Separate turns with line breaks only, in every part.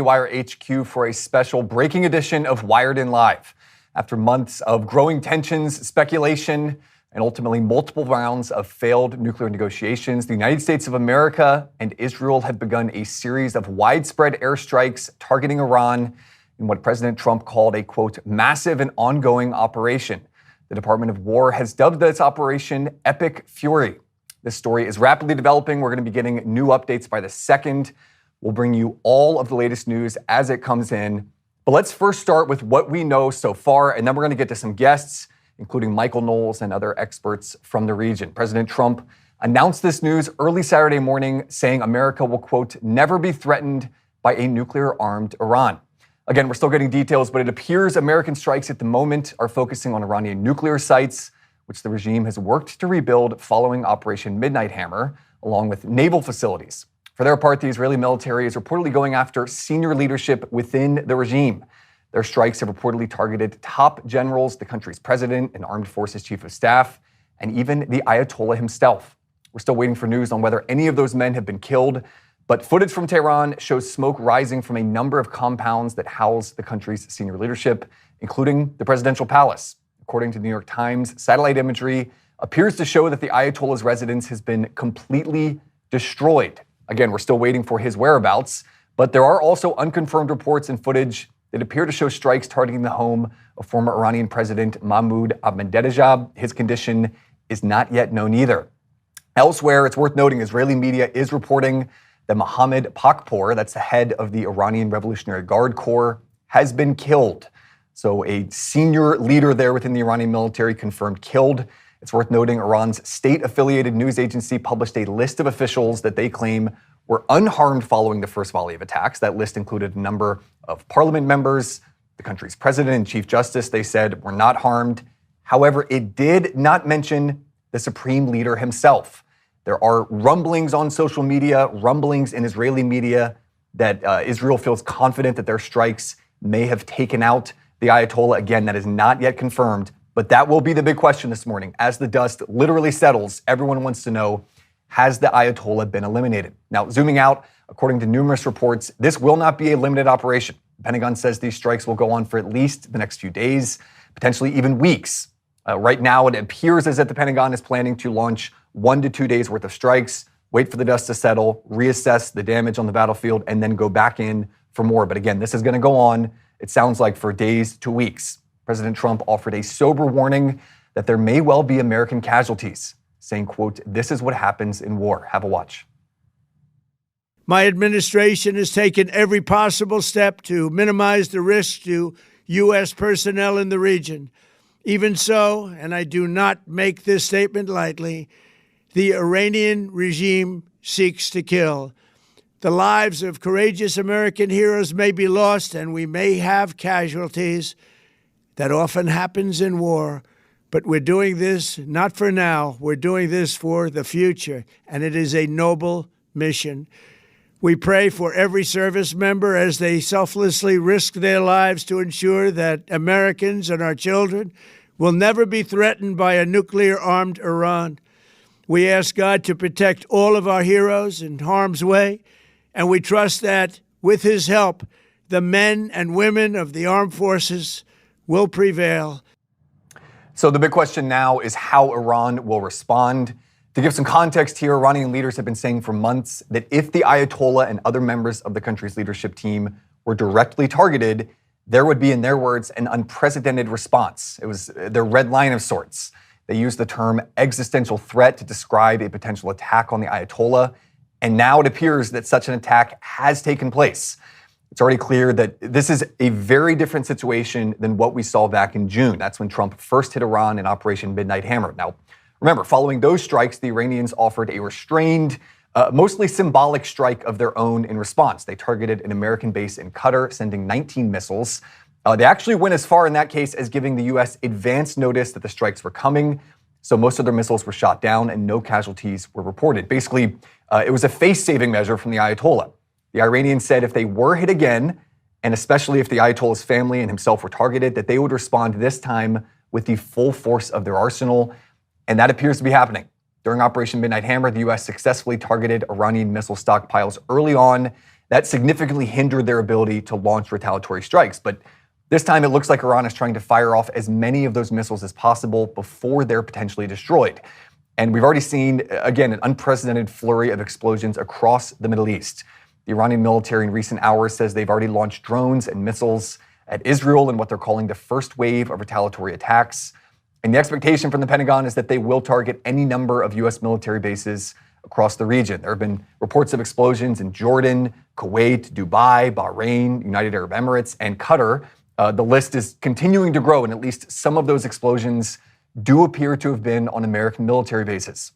Wire HQ for a special breaking edition of Wired in Live. After months of growing tensions, speculation, and ultimately multiple rounds of failed nuclear negotiations, the United States of America and Israel have begun a series of widespread airstrikes targeting Iran in what President Trump called a, quote, massive and ongoing operation. The Department of War has dubbed this operation Epic Fury. This story is rapidly developing. We're going to be getting new updates by the second. We'll bring you all of the latest news as it comes in. But let's first start with what we know so far, and then we're going to get to some guests, including Michael Knowles and other experts from the region. President Trump announced this news early Saturday morning, saying America will, quote, never be threatened by a nuclear-armed Iran. Again, we're still getting details, but it appears American strikes at the moment are focusing on Iranian nuclear sites, which the regime has worked to rebuild following Operation Midnight Hammer, along with naval facilities. For their part, the Israeli military is reportedly going after senior leadership within the regime. Their strikes have reportedly targeted top generals, the country's president and armed forces chief of staff, and even the Ayatollah himself. We're still waiting for news on whether any of those men have been killed, but footage from Tehran shows smoke rising from a number of compounds that house the country's senior leadership, including the presidential palace. According to the New York Times, satellite imagery appears to show that the Ayatollah's residence has been completely destroyed. Again, we're still waiting for his whereabouts, but there are also unconfirmed reports and footage that appear to show strikes targeting the home of former Iranian President Mahmoud Ahmadinejad. His condition is not yet known either. Elsewhere, it's worth noting Israeli media is reporting that Mohammad Pakpour, that's the head of the Iranian Revolutionary Guard Corps, has been killed. So a senior leader there within the Iranian military confirmed killed. It's worth noting Iran's state-affiliated news agency published a list of officials that they claim were unharmed following the first volley of attacks. That list included a number of parliament members, the country's president and chief justice, they said, were not harmed. However, it did not mention the supreme leader himself. There are rumblings on social media, rumblings in Israeli media that Israel feels confident that their strikes may have taken out the Ayatollah. Again, that is not yet confirmed. But that will be the big question this morning. As the dust literally settles, everyone wants to know, has the Ayatollah been eliminated? Now, zooming out, according to numerous reports, this will not be a limited operation. The Pentagon says these strikes will go on for at least the next few days, potentially even weeks. Right now, it appears as if the Pentagon is planning to launch 1 to 2 days worth of strikes, wait for the dust to settle, reassess the damage on the battlefield, and then go back in for more. But again, this is going to go on, it sounds like, for days to weeks. President Trump offered a sober warning that there may well be American casualties, saying, quote, this is what happens in war. Have a watch.
My administration has taken every possible step to minimize the risk to U.S. personnel in the region. Even so, and I do not make this statement lightly, the Iranian regime seeks to kill. The lives of courageous American heroes may be lost, and we may have casualties. That often happens in war, but we're doing this not for now. We're doing this for the future, and it is a noble mission. We pray for every service member as they selflessly risk their lives to ensure that Americans and our children will never be threatened by a nuclear-armed Iran. We ask God to protect all of our heroes in harm's way, and we trust that, with his help, the men and women of the armed forces will prevail.
So the big question now is how Iran will respond. To give some context here, Iranian leaders have been saying for months that if the Ayatollah and other members of the country's leadership team were directly targeted, there would be, in their words, an unprecedented response. It was their red line of sorts. They used the term existential threat to describe a potential attack on the Ayatollah. And now it appears that such an attack has taken place. It's already clear that this is a very different situation than what we saw back in June. That's when Trump first hit Iran in Operation Midnight Hammer. Now, remember, following those strikes, the Iranians offered a restrained, mostly symbolic strike of their own in response. They targeted an American base in Qatar, sending 19 missiles. They actually went as far in that case as giving the U.S. advance notice that the strikes were coming. So most of their missiles were shot down and no casualties were reported. Basically, it was a face-saving measure from the Ayatollah. The Iranians said if they were hit again, and especially if the Ayatollah's family and himself were targeted, that they would respond this time with the full force of their arsenal. And that appears to be happening. During Operation Midnight Hammer, the U.S. successfully targeted Iranian missile stockpiles early on that significantly hindered their ability to launch retaliatory strikes. But this time it looks like Iran is trying to fire off as many of those missiles as possible before they're potentially destroyed. And we've already seen, again, an unprecedented flurry of explosions across the Middle East. The Iranian military in recent hours says they've already launched drones and missiles at Israel in what they're calling the first wave of retaliatory attacks. And the expectation from the Pentagon is that they will target any number of U.S. military bases across the region. There have been reports of explosions in Jordan, Kuwait, Dubai, Bahrain, United Arab Emirates, and Qatar. The list is continuing to grow, and at least some of those explosions do appear to have been on American military bases.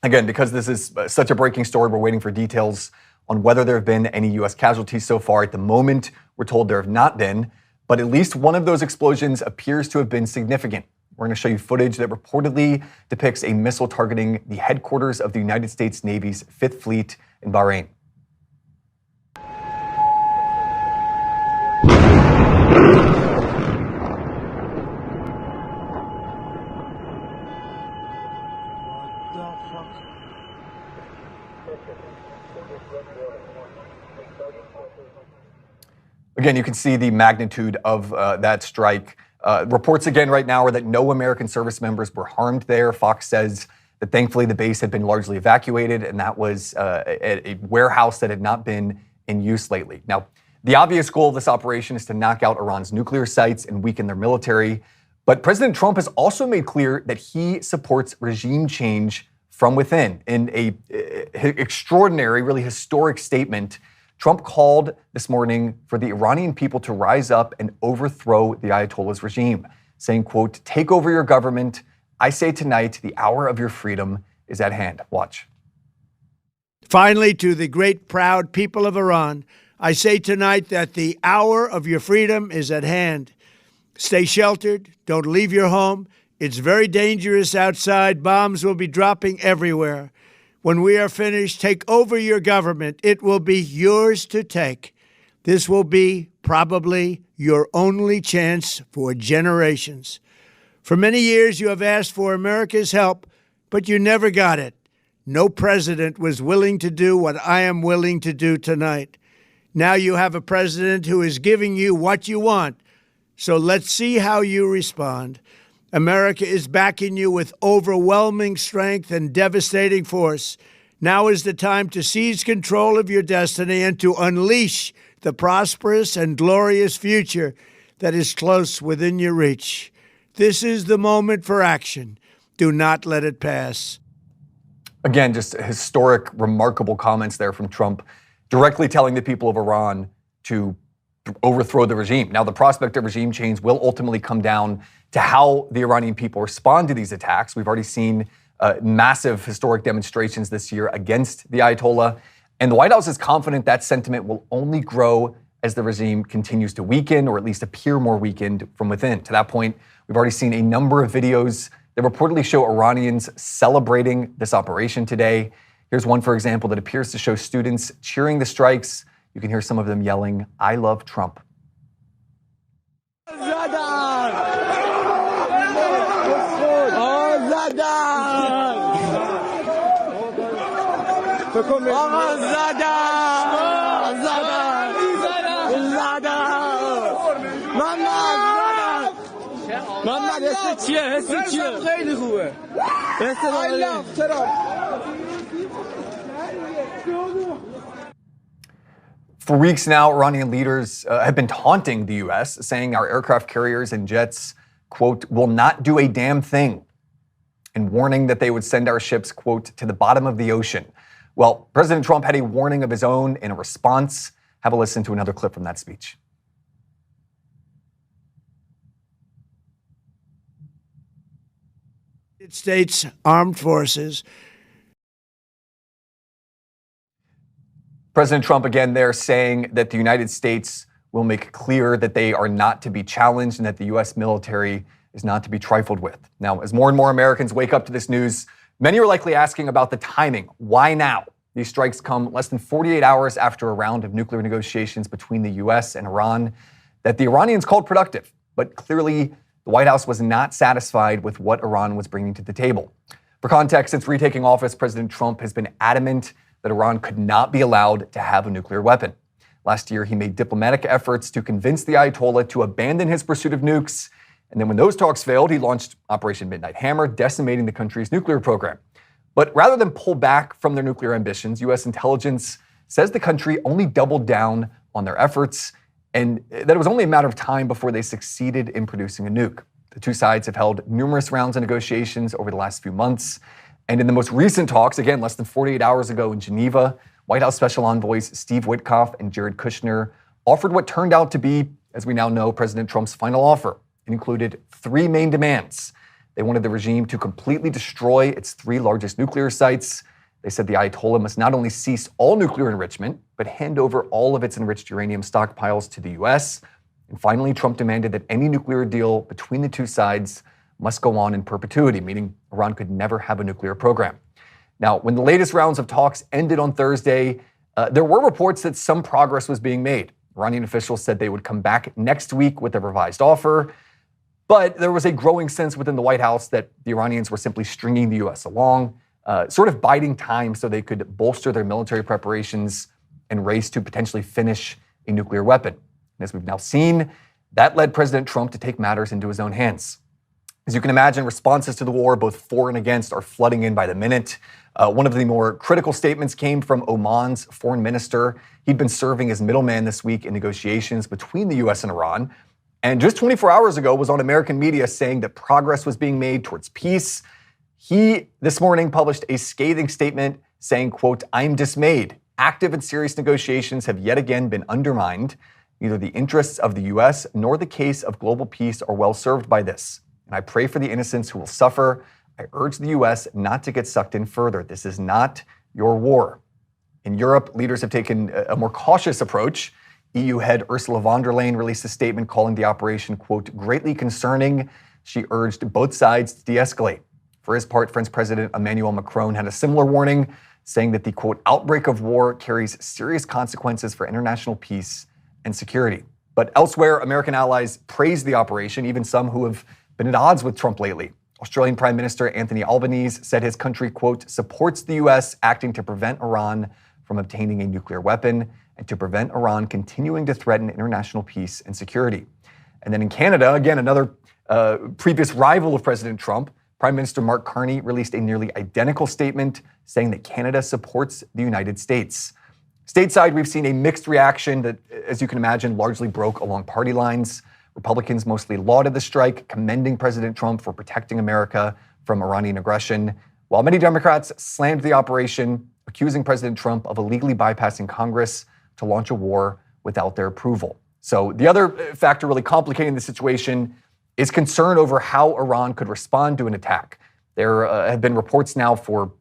Again, because this is such a breaking story, we're waiting for details on whether there have been any U.S. casualties so far. At the moment, we're told there have not been, but at least one of those explosions appears to have been significant. We're going to show you footage that reportedly depicts a missile targeting the headquarters of the United States Navy's 5th Fleet in Bahrain. Again, you can see the magnitude of that strike. Reports again right now are that no American service members were harmed there. Fox says that thankfully the base had been largely evacuated, and that was a warehouse that had not been in use lately. Now, the obvious goal of this operation is to knock out Iran's nuclear sites and weaken their military. But President Trump has also made clear that he supports regime change from within. In a extraordinary, really historic statement, Trump called this morning for the Iranian people to rise up and overthrow the Ayatollah's regime, saying, quote, "Take over your government. I say tonight, the hour of your freedom is at hand." Watch.
Finally, to the great, proud people of Iran, I say tonight that the hour of your freedom is at hand. Stay sheltered. Don't leave your home. It's very dangerous outside. Bombs will be dropping everywhere. When we are finished, take over your government. It will be yours to take. This will be probably your only chance for generations. For many years, you have asked for America's help, but you never got it. No president was willing to do what I am willing to do tonight. Now you have a president who is giving you what you want. So let's see how you respond. America is backing you with overwhelming strength and devastating force. Now is the time to seize control of your destiny and to unleash the prosperous and glorious future that is close within your reach. This is the moment for action. Do not let it pass.
Again, just historic, remarkable comments there from Trump, directly telling the people of Iran to overthrow the regime. Now, the prospect of regime change will ultimately come down to how the Iranian people respond to these attacks. We've already seen massive historic demonstrations this year against the Ayatollah. And the White House is confident that sentiment will only grow as the regime continues to weaken, or at least appear more weakened from within. To that point, we've already seen a number of videos that reportedly show Iranians celebrating this operation today. Here's one, for example, that appears to show students cheering the strikes. You can hear some of them yelling, "I love Trump." For weeks now, Iranian leaders have been taunting the U.S., saying our aircraft carriers and jets, quote, "will not do a damn thing," and warning that they would send our ships, quote, "to the bottom of the ocean." Well, President Trump had a warning of his own in a response. Have a listen to another clip from that speech.
United States Armed Forces.
President Trump again there saying that the United States will make clear that they are not to be challenged and that the U.S. military is not to be trifled with. Now, as more and more Americans wake up to this news, many are likely asking about the timing. Why now? These strikes come less than 48 hours after a round of nuclear negotiations between the U.S. and Iran that the Iranians called productive. But clearly, the White House was not satisfied with what Iran was bringing to the table. For context, since retaking office, President Trump has been adamant that Iran could not be allowed to have a nuclear weapon. Last year, he made diplomatic efforts to convince the Ayatollah to abandon his pursuit of nukes. And then when those talks failed, he launched Operation Midnight Hammer, decimating the country's nuclear program. But rather than pull back from their nuclear ambitions, U.S. intelligence says the country only doubled down on their efforts and that it was only a matter of time before they succeeded in producing a nuke. The two sides have held numerous rounds of negotiations over the last few months. And in the most recent talks, again, less than 48 hours ago in Geneva, White House Special Envoys Steve Witkoff and Jared Kushner offered what turned out to be, as we now know, President Trump's final offer. It included three main demands. They wanted the regime to completely destroy its three largest nuclear sites. They said the Ayatollah must not only cease all nuclear enrichment, but hand over all of its enriched uranium stockpiles to the U.S. And finally, Trump demanded that any nuclear deal between the two sides must go on in perpetuity, meaning Iran could never have a nuclear program. Now, when the latest rounds of talks ended on Thursday, there were reports that some progress was being made. Iranian officials said they would come back next week with a revised offer. But there was a growing sense within the White House that the Iranians were simply stringing the U.S. along, sort of biding time so they could bolster their military preparations and race to potentially finish a nuclear weapon. And as we've now seen, that led President Trump to take matters into his own hands. As you can imagine, responses to the war, both for and against, are flooding in by the minute. One of the more critical statements came from Oman's foreign minister. He'd been serving as middleman this week in negotiations between the U.S. and Iran. And just 24 hours ago was on American media saying that progress was being made towards peace. He, this morning, published a scathing statement saying, quote, "I'm dismayed. Active and serious negotiations have yet again been undermined. Neither the interests of the U.S. nor the case of global peace are well served by this. And I pray for the innocents who will suffer. I urge the U.S. not to get sucked in further. This is not your war." In Europe, leaders have taken a more cautious approach. EU head Ursula von der Leyen released a statement calling the operation, quote, "greatly concerning." She urged both sides to de-escalate. For his part, French President Emmanuel Macron had a similar warning, saying that the, quote, "outbreak of war carries serious consequences for international peace and security." But elsewhere, American allies praised the operation, even some who have been at odds with Trump lately. Australian Prime Minister Anthony Albanese said his country, quote, "supports the U.S. acting to prevent Iran from obtaining a nuclear weapon and to prevent Iran continuing to threaten international peace and security." And then in Canada, again, another previous rival of President Trump, Prime Minister Mark Carney released a nearly identical statement saying that Canada supports the United States. Stateside, we've seen a mixed reaction that, as you can imagine, largely broke along party lines. Republicans mostly lauded the strike, commending President Trump for protecting America from Iranian aggression, while many Democrats slammed the operation, accusing President Trump of illegally bypassing Congress to launch a war without their approval. So the other factor really complicating the situation is concern over how Iran could respond to an attack. There have been reports now for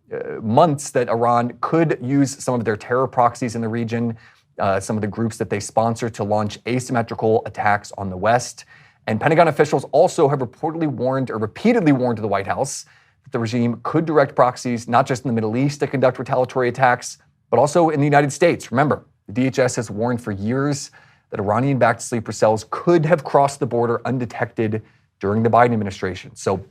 months that Iran could use some of their terror proxies in the region, some of the groups that they sponsor, to launch asymmetrical attacks on the West. And Pentagon officials also have reportedly warned or repeatedly warned to the White House that the regime could direct proxies not just in the Middle East to conduct retaliatory attacks, but also in the United States. Remember, the DHS has warned for years that Iranian-backed sleeper cells could have crossed the border undetected during the Biden administration. So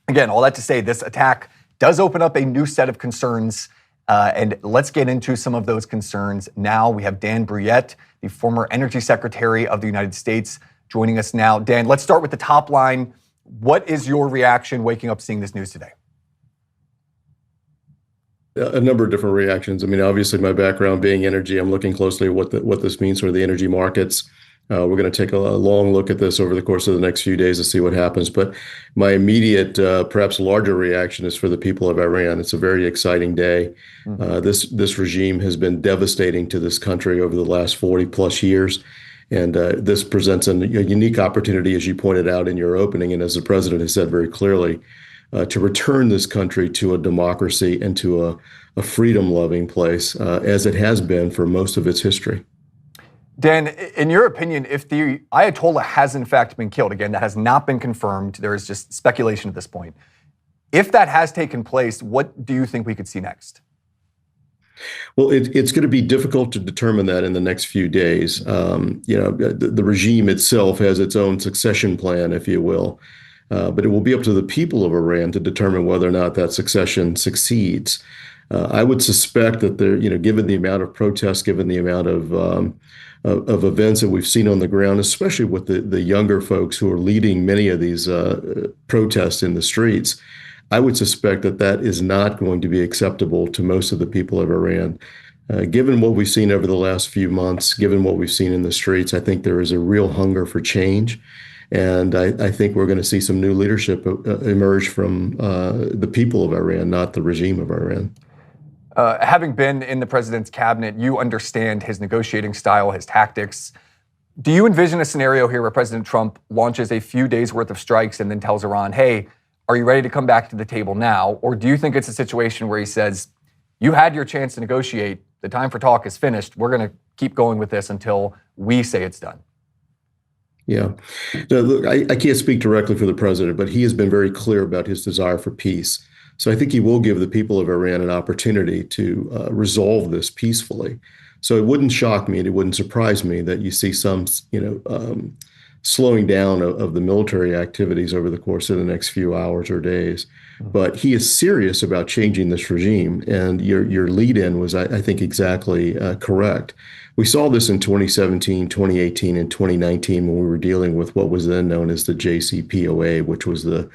again, all that to say, this attack does open up a new set of concerns. And let's get into some of those concerns now. We have Dan Brouillette, the former Energy Secretary of the United States, joining us now. Dan, let's start with the top line. What is your reaction waking up seeing this news today?
A number of different reactions. I mean, obviously, my background being energy, I'm looking closely at what this means for the energy markets. We're going to take a long look at this over the course of the next few days to see what happens. But my immediate, perhaps larger reaction is for the people of Iran. It's a very exciting day. This regime has been devastating to this country over the last 40 plus years. And this presents a unique opportunity, as you pointed out in your opening, and as the president has said very clearly, to return this country to a democracy and to a freedom-loving place, as it has been for most of its history.
Dan, in your opinion, if the Ayatollah has in fact been killed, again, that has not been confirmed, there is just speculation at this point. If that has taken place, what do you think we could see next?
Well, it's going to be difficult to determine that in the next few days. The regime itself has its own succession plan, if you will. But it will be up to the people of Iran to determine whether or not that succession succeeds. I would suspect that there, given the amount of protests, given the amount of events that we've seen on the ground, especially with the younger folks who are leading many of these protests in the streets, I would suspect that that is not going to be acceptable to most of the people of Iran. Given what we've seen over the last few months, given what we've seen in the streets, I think there is a real hunger for change. And I think we're going to see some new leadership emerge from the people of Iran, not the regime of Iran.
Having been in the president's cabinet, you understand his negotiating style, his tactics. Do you envision a scenario here where President Trump launches a few days worth of strikes and then tells Iran, hey, are you ready to come back to the table now? Or do you think it's a situation where he says, you had your chance to negotiate, the time for talk is finished, we're going to keep going with this until we say it's done?
Yeah. No, look, I can't speak directly for the president, but he has been very clear about his desire for peace. So I think he will give the people of Iran an opportunity to resolve this peacefully. So it wouldn't shock me and it wouldn't surprise me that you see some, slowing down of the military activities over the course of the next few hours or days. But he is serious about changing this regime. And your lead in was, I think, exactly correct. We saw this in 2017, 2018, and 2019 when we were dealing with what was then known as the JCPOA, which was the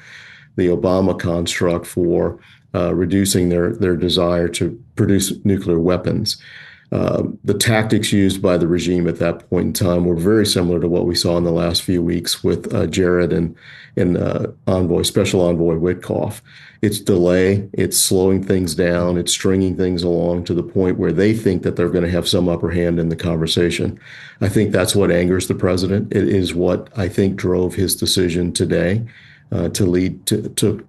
Obama construct for reducing their desire to produce nuclear weapons. The tactics used by the regime at that point in time were very similar to what we saw in the last few weeks with Jared and Special Envoy Witkoff. It's delay, it's slowing things down, it's stringing things along to the point where they think that they're going to have some upper hand in the conversation. I think that's what angers the president. It is what I think drove his decision today to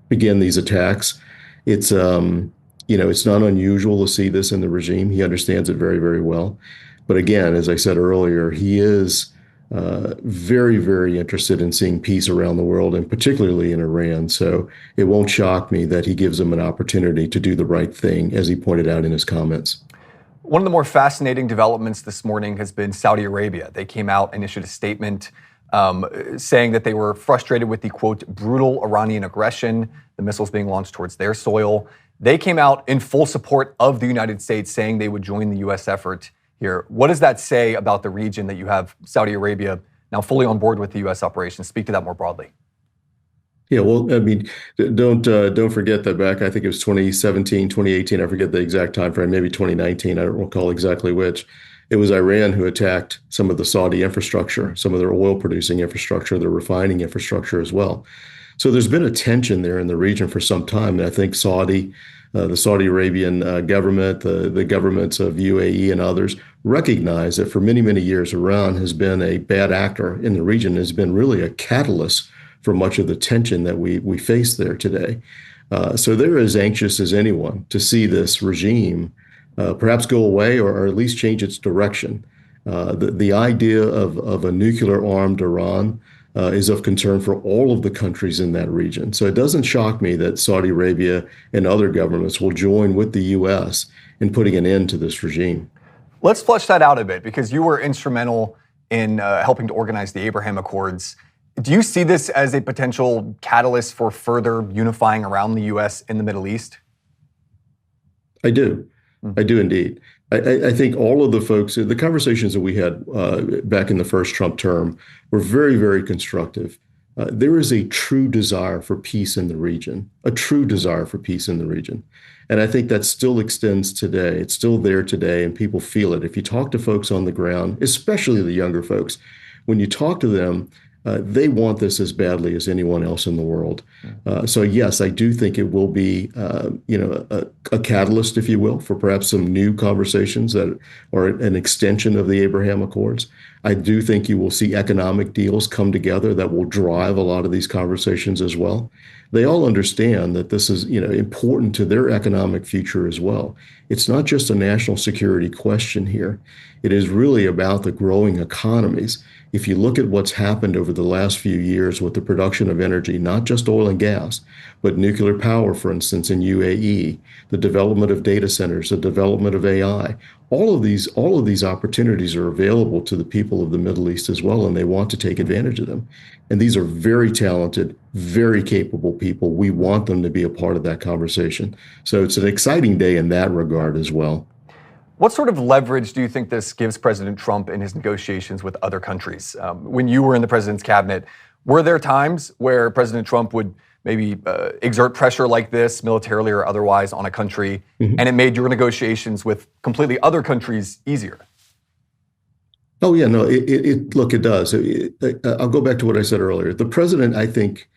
begin these attacks. It's it's not unusual to see this in the regime. He understands it very, very well. But again, as I said earlier, he is very, very interested in seeing peace around the world, and particularly in Iran. So it won't shock me that he gives them an opportunity to do the right thing, as he pointed out in his comments.
One of the more fascinating developments this morning has been Saudi Arabia. They came out and issued a statement saying that they were frustrated with the, quote, brutal Iranian aggression, the missiles being launched towards their soil. They came out in full support of the United States, saying they would join the U.S. effort here. What does that say about the region that you have Saudi Arabia now fully on board with the U.S. operation? Speak to that more broadly.
Yeah, well, I mean, don't forget that back, I think it was 2017, 2018, I forget the exact time frame, maybe 2019, I don't recall exactly which. It was Iran who attacked some of the Saudi infrastructure, some of their oil-producing infrastructure, their refining infrastructure as well. So there's been a tension there in the region for some time. And I think the Saudi Arabian government, the governments of UAE and others recognize that for many, many years, Iran has been a bad actor in the region, has been really a catalyst for much of the tension that we face there today. So they're as anxious as anyone to see this regime perhaps go away or at least change its direction. The idea of a nuclear-armed Iran is of concern for all of the countries in that region. So it doesn't shock me that Saudi Arabia and other governments will join with the U.S. in putting an end to this regime.
Let's flesh that out a bit, because you were instrumental in helping to organize the Abraham Accords. Do you see this as a potential catalyst for further unifying around the U.S. in the Middle East?
I do. I do indeed. I think all of the folks, the conversations that we had back in the first Trump term were very, very constructive. There is a true desire for peace in the region, a true desire for peace in the region. And I think that still extends today. It's still there today, and people feel it. If you talk to folks on the ground, especially the younger folks, when you talk to them, they want this as badly as anyone else in the world. So yes, I do think it will be, a catalyst, if you will, for perhaps some new conversations that are an extension of the Abraham Accords. I do think you will see economic deals come together that will drive a lot of these conversations as well. They all understand that this is, important to their economic future as well. It's not just a national security question here. It is really about the growing economies. If you look at what's happened over the last few years with the production of energy, not just oil and gas, but nuclear power, for instance, in UAE, the development of data centers, the development of AI, all of these opportunities are available to the people of the Middle East as well, and they want to take advantage of them. And these are very talented, very capable people. We want them to be a part of that conversation. So it's an exciting day in that regard as well.
What sort of leverage do you think this gives President Trump in his negotiations with other countries? When you were in the president's cabinet, were there times where President Trump would maybe exert pressure like this, militarily or otherwise, on a country, and it made your negotiations with completely other countries easier?
Oh, yeah, no, look, it does. I'll go back to what I said earlier. The president, I think,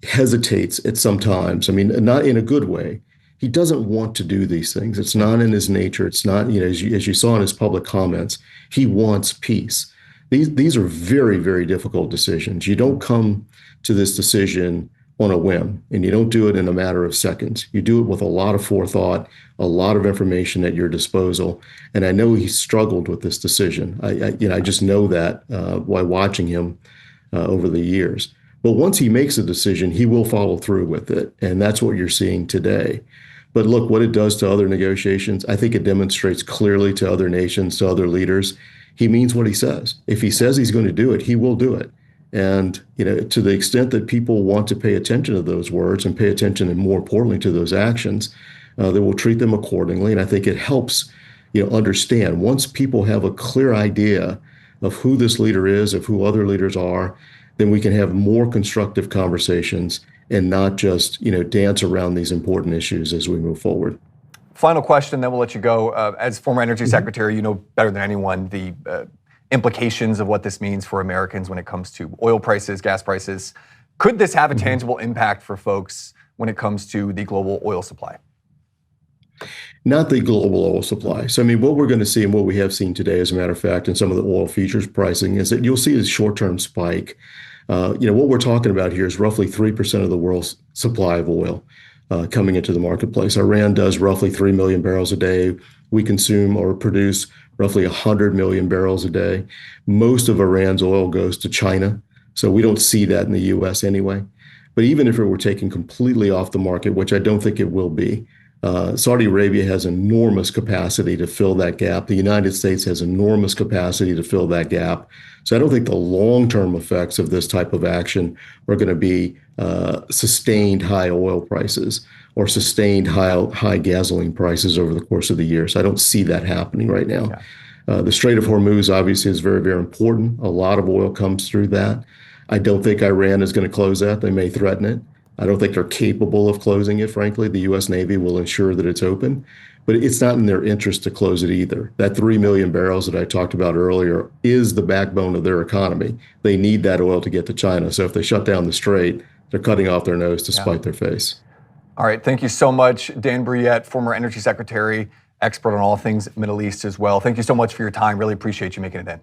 hesitates at some times. I mean, not in a good way. He doesn't want to do these things. It's not in his nature. It's not, as you saw in his public comments, he wants peace. These are very, very difficult decisions. You don't come to this decision on a whim, and you don't do it in a matter of seconds. You do it with a lot of forethought, a lot of information at your disposal. And I know he struggled with this decision. I just know that while watching him over the years. But once he makes a decision, he will follow through with it. And that's what you're seeing today. But look, what it does to other negotiations, I think it demonstrates clearly to other nations, to other leaders, he means what he says. If he says he's going to do it, he will do it. And, to the extent that people want to pay attention to those words and pay attention, and more importantly, to those actions, they will treat them accordingly. And I think it helps, understand once people have a clear idea of who this leader is, of who other leaders are, then we can have more constructive conversations and not just, dance around these important issues as we move forward.
Final question, then we'll let you go. As former energy secretary, you know better than anyone the implications of what this means for Americans when it comes to oil prices, gas prices. Could this have a tangible impact for folks when it comes to the global oil supply?
Not the global oil supply. So, what we're going to see and what we have seen today, as a matter of fact, in some of the oil futures pricing, is that you'll see a short-term spike. What we're talking about here is roughly 3% of the world's supply of oil coming into the marketplace. Iran does roughly 3 million barrels a day. We consume or produce roughly 100 million barrels a day. Most of Iran's oil goes to China, so we don't see that in the U.S. anyway. But even if it were taken completely off the market, which I don't think it will be, Saudi Arabia has enormous capacity to fill that gap. The United States has enormous capacity to fill that gap. So I don't think the long-term effects of this type of action are going to be sustained high oil prices or sustained high gasoline prices over the course of the year. So I don't see that happening right now. Yeah. The Strait of Hormuz obviously is very, very important. A lot of oil comes through that. I don't think Iran is going to close that. They may threaten it. I don't think they're capable of closing it, frankly. The U.S. Navy will ensure that it's open, but it's not in their interest to close it either. That 3 million barrels that I talked about earlier is the backbone of their economy. They need that oil to get to China. So if they shut down the strait, they're cutting off their nose to spite their face.
All right. Thank you so much, Dan Brouillette, former energy secretary, expert on all things Middle East as well. Thank you so much for your time. Really appreciate you making it in.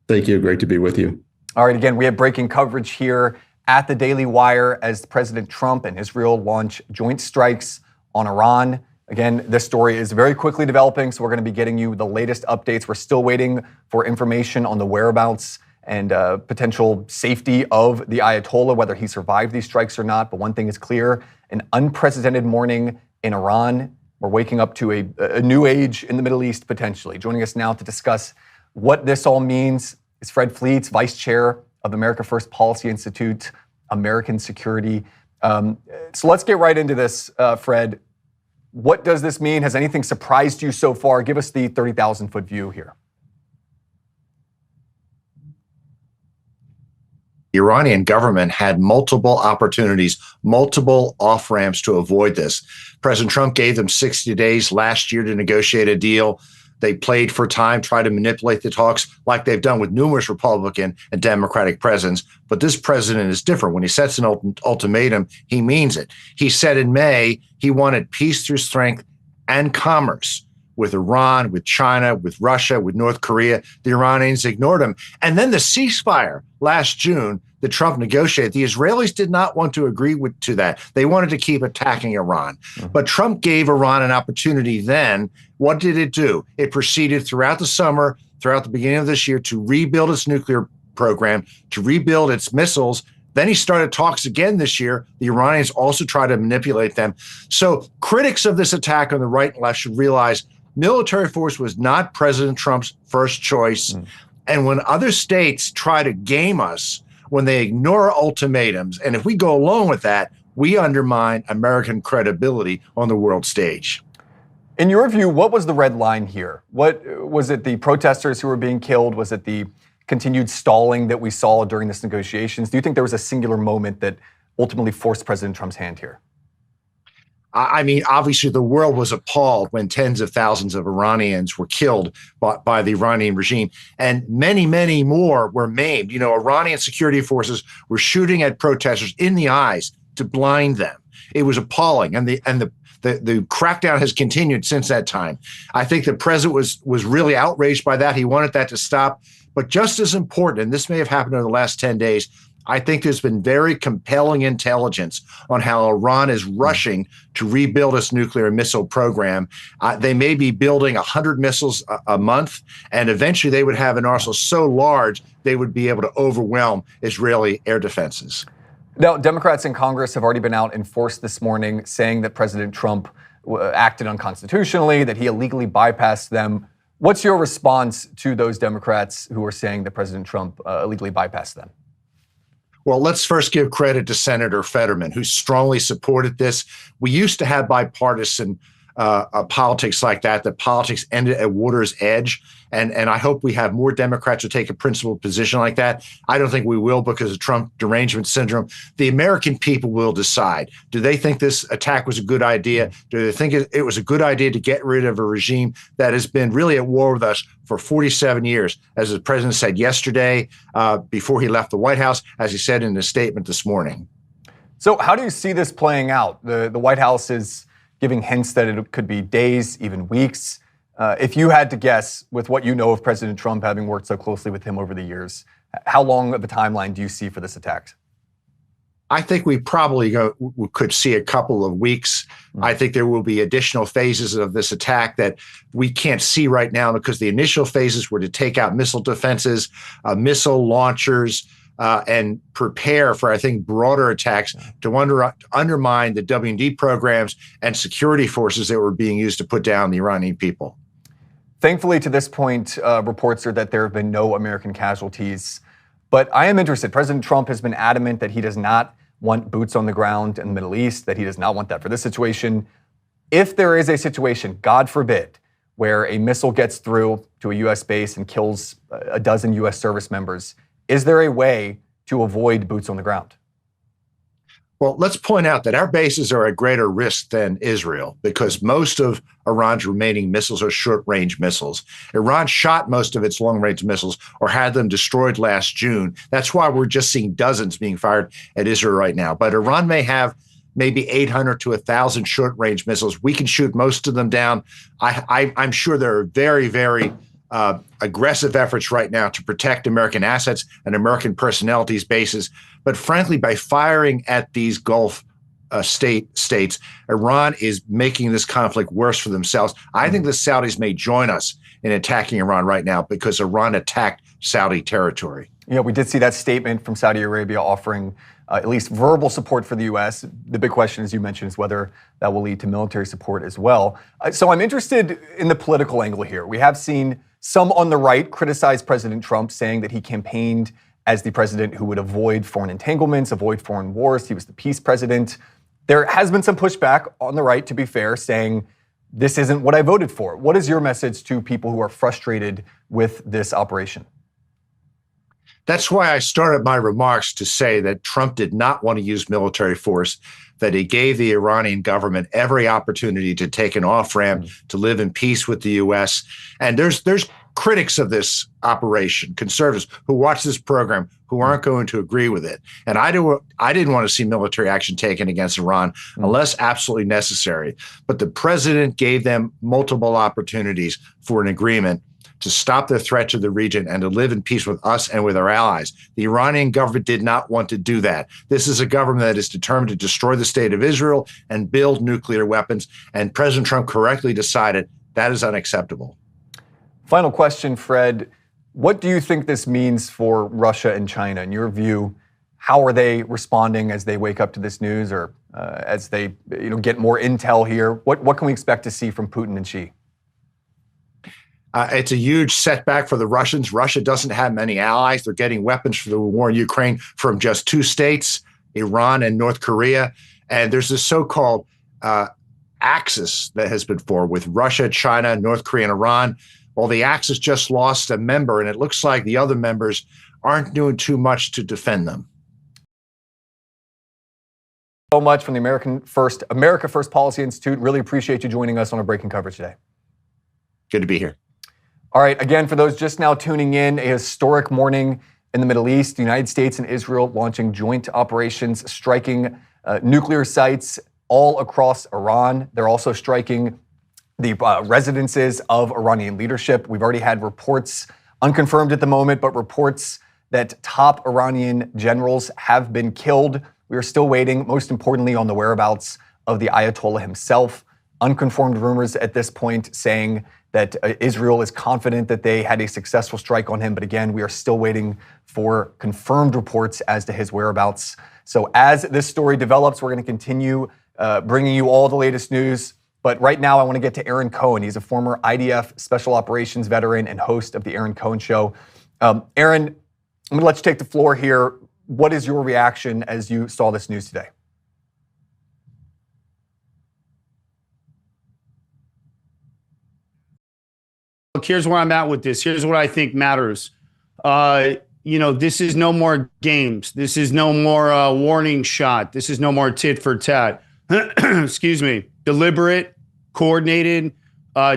Thank you. Great to be with you.
All right. Again, we have breaking coverage here at the Daily Wire as President Trump and Israel launch joint strikes on Iran. Again, this story is very quickly developing, so we're going to be getting you the latest updates. We're still waiting for information on the whereabouts and potential safety of the Ayatollah, whether he survived these strikes or not. But one thing is clear, an unprecedented morning in Iran. We're waking up to a new age in the Middle East, potentially. Joining us now to discuss what this all means is Fred Fleets, Vice Chair of America First Policy Institute, American Security. So let's get right into this, Fred. What does this mean? Has anything surprised you so far? Give us the 30,000-foot view here.
The Iranian government had multiple opportunities, multiple off-ramps to avoid this. President Trump gave them 60 days last year to negotiate a deal. They played for time, tried to manipulate the talks like they've done with numerous Republican and Democratic presidents. But this president is different. When he sets an ultimatum, he means it. He said in May he wanted peace through strength and commerce with Iran, with China, with Russia, with North Korea. The Iranians ignored him. And then the ceasefire last June that Trump negotiated, the Israelis did not want to agree to that. They wanted to keep attacking Iran. But Trump gave Iran an opportunity then. What did it do? It proceeded throughout the summer, throughout the beginning of this year, to rebuild its nuclear program, to rebuild its missiles. Then he started talks again this year. The Iranians also tried to manipulate them. So critics of this attack on the right and left should realize Military force was not President Trump's first choice. And when other states try to game us, when they ignore ultimatums, and if we go along with that, we undermine American credibility on the world stage.
In your view, what was the red line here? What was it, the protesters who were being killed? Was it the continued stalling that we saw during this negotiations? Do you think there was a singular moment that ultimately forced President Trump's hand here?
I mean, obviously, the world was appalled when tens of thousands of Iranians were killed by the Iranian regime, and many, many more were maimed. You know, Iranian security forces were shooting at protesters in the eyes to blind them. It was appalling, and the crackdown has continued since that time. I think the president was really outraged by that. He wanted that to stop. But just as important, and this may have happened in the last 10 days, I think there's been very compelling intelligence on how Iran is rushing to rebuild its nuclear missile program. They may be building 100 missiles a month, and eventually they would have an arsenal so large they would be able to overwhelm Israeli air defenses.
Now, Democrats in Congress have already been out in force this morning saying that President Trump acted unconstitutionally, that he illegally bypassed them. What's your response to those Democrats who are saying that President Trump illegally bypassed them?
Well, let's first give credit to Senator Fetterman, who strongly supported this. We used to have bipartisan politics like that. The politics ended at water's edge. And I hope we have more Democrats who take a principled position like that. I don't think we will because of Trump derangement syndrome. The American people will decide. Do they think this attack was a good idea? Do they think it was a good idea to get rid of a regime that has been really at war with us for 47 years, as the president said yesterday before he left the White House, as he said in his statement this morning?
So how do you see this playing out? The White House is giving hints that it could be days, even weeks. If you had to guess, with what you know of President Trump, having worked so closely with him over the years, how long of a timeline do you see for this attack?
I think we probably could see a couple of weeks. I think there will be additional phases of this attack that we can't see right now because the initial phases were to take out missile defenses, missile launchers, and prepare for, I think, broader attacks to undermine the W&D programs and security forces that were being used to put down the Iranian people.
Thankfully, to this point, reports are that there have been no American casualties. But I am interested. President Trump has been adamant that he does not want boots on the ground in the Middle East, that he does not want that for this situation. If there is a situation, God forbid, where a missile gets through to a U.S. base and kills a dozen U.S. service members, is there a way to avoid boots on the ground?
Well, let's point out that our bases are at greater risk than Israel because most of Iran's remaining missiles are short-range missiles. Iran shot most of its long-range missiles or had them destroyed last June. That's why we're just seeing dozens being fired at Israel right now. But Iran may have maybe 800 to 1,000 short-range missiles. We can shoot most of them down. I'm sure there are very, very aggressive efforts right now to protect American assets and American personnel at these bases. But frankly, by firing at these Gulf states, Iran is making this conflict worse for themselves. I think the Saudis may join us in attacking Iran right now because Iran attacked Saudi territory.
Yeah, we did see that statement from Saudi Arabia offering at least verbal support for the U.S. The big question, as you mentioned, is whether that will lead to military support as well. So I'm interested in the political angle here. We have seen some on the right criticize President Trump, saying that he campaigned as the president who would avoid foreign entanglements, avoid foreign wars. He was the peace president. There has been some pushback on the right, to be fair, saying this isn't what I voted for. What is your message to people who are frustrated with this operation?
That's why I started my remarks to say that Trump did not want to use military force, that he gave the Iranian government every opportunity to take an off-ramp, to live in peace with the U.S. And there's critics of this operation, conservatives who watch this program, who aren't going to agree with it. And I didn't want to see military action taken against Iran unless absolutely necessary. But the president gave them multiple opportunities for an agreement to stop the threat to the region and to live in peace with us and with our allies. The Iranian government did not want to do that. This is a government that is determined to destroy the state of Israel and build nuclear weapons. And President Trump correctly decided that is unacceptable.
Final question, Fred. What do you think this means for Russia and China? In your view, how are they responding as they wake up to this news, or as they get more intel here? What can we expect to see from Putin and Xi?
It's a huge setback for the Russians. Russia doesn't have many allies. They're getting weapons for the war in Ukraine from just two states, Iran and North Korea. And there's this so-called axis that has been formed with Russia, China, North Korea, and Iran. Well, the axis just lost a member, and it looks like the other members aren't doing too much to defend them.
So much from the America First Policy Institute. Really appreciate you joining us on our breaking coverage today.
Good to be here.
All right, again, for those just now tuning in, a historic morning in the Middle East. The United States and Israel launching joint operations, striking nuclear sites all across Iran. They're also striking the residences of Iranian leadership. We've already had reports, unconfirmed at the moment, but reports that top Iranian generals have been killed. We are still waiting, most importantly, on the whereabouts of the Ayatollah himself. Unconfirmed rumors at this point saying that Israel is confident that they had a successful strike on him. But again, we are still waiting for confirmed reports as to his whereabouts. So as this story develops, we're going to continue bringing you all the latest news. But right now, I want to get to Aaron Cohen. He's a former IDF Special Operations veteran and host of the Aaron Cohen Show. Aaron, I'm going to let you take the floor here. What is your reaction as you saw this news today?
Look, here's where I'm at with this. Here's what I think matters. This is no more games. This is no more warning shot. This is no more tit for tat. Excuse me. Deliberate, coordinated,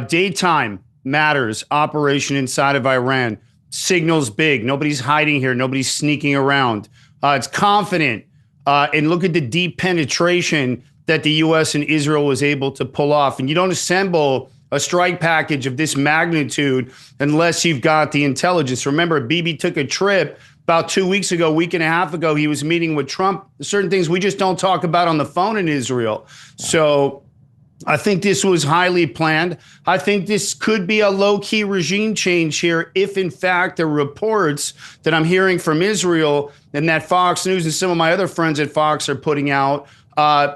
daytime matters. Operation inside of Iran. Signals big. Nobody's hiding here. Nobody's sneaking around. It's confident. And look at the deep penetration that the U.S. and Israel was able to pull off. And you don't assemble a strike package of this magnitude unless you've got the intelligence. Remember, Bibi took a trip about 2 weeks ago, week and a half ago. He was meeting with Trump. Certain things we just don't talk about on the phone in Israel. So I think this was highly planned. I think this could be a low-key regime change here if, in fact, the reports that I'm hearing from Israel and that Fox News and some of my other friends at Fox are putting out,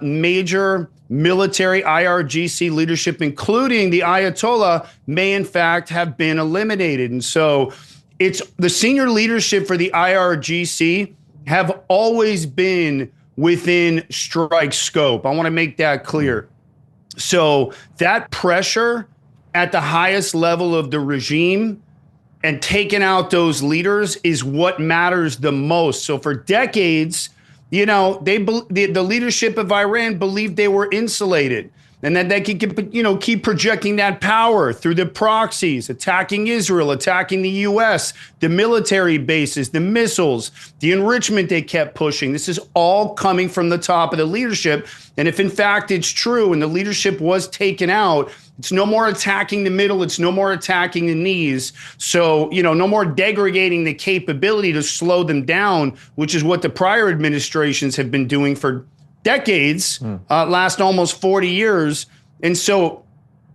major military IRGC leadership, including the Ayatollah, may, in fact, have been eliminated. And so it's the senior leadership for the IRGC have always been within strike scope. I want to make that clear. So that pressure at the highest level of the regime and taking out those leaders is what matters the most. So for decades, the leadership of Iran believed they were insulated and that they could, keep projecting that power through the proxies, attacking Israel, attacking the U.S., the military bases, the missiles, the enrichment they kept pushing. This is all coming from the top of the leadership. And if, in fact, it's true and the leadership was taken out, it's no more attacking the middle. It's no more attacking the knees. So, no more degrading the capability to slow them down, which is what the prior administrations have been doing for decades, last almost 40 years. And so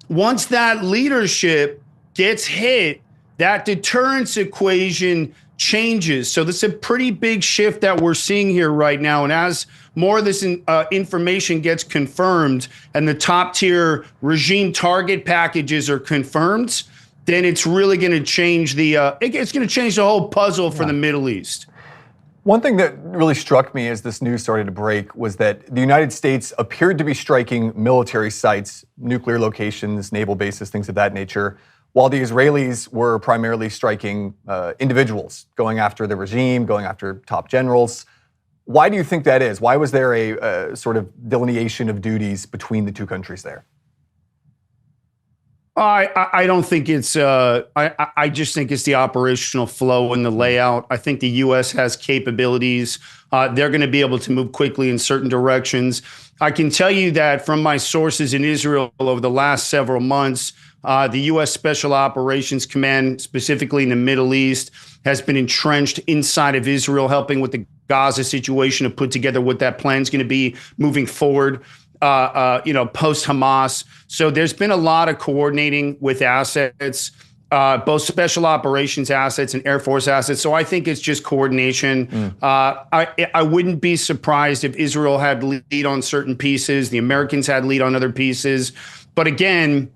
once that leadership gets hit, that deterrence equation changes. So this is a pretty big shift that we're seeing here right now. And as more of this information gets confirmed and the top tier regime target packages are confirmed, then it's really going to change it's going to change the whole puzzle for the Middle East.
One thing that really struck me as this news started to break was that the United States appeared to be striking military sites, nuclear locations, naval bases, things of that nature, while the Israelis were primarily striking individuals, going after the regime, going after top generals. Why do you think that is? Why was there a sort of delineation of duties between the two countries there?
I don't think it's, I just think it's the operational flow and the layout. I think the U.S. has capabilities. They're going to be able to move quickly in certain directions. I can tell you that from my sources in Israel over the last several months, the U.S. Special Operations Command, specifically in the Middle East, has been entrenched inside of Israel, helping with the Gaza situation to put together what that plan is going to be moving forward. Post Hamas. So there's been a lot of coordinating with assets, both special operations assets and Air Force assets. So I think it's just coordination. I wouldn't be surprised if Israel had lead on certain pieces, the Americans had lead on other pieces. But again,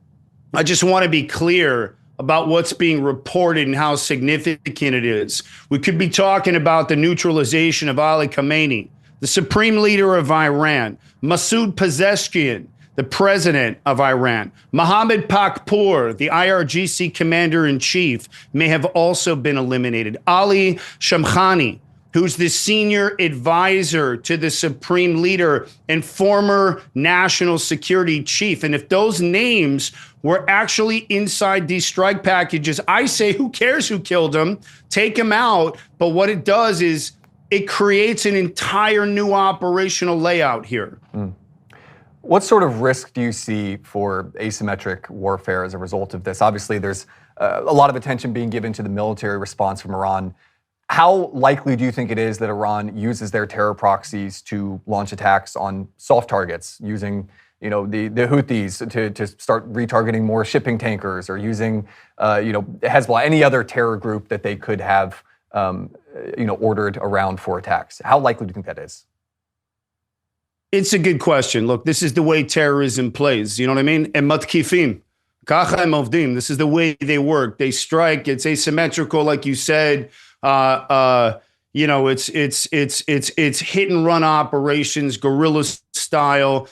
I just want to be clear. about what's being reported and how significant it is. We could be talking about the neutralization of Ali Khamenei, the supreme leader of Iran, Masoud Pezeshkian, the president of Iran, Mohammad Pakpour, the IRGC commander-in-chief, may have also been eliminated. Ali Shamkhani, who's the senior advisor to the supreme leader and former national security chief. And if those names were actually inside these strike packages, I say, who cares who killed them? Take them out. But what it does is it creates an entire new operational layout here.
What sort of risk do you see for asymmetric warfare as a result of this? Obviously, there's a lot of attention being given to the military response from Iran. How likely do you think it is that Iran uses their terror proxies to launch attacks on soft targets, using the Houthis to start retargeting more shipping tankers, or using Hezbollah, any other terror group that they could have ordered around for attacks? How likely do you think that is?
It's a good question. Look, this is the way terrorism plays. You know what I mean? And matkifim, kacha em ovdim. This is the way they work. They strike. It's asymmetrical, like you said. It's hit and run operations, guerrilla style.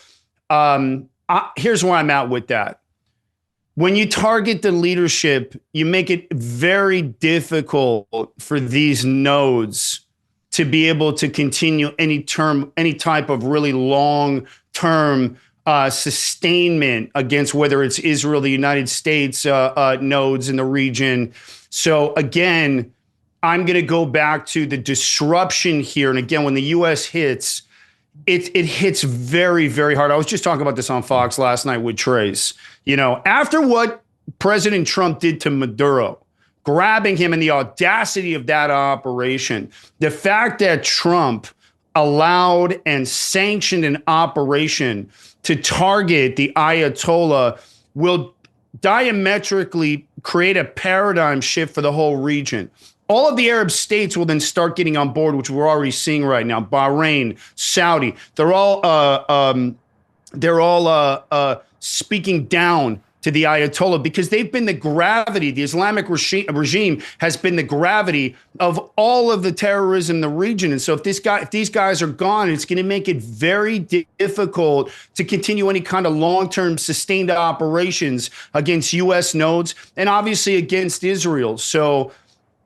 Here's where I'm at with that. When you target the leadership, you make it very difficult for these nodes to be able to continue any type of really long-term sustainment against whether it's Israel, the United States nodes in the region. So again, I'm going to go back to the disruption here. And again, when the U.S. hits, it hits very, very hard. I was just talking about this on Fox last night with Trace. After what President Trump did to Maduro, grabbing him and the audacity of that operation, the fact that Trump allowed and sanctioned an operation to target the Ayatollah will diametrically create a paradigm shift for the whole region. All of the Arab states will then start getting on board, which we're already seeing right now. Bahrain, Saudi, they're all speaking down to the Ayatollah because they've been the gravity. The Islamic regime has been the gravity of all of the terrorism in the region. And so if these guys are gone, it's going to make it very difficult to continue any kind of long-term sustained operations against U.S. nodes and obviously against Israel. So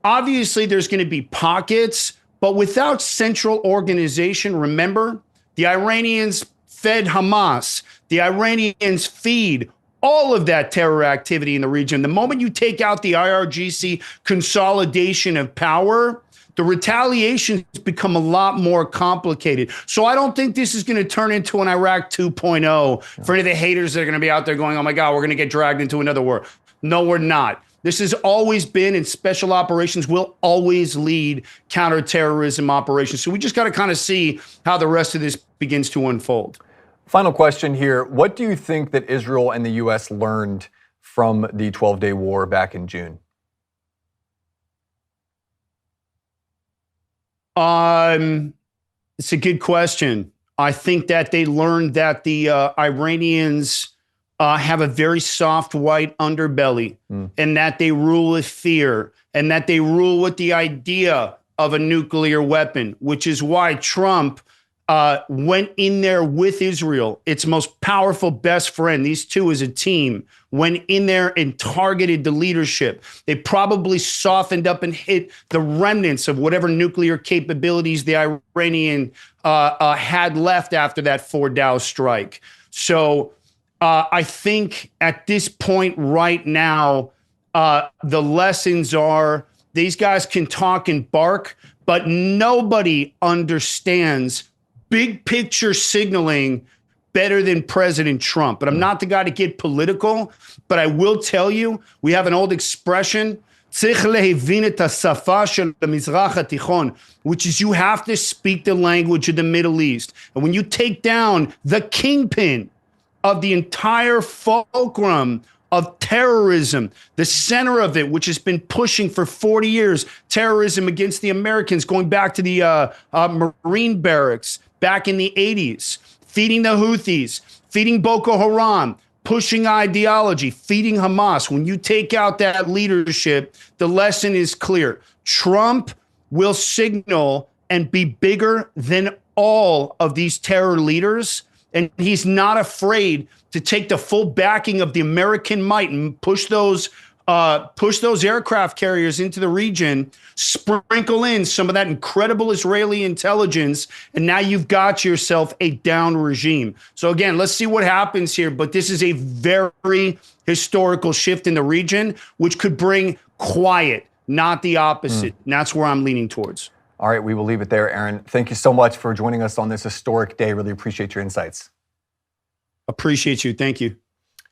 obviously, there's going to be pockets, but without central organization, remember, the Iranians fed Hamas. The Iranians feed all of that terror activity in the region. The moment you take out the IRGC consolidation of power, the retaliations become a lot more complicated. So I don't think this is going to turn into an Iraq 2.0 for any of the haters that are going to be out there going, oh my God, we're going to get dragged into another war. No, we're not. This has always been, and special operations will always lead counterterrorism operations. So we just got to kind of see how the rest of this begins to unfold.
Final question here. What do you think that Israel and the U.S. learned from the 12-day war back in June?
It's a good question. I think that they learned that the Iranians have a very soft white underbelly, and that they rule with fear, and that they rule with the idea of a nuclear weapon, which is why Trump went in there with Israel, its most powerful best friend. These two as a team went in there and targeted the leadership. They probably softened up and hit the remnants of whatever nuclear capabilities the Iranian had left after that Fordow strike. So I think at this point right now, the lessons are these guys can talk and bark, but nobody understands big picture signaling better than President Trump. But I'm not the guy to get political, but I will tell you, we have an old expression, which is you have to speak the language of the Middle East. And when you take down the kingpin of the entire fulcrum of terrorism, the center of it, which has been pushing for 40 years, terrorism against the Americans, going back to the Marine barracks back in the 80s, feeding the Houthis, feeding Boko Haram, pushing ideology, feeding Hamas. When you take out that leadership, the lesson is clear. Trump will signal and be bigger than all of these terror leaders. And he's not afraid to take the full backing of the American might and push those aircraft carriers into the region, sprinkle in some of that incredible Israeli intelligence, and now you've got yourself a down regime. So again, let's see what happens here. But this is a very historical shift in the region, which could bring quiet, not the opposite. And that's where I'm leaning towards.
All right, we will leave it there, Aaron. Thank you so much for joining us on this historic day. Really appreciate your insights.
Appreciate you. Thank you.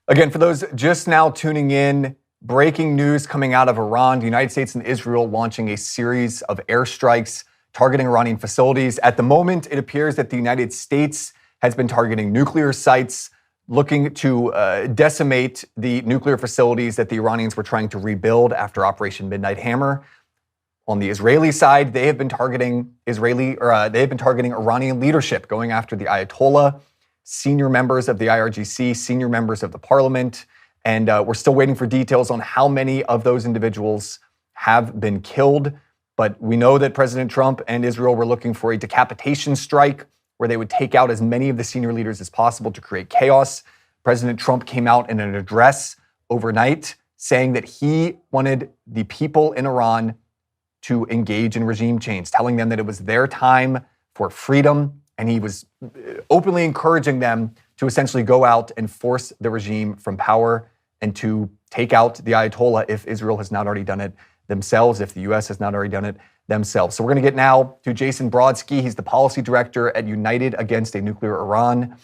Again, for those just now tuning in, breaking news coming out of Iran, the United States and Israel launching a series of airstrikes targeting Iranian facilities. At the moment, it appears that the United States has been targeting nuclear sites, looking to decimate the nuclear facilities that the Iranians were trying to rebuild after Operation Midnight Hammer. On the Israeli side, they have been targeting Iranian leadership, going after the Ayatollah, senior members of the IRGC, senior members of the parliament. And we're still waiting for details on how many of those individuals have been killed. But we know that President Trump and Israel were looking for a decapitation strike where they would take out as many of the senior leaders as possible to create chaos. President Trump came out in an address overnight saying that he wanted the people in Iran to engage in regime change, telling them that it was their time for freedom. And he was openly encouraging them to essentially go out and force the regime from power and to take out the Ayatollah if Israel has not already done it themselves, if the U.S. has not already done it themselves. So we're going to get now to Jason Brodsky. He's the policy director at United Against a Nuclear Iran.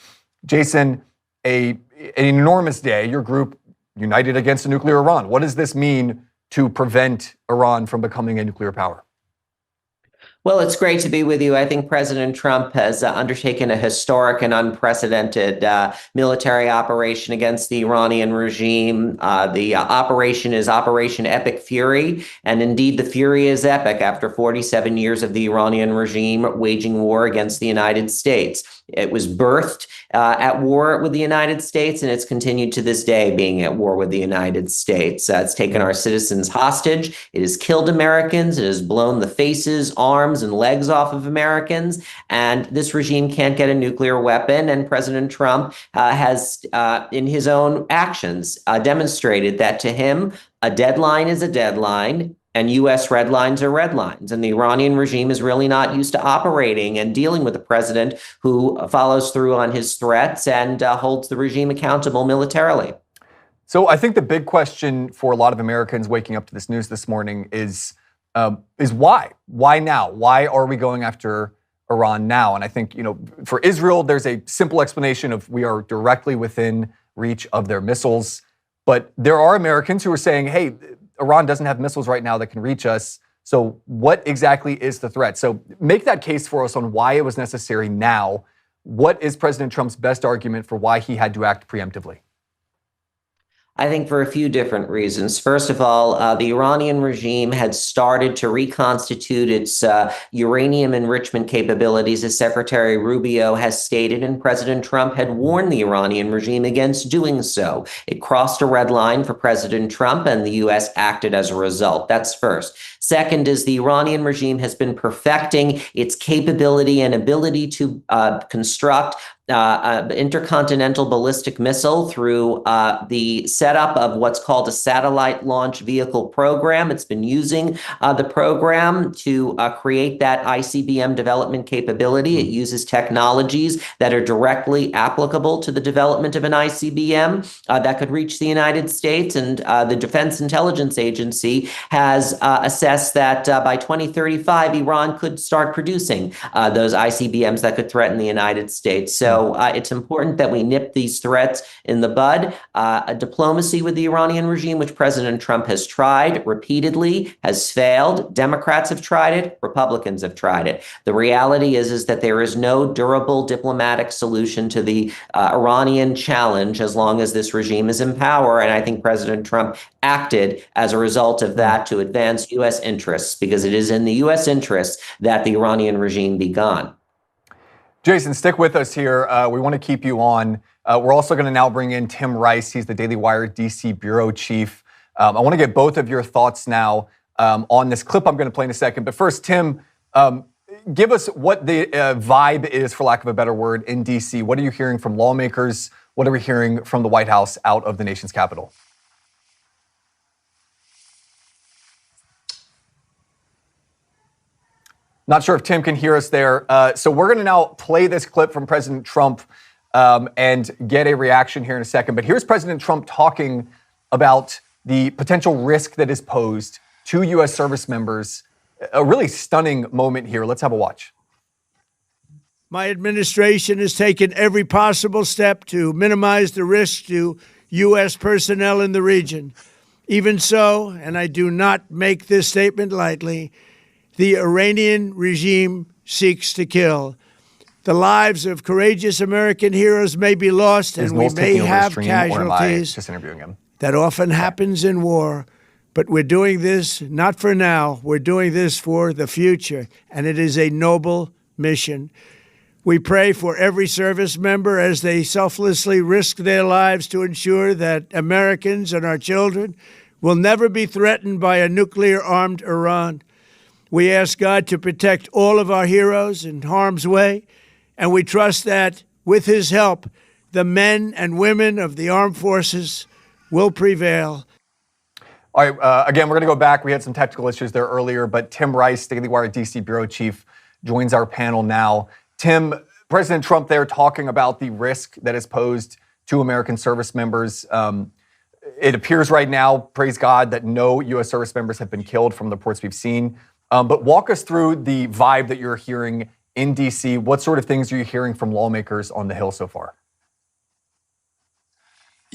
Jason, an enormous day. Your group, United Against a Nuclear Iran. What does this mean to prevent Iran from becoming a nuclear power?
Well, it's great to be with you. I think President Trump has undertaken a historic and unprecedented military operation against the Iranian regime. The operation is Operation Epic Fury. And indeed, the fury is epic after 47 years of the Iranian regime waging war against the United States. It was birthed at war with the United States, and it's continued to this day being at war with the United States. It's taken our citizens hostage. It has killed Americans. It has blown the faces, arms, and legs off of Americans. And this regime can't get a nuclear weapon. And President Trump has, in his own actions, demonstrated that to him, a deadline is a deadline. And U.S. red lines are red lines. And the Iranian regime is really not used to operating and dealing with a president who follows through on his threats and holds the regime accountable militarily.
So I think the big question for a lot of Americans waking up to this news this morning is why? Why now? Why are we going after Iran now? And I think, for Israel, there's a simple explanation of we are directly within reach of their missiles. But there are Americans who are saying, hey, Iran doesn't have missiles right now that can reach us. So what exactly is the threat? So make that case for us on why it was necessary now. What is President Trump's best argument for why he had to act preemptively?
I think for a few different reasons. First of all, the Iranian regime had started to reconstitute its uranium enrichment capabilities, as Secretary Rubio has stated, and President Trump had warned the Iranian regime against doing so. It crossed a red line for President Trump, and the U.S. acted as a result. That's first. Second is the Iranian regime has been perfecting its capability and ability to construct intercontinental ballistic missile through the setup of what's called a satellite launch vehicle program. It's been using the program to create that ICBM development capability. It uses technologies that are directly applicable to the development of an ICBM that could reach the United States. And the Defense Intelligence Agency has assessed that by 2035, Iran could start producing those ICBMs that could threaten the United States. So it's important that we nip these threats in the bud. A diplomacy with the Iranian regime, which President Trump has tried repeatedly, has failed. Democrats have tried it. Republicans have tried it. The reality is that there is no durable diplomatic solution to the Iranian challenge as long as this regime is in power. And I think President Trump acted as a result of that to advance U.S. interests, because it is in the U.S. interests that the Iranian regime be gone.
Jason, stick with us here. We want to keep you on. We're also going to now bring in Tim Rice. He's the Daily Wire DC bureau chief. I want to get both of your thoughts now on this clip I'm going to play in a second. But first, Tim, give us what the vibe is, for lack of a better word, in DC. What are you hearing from lawmakers? What are we hearing from the White House out of the nation's capital? Not sure if Tim can hear us there. So we're going to now play this clip from President Trump and get a reaction here in a second. But here's President Trump talking about the potential risk that is posed to U.S. service members. A really stunning moment here. Let's have a watch.
My administration has taken every possible step to minimize the risk to U.S. personnel in the region. Even so, and I do not make this statement lightly, the Iranian regime seeks to kill. The lives of courageous American heroes may be lost, and we may have casualties.
Just interviewing him.
That often happens in war. But we're doing this not for now. We're doing this for the future, and it is a noble mission. We pray for every service member as they selflessly risk their lives to ensure that Americans and our children will never be threatened by a nuclear-armed Iran. We ask God to protect all of our heroes in harm's way, and we trust that, with his help, the men and women of the armed forces will prevail.
All right, again, we're going to go back. We had some technical issues there earlier, but Tim Rice, Daily Wire DC bureau chief, joins our panel now. Tim, President Trump there talking about the risk that is posed to American service members. It appears right now, praise God, that no U.S. service members have been killed from the reports we've seen. But walk us through the vibe that you're hearing in D.C. What sort of things are you hearing from lawmakers on the Hill so far?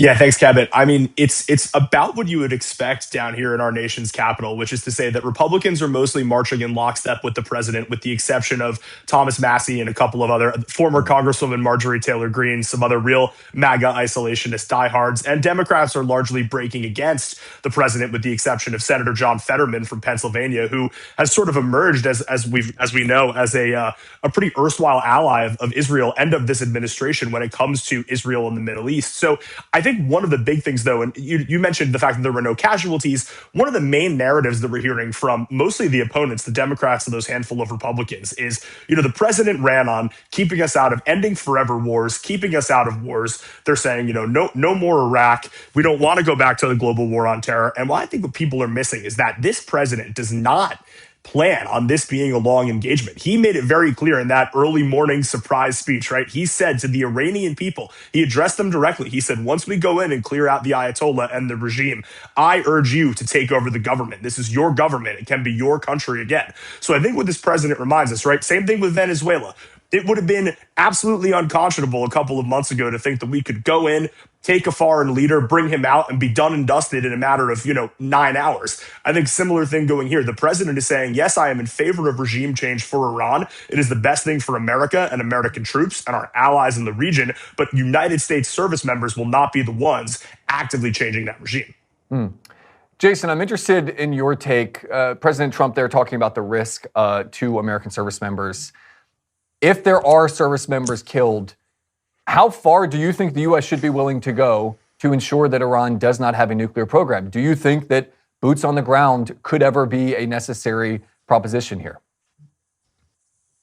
Yeah, thanks, Kevin. I mean, it's about what you would expect down here in our nation's capital, which is to say that Republicans are mostly marching in lockstep with the president, with the exception of Thomas Massie and a couple of other former Congresswoman Marjorie Taylor Greene, some other real MAGA isolationist diehards. And Democrats are largely breaking against the president, with the exception of Senator John Fetterman from Pennsylvania, who has sort of emerged as we know as a pretty erstwhile ally of Israel and of this administration when it comes to Israel and the Middle East. So I think one of the big things, though, and you mentioned the fact that there were no casualties, one of the main narratives that we're hearing from mostly the opponents, the Democrats and those handful of Republicans, is, the president ran on keeping us out of ending forever wars, keeping us out of wars. They're saying, no more Iraq. We don't want to go back to the global war on terror. And what I think what people are missing is that this president does not plan on this being a long engagement. He made it very clear in that early morning surprise speech, right? He said to the Iranian people, he addressed them directly. He said, once we go in and clear out the Ayatollah and the regime, I urge you to take over the government. This is your government. It can be your country again. So I think what this president reminds us, right? Same thing with Venezuela. It would have been absolutely unconscionable a couple of months ago to think that we could go in, take a foreign leader, bring him out, and be done and dusted in a matter of, 9 hours. I think similar thing going here. The president is saying, yes, I am in favor of regime change for Iran. It is the best thing for America and American troops and our allies in the region. But United States service members will not be the ones actively changing that regime.
Jason, I'm interested in your take. President Trump there talking about the risk to American service members. If there are service members killed, how far do you think the U.S. should be willing to go to ensure that Iran does not have a nuclear program? Do you think that boots on the ground could ever be a necessary proposition here?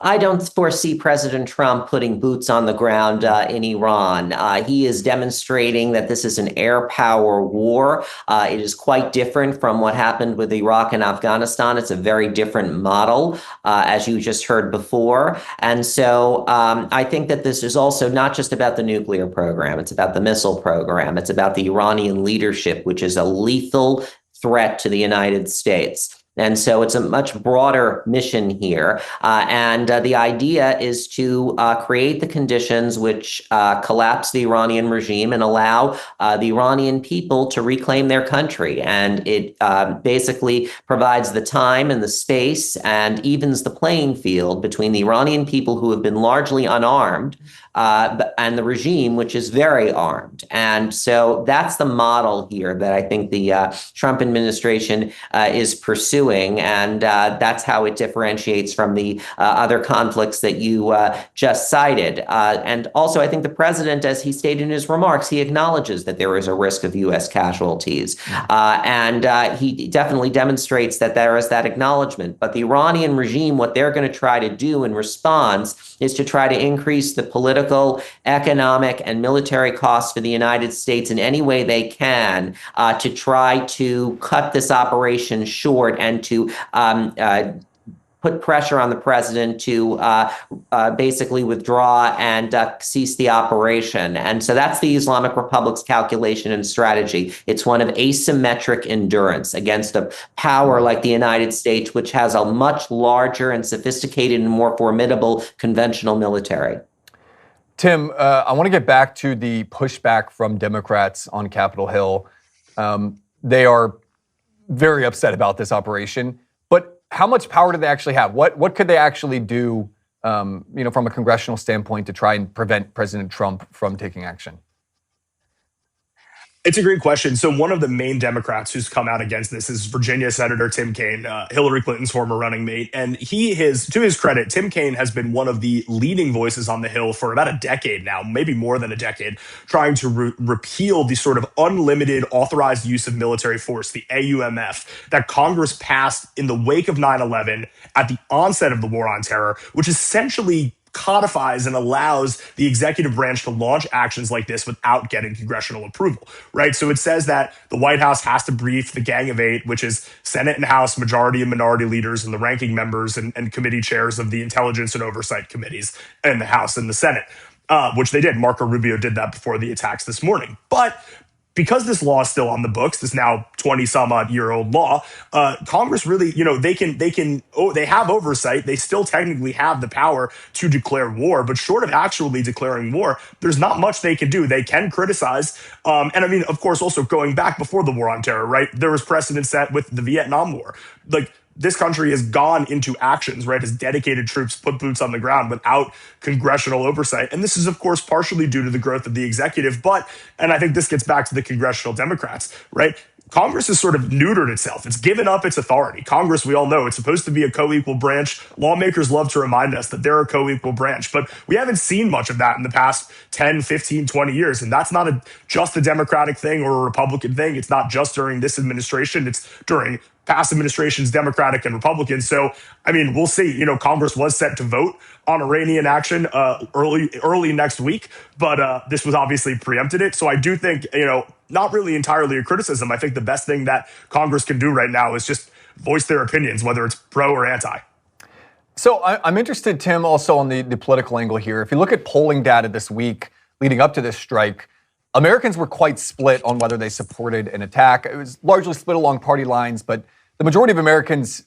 I don't foresee President Trump putting boots on the ground in Iran. He is demonstrating that this is an air power war. It is quite different from what happened with Iraq and Afghanistan. It's a very different model, as you just heard before. And so I think that this is also not just about the nuclear program. It's about the missile program. It's about the Iranian leadership, which is a lethal threat to the United States. And so it's a much broader mission here. And the idea is to create the conditions which collapse the Iranian regime and allow the Iranian people to reclaim their country. And it basically provides the time and the space and evens the playing field between the Iranian people who have been largely unarmed and the regime, which is very armed. And so that's the model here that I think the Trump administration is pursuing. doing, and that's how it differentiates from the other conflicts that you just cited. And also, I think the president, as he stated in his remarks, he acknowledges that there is a risk of U.S. casualties, and he definitely demonstrates that there is that acknowledgement. But the Iranian regime, what they're going to try to do in response is to try to increase the political, economic, and military costs for the United States in any way they can to try to cut this operation short and to put pressure on the president to basically withdraw and cease the operation. And so that's the Islamic Republic's calculation and strategy. It's one of asymmetric endurance against a power like the United States, which has a much larger and sophisticated and more formidable conventional military.
Tim, I want to get back to the pushback from Democrats on Capitol Hill. They are very upset about this operation, but how much power do they actually have? What could they actually do, from a congressional standpoint to try and prevent President Trump from taking action?
It's a great question. So one of the main Democrats who's come out against this is Virginia Senator Tim Kaine, Hillary Clinton's former running mate. And to his credit, Tim Kaine has been one of the leading voices on the Hill for about a decade now, maybe more than a decade, trying to repeal the sort of unlimited authorized use of military force, the AUMF, that Congress passed in the wake of 9/11 at the onset of the war on terror, which essentially codifies and allows the executive branch to launch actions like this without getting congressional approval, right? So it says that the White House has to brief the Gang of Eight, which is Senate and House majority and minority leaders and the ranking members and committee chairs of the Intelligence and Oversight Committees in the House and the Senate, which they did. Marco Rubio did that before the attacks this morning. But because this law is still on the books, this now 20-some-odd-year-old law, Congress really, they have oversight. They still technically have the power to declare war, but short of actually declaring war, there's not much they can do. They can criticize. And I mean, of course, also going back before the war on terror, right? There was precedent set with the Vietnam War. Like, this country has gone into actions, right, has dedicated troops, put boots on the ground without congressional oversight. And this is, of course, partially due to the growth of the executive. But, and I think this gets back to the congressional Democrats, right? Congress has sort of neutered itself. It's given up its authority. Congress, we all know, it's supposed to be a co-equal branch. Lawmakers love to remind us that they're a co-equal branch, but we haven't seen much of that in the past 10, 15, 20 years. And that's not just a Democratic thing or a Republican thing. It's not just during this administration. It's during past administrations, Democratic and Republican. So, I mean, we'll see. Congress was set to vote on Iranian action early next week, but this was obviously preempted it. So I do think, not really entirely a criticism. I think the best thing that Congress can do right now is just voice their opinions, whether it's pro or anti.
So I'm interested, Tim, also on the political angle here. If you look at polling data this week leading up to this strike, Americans were quite split on whether they supported an attack. It was largely split along party lines, but the majority of Americans,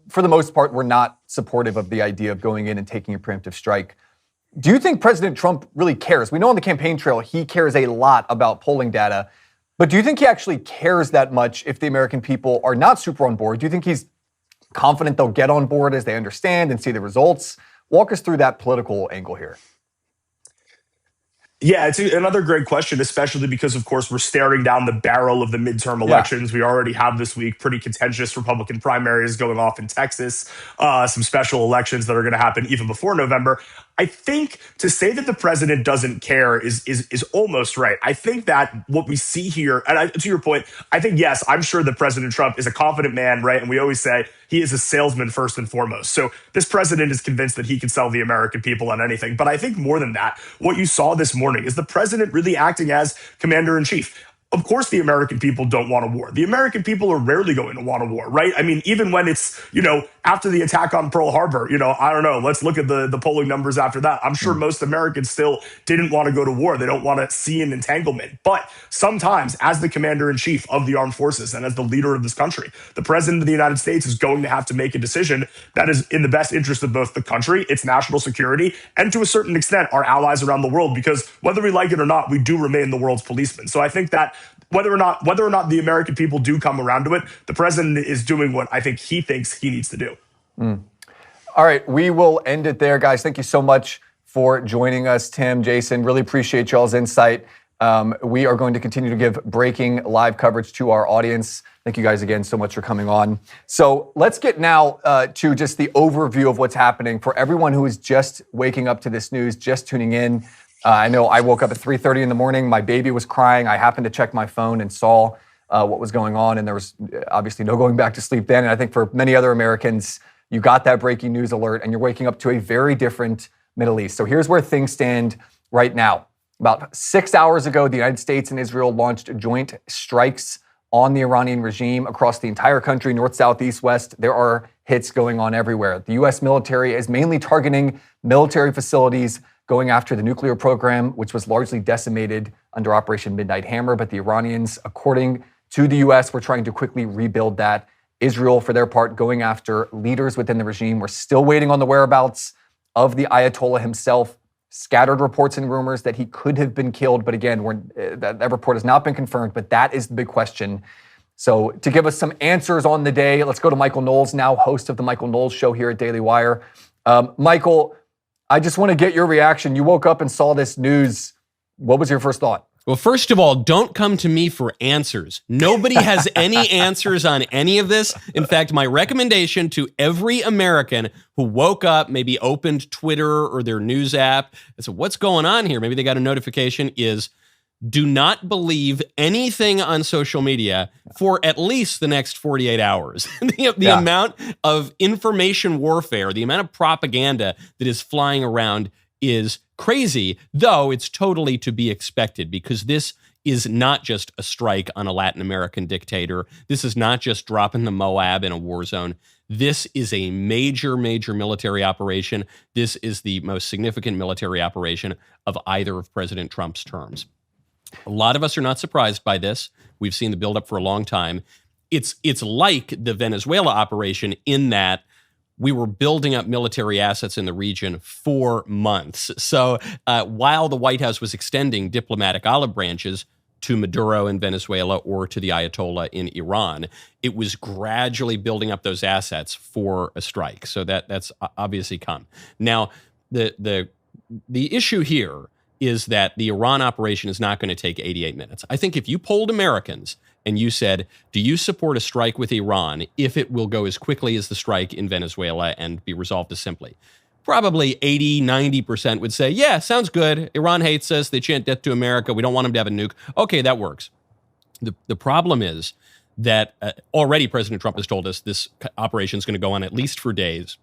for the most part, were not supportive of the idea of going in and taking a preemptive strike. Do you think President Trump really cares? We know on the campaign trail he cares a lot about polling data, but do you think he actually cares that much if the American people are not super on board? Do you think he's confident they'll get on board as they understand and see the results? Walk us through that political angle here.
Yeah, it's another great question, especially because, of course, we're staring down the barrel of the midterm elections. We already have this week pretty contentious Republican primaries going off in Texas, some special elections that are going to happen even before November. I think to say that the president doesn't care is almost right. I think that what we see here, and to your point, I think, yes, I'm sure that President Trump is a confident man, right? And we always say he is a salesman first and foremost. So this president is convinced that he can sell the American people on anything. But I think more than that, what you saw this morning is the president really acting as commander in chief. Of course, the American people don't want a war. The American people are rarely going to want a war, right? I mean, even when it's, after the attack on Pearl Harbor, I don't know. Let's look at the polling numbers after that. I'm sure most Americans still didn't want to go to war. They don't want to see an entanglement. But sometimes, as the commander in chief of the armed forces and as the leader of this country, the president of the United States is going to have to make a decision that is in the best interest of both the country, its national security, and to a certain extent, our allies around the world, because whether we like it or not, we do remain the world's policemen. So I think that whether or not the American people do come around to it, the president is doing what I think he thinks he needs to do.
All right, we will end it there, guys. Thank you so much for joining us, Tim, Jason. Really appreciate y'all's insight. We are going to continue to give breaking live coverage to our audience. Thank you guys again so much for coming on. So let's get now to just the overview of what's happening for everyone who is just waking up to this news, just tuning in. I know I woke up at 3:30 in the morning. My baby was crying. I happened to check my phone and saw what was going on, and there was obviously no going back to sleep then. And I think for many other Americans, you got that breaking news alert, and you're waking up to a very different Middle East. So here's where things stand right now. About 6 hours ago, the United States and Israel launched joint strikes on the Iranian regime across the entire country, north, south, east, west. There are hits going on everywhere. The U.S. military is mainly targeting military facilities, going after the nuclear program, which was largely decimated under Operation Midnight Hammer. But the Iranians, according to the U.S., were trying to quickly rebuild that. Israel, for their part, going after leaders within the regime. We're still waiting on the whereabouts of the Ayatollah himself. Scattered reports and rumors that he could have been killed. But again, that report has not been confirmed. But that is the big question. So to give us some answers on the day, let's go to Michael Knowles now, host of the Michael Knowles Show here at Daily Wire. Michael, I just want to get your reaction. You woke up and saw this news. What was your first thought?
Well, first of all, don't come to me for answers. Nobody has any answers on any of this. In fact, my recommendation to every American who woke up, maybe opened Twitter or their news app, and said, what's going on here? Maybe they got a notification, is do not believe anything on social media for at least the next 48 hours. The amount of information warfare, the amount of propaganda that is flying around is crazy, though it's totally to be expected, because this is not just a strike on a Latin American dictator. This is not just dropping the Moab in a war zone. This is a major, major military operation. This is the most significant military operation of either of President Trump's terms. A lot of us are not surprised by this. We've seen the buildup for a long time. It's like the Venezuela operation in that we were building up military assets in the region for months. So while the White House was extending diplomatic olive branches to Maduro in Venezuela or to the Ayatollah in Iran, it was gradually building up those assets for a strike. So that's obviously come. Now, the issue here is that the Iran operation is not going to take 88 minutes. I think if you polled Americans and you said, do you support a strike with Iran if it will go as quickly as the strike in Venezuela and be resolved as simply? Probably 80, 90% would say, yeah, sounds good. Iran hates us. They chant death to America. We don't want them to have a nuke. Okay, that works. The problem is that already President Trump has told us this operation is going to go on at least for days,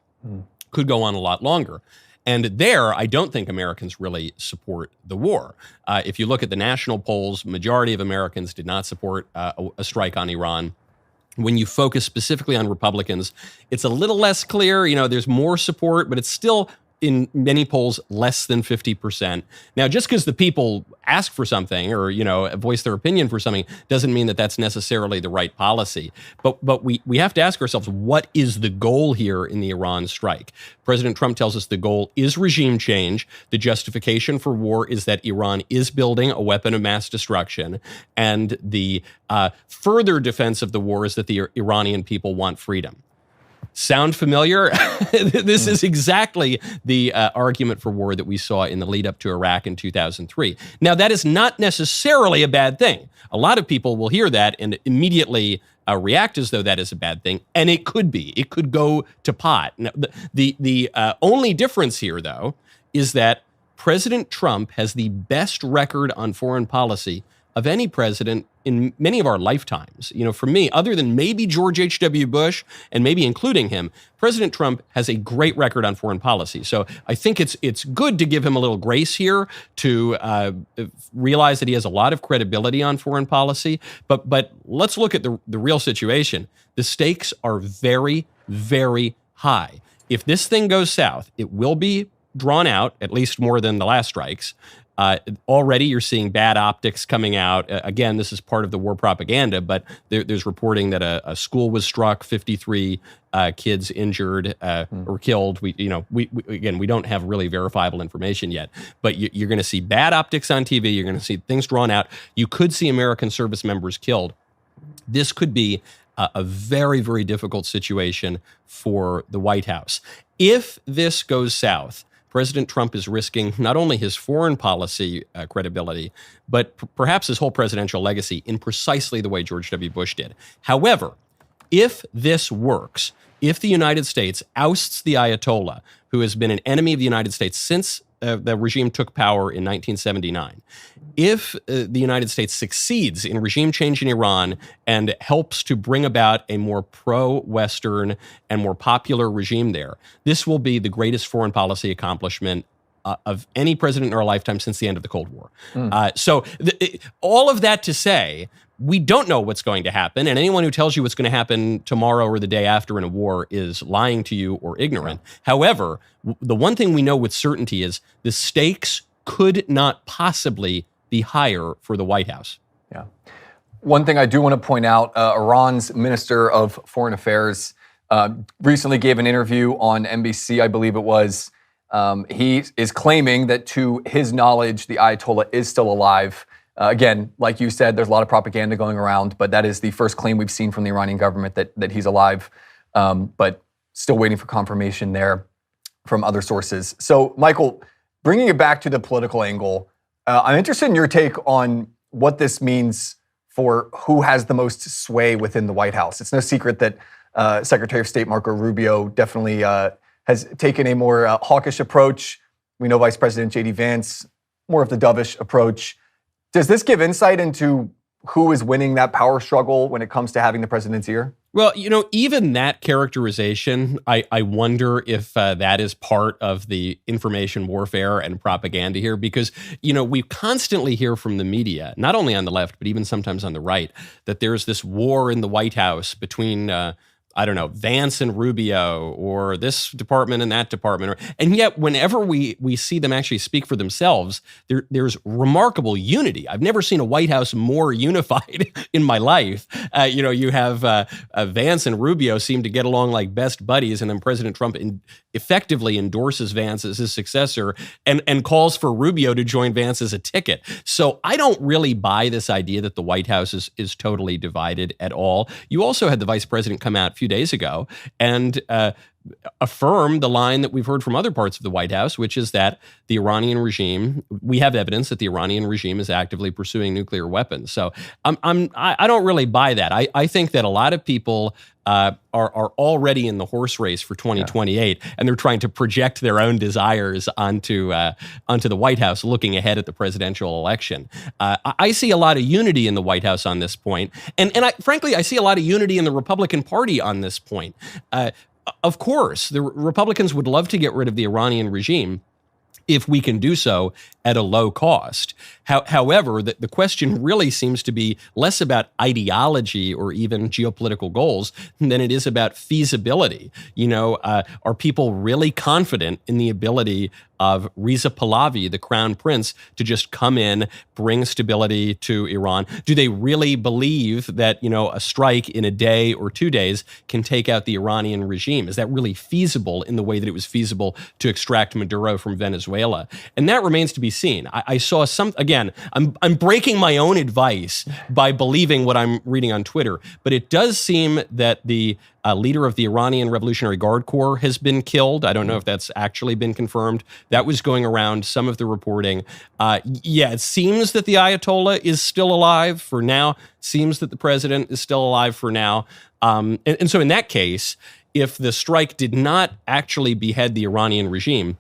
could go on a lot longer. And there, I don't think Americans really support the war. If you look at the national polls, majority of Americans did not support a strike on Iran. When you focus specifically on Republicans, it's a little less clear. You know, there's more support, but it's still, in many polls, less than 50%. Now, just because the people ask for something or, you know, voice their opinion for something doesn't mean that that's necessarily the right policy. But we have to ask ourselves, what is the goal here in the Iran strike? President Trump tells us the goal is regime change. The justification for war is that Iran is building a weapon of mass destruction. And the further defense of the war is that the Iranian people want freedom. Sound familiar? This is exactly the argument for war that we saw in the lead up to Iraq in 2003. Now, that is not necessarily a bad thing. A lot of people will hear that and immediately react as though that is a bad thing, and it could be. It could go to pot. Now, the only difference here, though, is that President Trump has the best record on foreign policy of any president in many of our lifetimes. You know, for me, other than maybe George H.W. Bush and maybe including him, President Trump has a great record on foreign policy. So I think it's good to give him a little grace here, to realize that he has a lot of credibility on foreign policy. But let's look at the real situation. The stakes are very, very high. If this thing goes south, it will be drawn out, at least more than the last strikes. Already you're seeing bad optics coming out. Again, this is part of the war propaganda, but there's reporting that a school was struck, 53 kids injured or killed. We don't have really verifiable information yet, but you're going to see bad optics on TV. You're going to see things drawn out. You could see American service members killed. This could be a very, very difficult situation for the White House. If this goes south, President Trump is risking not only his foreign policy credibility, but perhaps his whole presidential legacy in precisely the way George W. Bush did. However, if this works, if the United States ousts the Ayatollah, who has been an enemy of the United States since the regime took power in 1979, if the United States succeeds in regime change in Iran and helps to bring about a more pro-Western and more popular regime there, this will be the greatest foreign policy accomplishment of any president in our lifetime since the end of the Cold War. All of that to say, we don't know what's going to happen, and anyone who tells you what's going to happen tomorrow or the day after in a war is lying to you or ignorant. However, the one thing we know with certainty is the stakes could not possibly be higher for the White House.
Yeah. One thing I do want to point out, Iran's Minister of Foreign Affairs recently gave an interview on NBC, I believe it was. He is claiming that to his knowledge, the Ayatollah is still alive. Again, like you said, there's a lot of propaganda going around, but that is the first claim we've seen from the Iranian government that he's alive, but still waiting for confirmation there from other sources. So, Michael, bringing it back to the political angle, I'm interested in your take on what this means for who has the most sway within the White House. It's no secret that Secretary of State Marco Rubio definitely has taken a more hawkish approach. We know Vice President J.D. Vance, more of the dovish approach. Does this give insight into who is winning that power struggle when it comes to having the president's ear?
Well, even that characterization, I wonder if that is part of the information warfare and propaganda here, because, we constantly hear from the media, not only on the left, but even sometimes on the right, that there's this war in the White House between Vance and Rubio, or this department and that department. And yet, whenever we see them actually speak for themselves, there's remarkable unity. I've never seen a White House more unified in my life. You have Vance and Rubio seem to get along like best buddies, and then President Trump effectively endorses Vance as his successor and calls for Rubio to join Vance as a ticket. So I don't really buy this idea that the White House is totally divided at all. You also had the vice president come out few days ago and affirm the line that we've heard from other parts of the White House, which is that the Iranian regime, we have evidence that the Iranian regime is actively pursuing nuclear weapons. So I don't really buy that. I think that a lot of people are already in the horse race for 2028, and they're trying to project their own desires onto the White House, looking ahead at the presidential election. I see a lot of unity in the White House on this point, and frankly, I see a lot of unity in the Republican Party on this point. Of course, the Republicans would love to get rid of the Iranian regime if we can do so at a low cost. However, the question really seems to be less about ideology or even geopolitical goals than it is about feasibility. Are people really confident in the ability of Reza Pahlavi, the crown prince, to just come in, bring stability to Iran? Do they really believe that, a strike in a day or 2 days can take out the Iranian regime? Is that really feasible in the way that it was feasible to extract Maduro from Venezuela? And that remains to be seen. I saw again, I'm breaking my own advice by believing what I'm reading on Twitter, but it does seem that the leader of the Iranian Revolutionary Guard Corps has been killed. I don't know if that's actually been confirmed. That was going around some of the reporting. It seems that the Ayatollah is still alive for now. Seems that the president is still alive for now. And so in that case, if the strike did not actually behead the Iranian regime,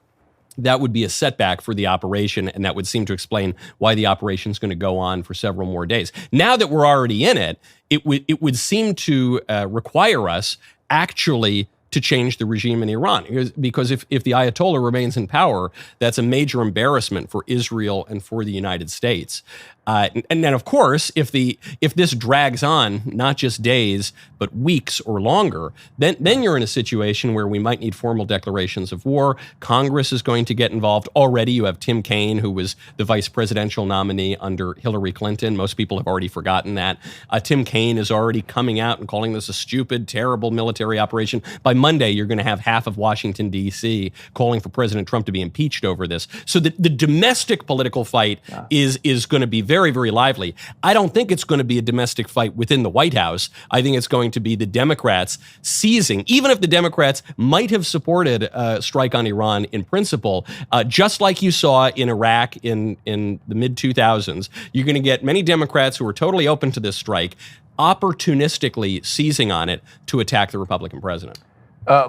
that would be a setback for the operation, and that would seem to explain why the operation is going to go on for several more days. Now that we're already in it, it would seem to require us actually to change the regime in Iran. Because if the Ayatollah remains in power, that's a major embarrassment for Israel and for the United States. And then, of course, if this drags on, not just days, but weeks or longer, then you're in a situation where we might need formal declarations of war. Congress is going to get involved. Already you have Tim Kaine, who was the vice presidential nominee under Hillary Clinton. Most people have already forgotten that. Tim Kaine is already coming out and calling this a stupid, terrible military operation. By Monday, you're going to have half of Washington, D.C. calling for President Trump to be impeached over this. So the domestic political fight is going to be very, very lively. I don't think it's going to be a domestic fight within the White House. I think it's going to be the Democrats seizing, even if the Democrats might have supported a strike on Iran in principle, just like you saw in Iraq in the mid-2000s. You're going to get many Democrats who are totally open to this strike, opportunistically seizing on it to attack the Republican president.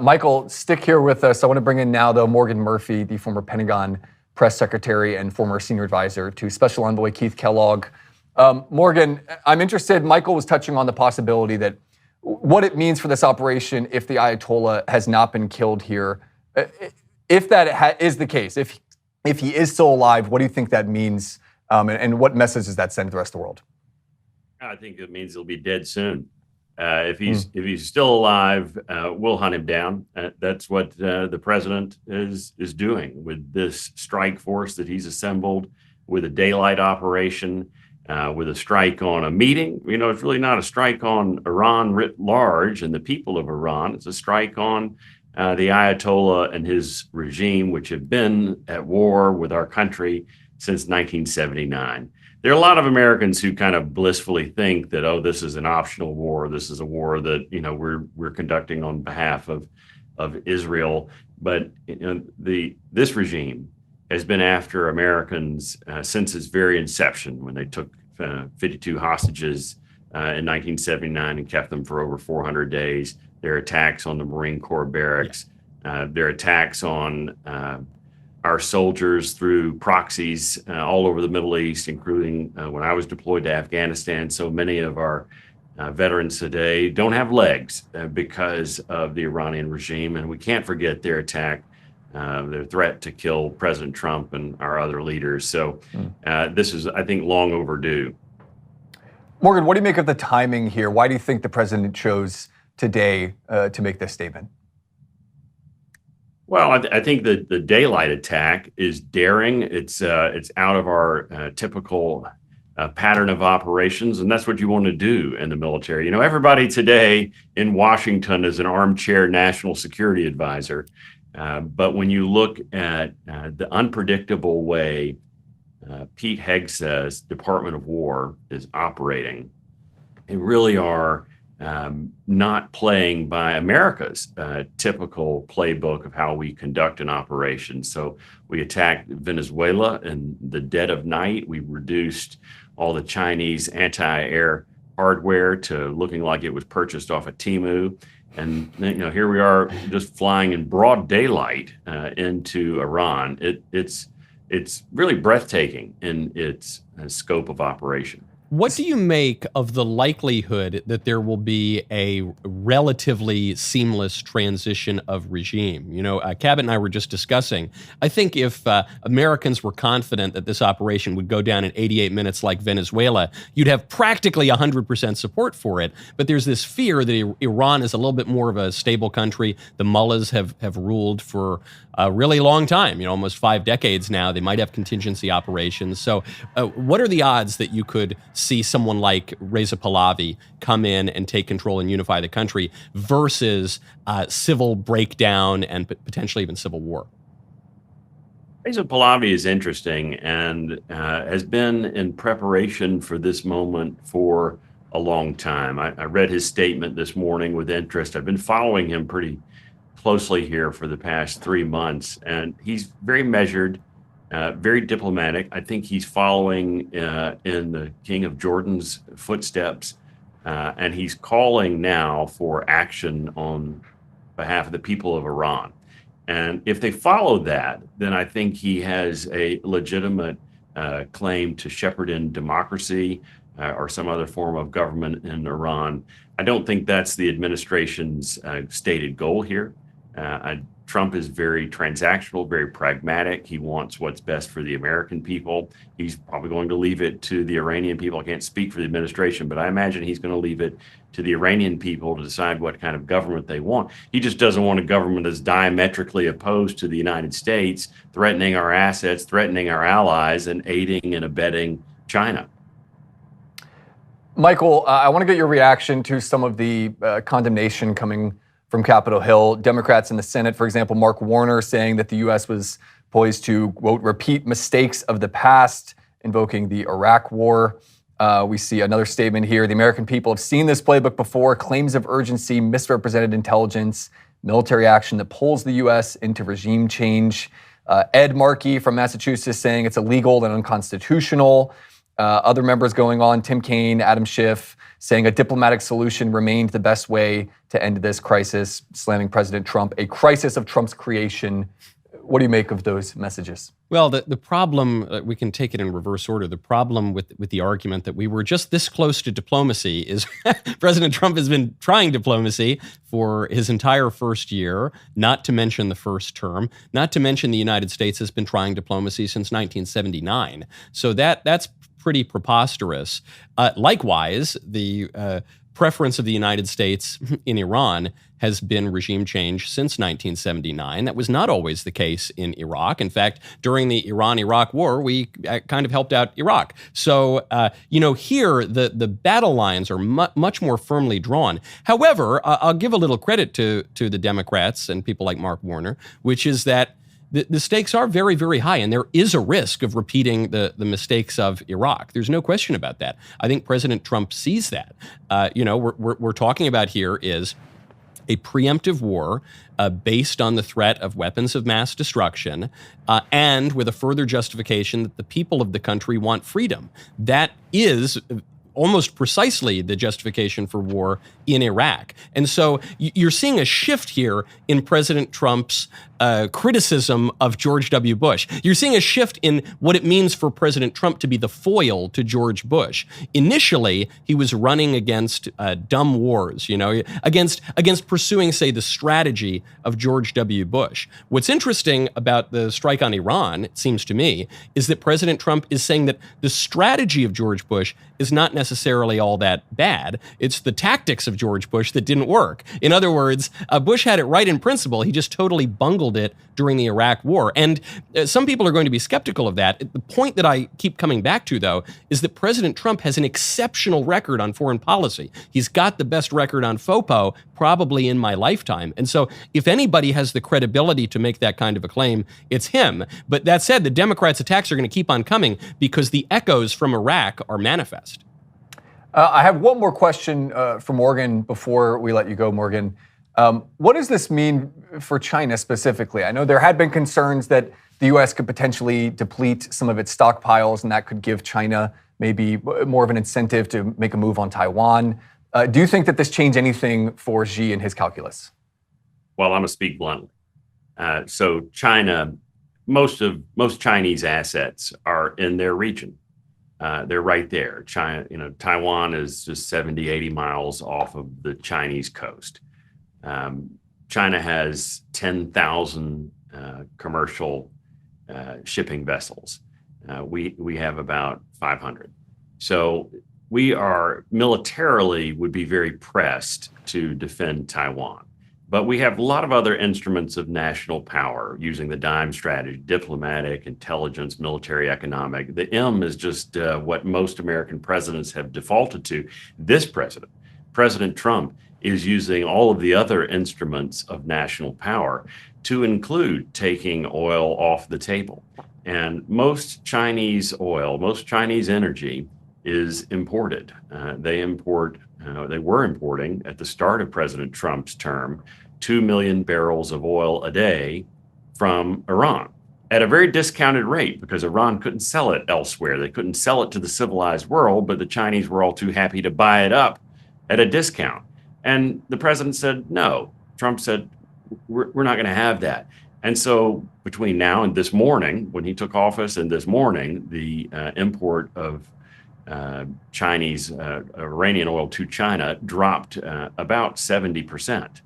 Michael, stick here with us. I want to bring in now, though, Morgan Murphy, the former Pentagon press secretary and former senior advisor to Special Envoy Keith Kellogg. Morgan, I'm interested. Michael was touching on the possibility that what it means for this operation if the Ayatollah has not been killed here. If that is the case, if he is still alive, what do you think that means? And what message does that send to the rest of the world?
I think it means he'll be dead soon. If he's still alive, we'll hunt him down. That's what the president is doing with this strike force that he's assembled, with a daylight operation, with a strike on a meeting. You know, it's really not a strike on Iran writ large and the people of Iran. It's a strike on the Ayatollah and his regime, which have been at war with our country since 1979. There are a lot of Americans who kind of blissfully think that, oh, this is an optional war. This is a war that, you know, we're conducting on behalf of Israel. But this regime has been after Americans since its very inception, when they took 52 hostages in 1979 and kept them for over 400 days. Their attacks on the Marine Corps barracks, their attacks on our soldiers through proxies all over the Middle East, including when I was deployed to Afghanistan. So many of our veterans today don't have legs because of the Iranian regime. And we can't forget their attack, their threat to kill President Trump and our other leaders. So this is, I think, long overdue.
Morgan, what do you make of the timing here? Why do you think the president chose today to make this statement?
Well, I think that the daylight attack is daring. It's out of our typical pattern of operations, and that's what you want to do in the military. You know, everybody today in Washington is an armchair national security advisor, but when you look at the unpredictable way Pete Hegseth's Department of War is operating, they really are not playing by America's typical playbook of how we conduct an operation. So we attacked Venezuela in the dead of night. We reduced all the Chinese anti-air hardware to looking like it was purchased off of Temu. And you know, here we are just flying in broad daylight into Iran. It's really breathtaking in its scope of operation.
What do you make of the likelihood that there will be a relatively seamless transition of regime? You know, Cabot and I were just discussing, I think if Americans were confident that this operation would go down in 88 minutes like Venezuela, you'd have practically 100% support for it. But there's this fear that Iran is a little bit more of a stable country. The mullahs have ruled for a really long time, you know, almost 5 decades now. They might have contingency operations. So what are the odds that you could see someone like Reza Pahlavi come in and take control and unify the country versus civil breakdown and potentially even civil war?
Reza Pahlavi is interesting and has been in preparation for this moment for a long time. I read his statement this morning with interest. I've been following him pretty closely here for the past 3 months, and he's very measured, very diplomatic. I think he's following in the King of Jordan's footsteps, and he's calling now for action on behalf of the people of Iran. And if they follow that, then I think he has a legitimate claim to shepherd in democracy or some other form of government in Iran. I don't think that's the administration's stated goal here. Trump is very transactional, very pragmatic. He wants what's best for the American people. He's probably going to leave it to the Iranian people. I can't speak for the administration, but I imagine he's going to leave it to the Iranian people to decide what kind of government they want. He just doesn't want a government that's diametrically opposed to the United States, threatening our assets, threatening our allies, and aiding and abetting China.
Michael, I want to get your reaction to some of the condemnation coming from Capitol Hill. Democrats in the Senate, for example, Mark Warner, saying that the U.S. was poised to, quote, repeat mistakes of the past, invoking the Iraq War. We see another statement here. The American people have seen this playbook before. Claims of urgency, misrepresented intelligence, military action that pulls the U.S. into regime change. Ed Markey from Massachusetts saying it's illegal and unconstitutional. Other members going on, Tim Kaine, Adam Schiff, saying a diplomatic solution remained the best way to end this crisis, slamming President Trump, a crisis of Trump's creation. What do you make of those messages?
Well, the problem, we can take it in reverse order. The problem with the argument that we were just this close to diplomacy is President Trump has been trying diplomacy for his entire first year, not to mention the first term, not to mention the United States has been trying diplomacy since 1979. So that's pretty preposterous. Likewise, the preference of the United States in Iran has been regime change since 1979. That was not always the case in Iraq. In fact, during the Iran-Iraq war, we kind of helped out Iraq. So, here the battle lines are much more firmly drawn. However, I'll give a little credit to the Democrats and people like Mark Warner, which is that the stakes are very, very high, and there is a risk of repeating the mistakes of Iraq. There's no question about that. I think President Trump sees that. We're talking about here is a preemptive war based on the threat of weapons of mass destruction, and with a further justification that the people of the country want freedom. That is almost precisely the justification for war in Iraq. And so you're seeing a shift here in President Trump's criticism of George W. Bush. You're seeing a shift in what it means for President Trump to be the foil to George Bush. Initially, he was running against dumb wars, against pursuing, say, the strategy of George W. Bush. What's interesting about the strike on Iran, it seems to me, is that President Trump is saying that the strategy of George Bush is not necessarily all that bad. It's the tactics of George Bush that didn't work. In other words, Bush had it right in principle. He just totally bungled it during the Iraq War. And some people are going to be skeptical of that. The point that I keep coming back to, though, is that President Trump has an exceptional record on foreign policy. He's got the best record on FOPO probably in my lifetime. And so if anybody has the credibility to make that kind of a claim, it's him. But that said, the Democrats' attacks are going to keep on coming because the echoes from Iraq are manifest.
I have one more question for Morgan before we let you go, Morgan. What does this mean for China specifically? I know there had been concerns that the U.S. could potentially deplete some of its stockpiles, and that could give China maybe more of an incentive to make a move on Taiwan. Do you think that this changed anything for Xi and his calculus?
Well, I'm going to speak bluntly. So China, most Chinese assets are in their region. They're right there. China, Taiwan is just 70, 80 miles off of the Chinese coast. China has 10,000 commercial shipping vessels. We have about 500. So we are militarily would be very pressed to defend Taiwan. But we have a lot of other instruments of national power using the dime strategy, diplomatic, intelligence, military, economic. The M is just what most American presidents have defaulted to. This president, President Trump, is using all of the other instruments of national power to include taking oil off the table. And most Chinese oil, most Chinese energy is imported. They were importing at the start of President Trump's term 2 million barrels of oil a day from Iran at a very discounted rate because Iran couldn't sell it elsewhere. They couldn't sell it to the civilized world, but the Chinese were all too happy to buy it up at a discount. And the president said, no. Trump said, we're not going to have that. And so between now and this morning, when he took office and this morning, the import of Chinese Iranian oil to China dropped about 70%.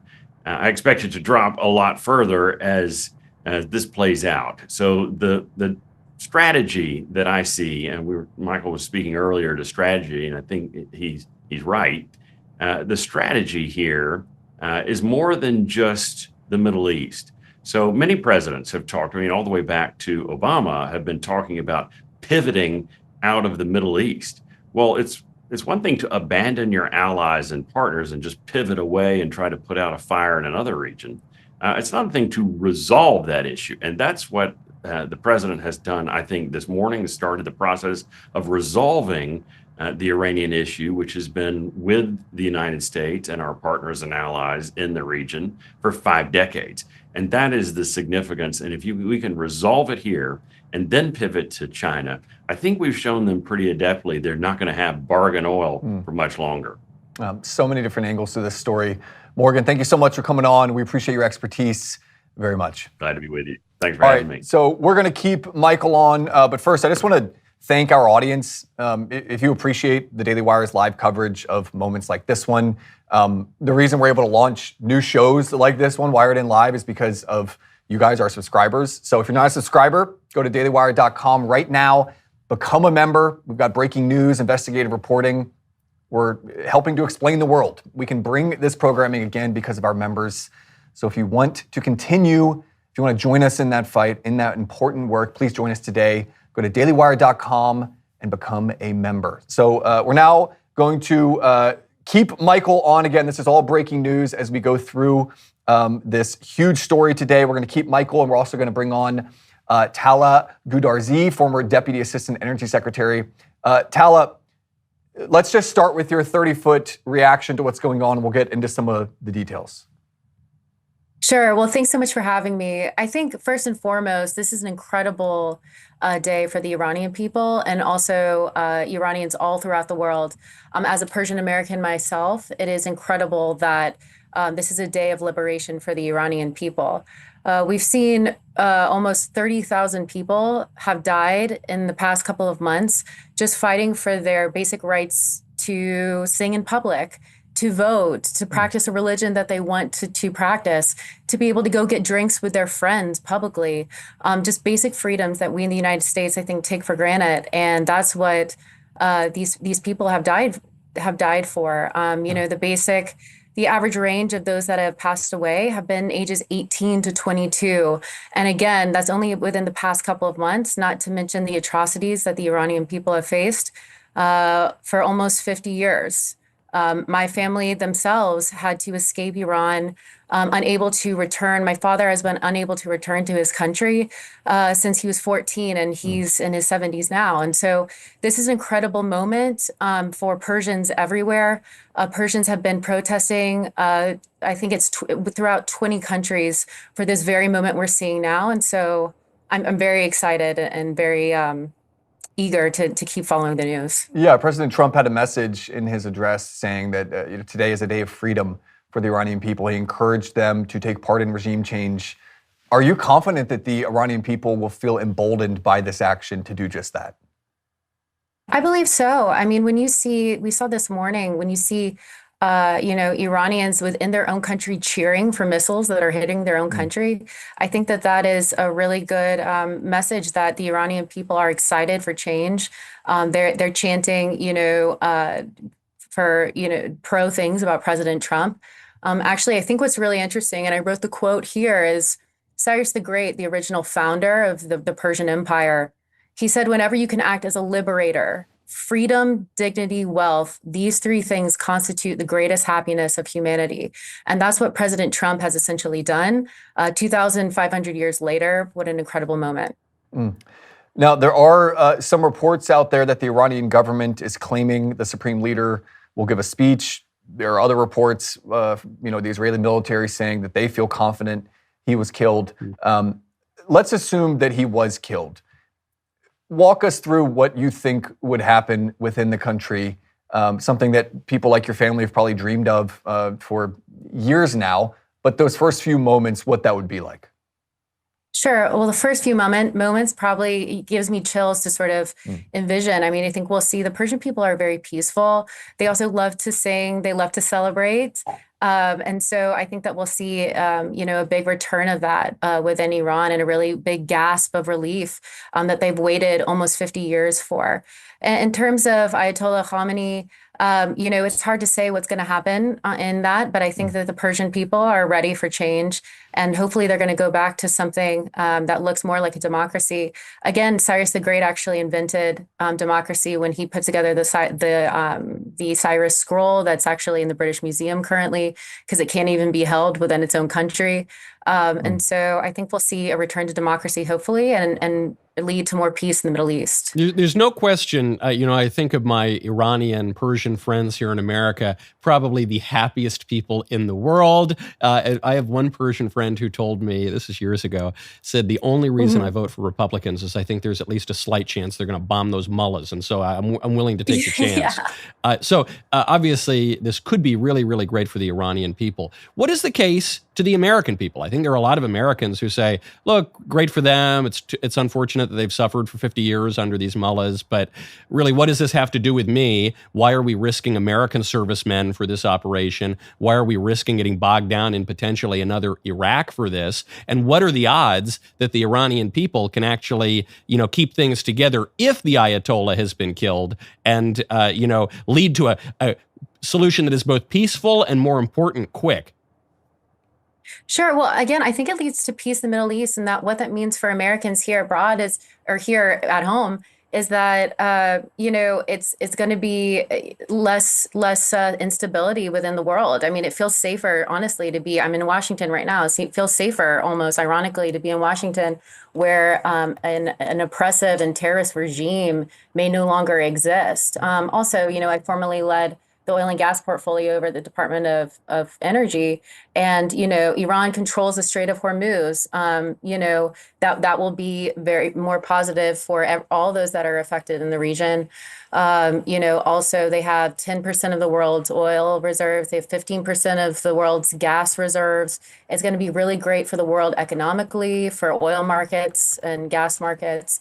I expect it to drop a lot further as this plays out. So the strategy that I see, and Michael was speaking earlier to strategy, and I think he's right. The strategy here is more than just the Middle East. So many presidents have talked, all the way back to Obama, have been talking about pivoting out of the Middle East. Well, it's It's one thing to abandon your allies and partners and just pivot away and try to put out a fire in another region. It's not a thing to resolve that issue. And that's what the president has done, I think, this morning, started the process of resolving the Iranian issue, which has been with the United States and our partners and allies in the region for 5 decades. And that is the significance. And if we can resolve it here and then pivot to China, I think we've shown them pretty adeptly they're not going to have bargain oil for much longer.
So many different angles to this story. Morgan, thank you so much for coming on. We appreciate your expertise very much.
Glad to be with you. Thanks for having me.
So we're going to keep Michael on, but first I just want to thank our audience. If you appreciate the Daily Wire's live coverage of moments like this one, the reason we're able to launch new shows like this one, Wired In Live, is because of you guys, our subscribers. So if you're not a subscriber, go to dailywire.com right now, become a member. We've got breaking news, investigative reporting. We're helping to explain the world. We can bring this programming again because of our members. So if you want to continue, if you want to join us in that fight, in that important work, please join us today. Go to dailywire.com and become a member. So we're now going to keep Michael on again. This is all breaking news as we go through this huge story today. We're going to keep Michael, and we're also going to bring on Tala Gudarzi, former Deputy Assistant Energy Secretary. Tala, let's just start with your 30-foot reaction to what's going on, and we'll get into some of the details.
Sure. Well, thanks so much for having me. I think first and foremost, this is an incredible day for the Iranian people and also Iranians all throughout the world. As a Persian American myself, it is incredible that this is a day of liberation for the Iranian people. We've seen almost 30,000 people have died in the past couple of months just fighting for their basic rights to sing in public, to vote, to practice a religion that they want to practice, to be able to go get drinks with their friends publicly, just basic freedoms that we in the United States, I think, take for granted. And that's what these people have died for. The average range of those that have passed away have been ages 18 to 22. And again, that's only within the past couple of months, not to mention the atrocities that the Iranian people have faced for almost 50 years. My family themselves had to escape Iran, unable to return. My father has been unable to return to his country since he was 14, and he's in his 70s now. And so this is an incredible moment for Persians everywhere. Persians have been protesting, I think it's throughout 20 countries for this very moment we're seeing now. And so I'm very excited and very eager to keep following the news.
Yeah, President Trump had a message in his address saying that today is a day of freedom for the Iranian people. He encouraged them to take part in regime change. Are you confident that the Iranian people will feel emboldened by this action to do just that?
I believe so. I mean, we saw this morning, when you see Iranians within their own country cheering for missiles that are hitting their own country. I think that is a really good message that the Iranian people are excited for change. They're chanting, for pro things about President Trump. Actually, I think what's really interesting, and I wrote the quote here, is Cyrus the Great, the original founder of the Persian Empire. He said, "Whenever you can act as a liberator, freedom, dignity, wealth, these three things constitute the greatest happiness of humanity." And that's what President Trump has essentially done. 2,500 years later, what an incredible moment.
Now, there are some reports out there that the Iranian government is claiming the supreme leader will give a speech. There are other reports, the Israeli military saying that they feel confident he was killed. Let's assume that he was killed. Walk us through what you think would happen within the country, something that people like your family have probably dreamed of for years now, but those first few moments, what that would be like.
Sure. Well, the first few moments probably gives me chills to sort of envision. I mean, I think we'll see the Persian people are very peaceful. They also love to sing. They love to celebrate. And so I think that we'll see, a big return of that within Iran, and a really big gasp of relief that they've waited almost 50 years for. In terms of Ayatollah Khamenei, It's hard to say what's going to happen in that, but I think that the Persian people are ready for change, and hopefully they're going to go back to something that looks more like a democracy. Again, Cyrus the Great actually invented democracy when he put together the Cyrus scroll that's actually in the British Museum currently, because it can't even be held within its own country. And so I think we'll see a return to democracy, hopefully, and lead to more peace in the Middle East.
There's no question. I think of my Iranian, Persian friends here in America, probably the happiest people in the world. I have one Persian friend who told me, this is years ago, said the only reason I vote for Republicans is I think there's at least a slight chance they're going to bomb those mullahs. And so I'm willing to take the chance. Obviously, this could be really, really great for the Iranian people. What is the case to the American people? I think there are a lot of Americans who say, look, great for them. It's unfortunate that they've suffered for 50 years under these mullahs, but really, what does this have to do with me? Why are we risking American servicemen for this operation? Why are we risking getting bogged down in potentially another Iraq for this? And what are the odds that the Iranian people can actually, keep things together if the Ayatollah has been killed and, lead to a solution that is both peaceful and, more important, quick?
Sure. Well, again, I think it leads to peace in the Middle East, and that what that means for Americans here abroad or here at home is that it's going to be less instability within the world. I mean, it feels safer, honestly, to be. I'm in Washington right now. So it feels safer, almost ironically, to be in Washington, where an oppressive and terrorist regime may no longer exist. Also, I formerly led the oil and gas portfolio over the Department of Energy. And, Iran controls the Strait of Hormuz. That will be very more positive for all those that are affected in the region. Also, they have 10% of the world's oil reserves. They have 15% of the world's gas reserves. It's going to be really great for the world economically, for oil markets and gas markets.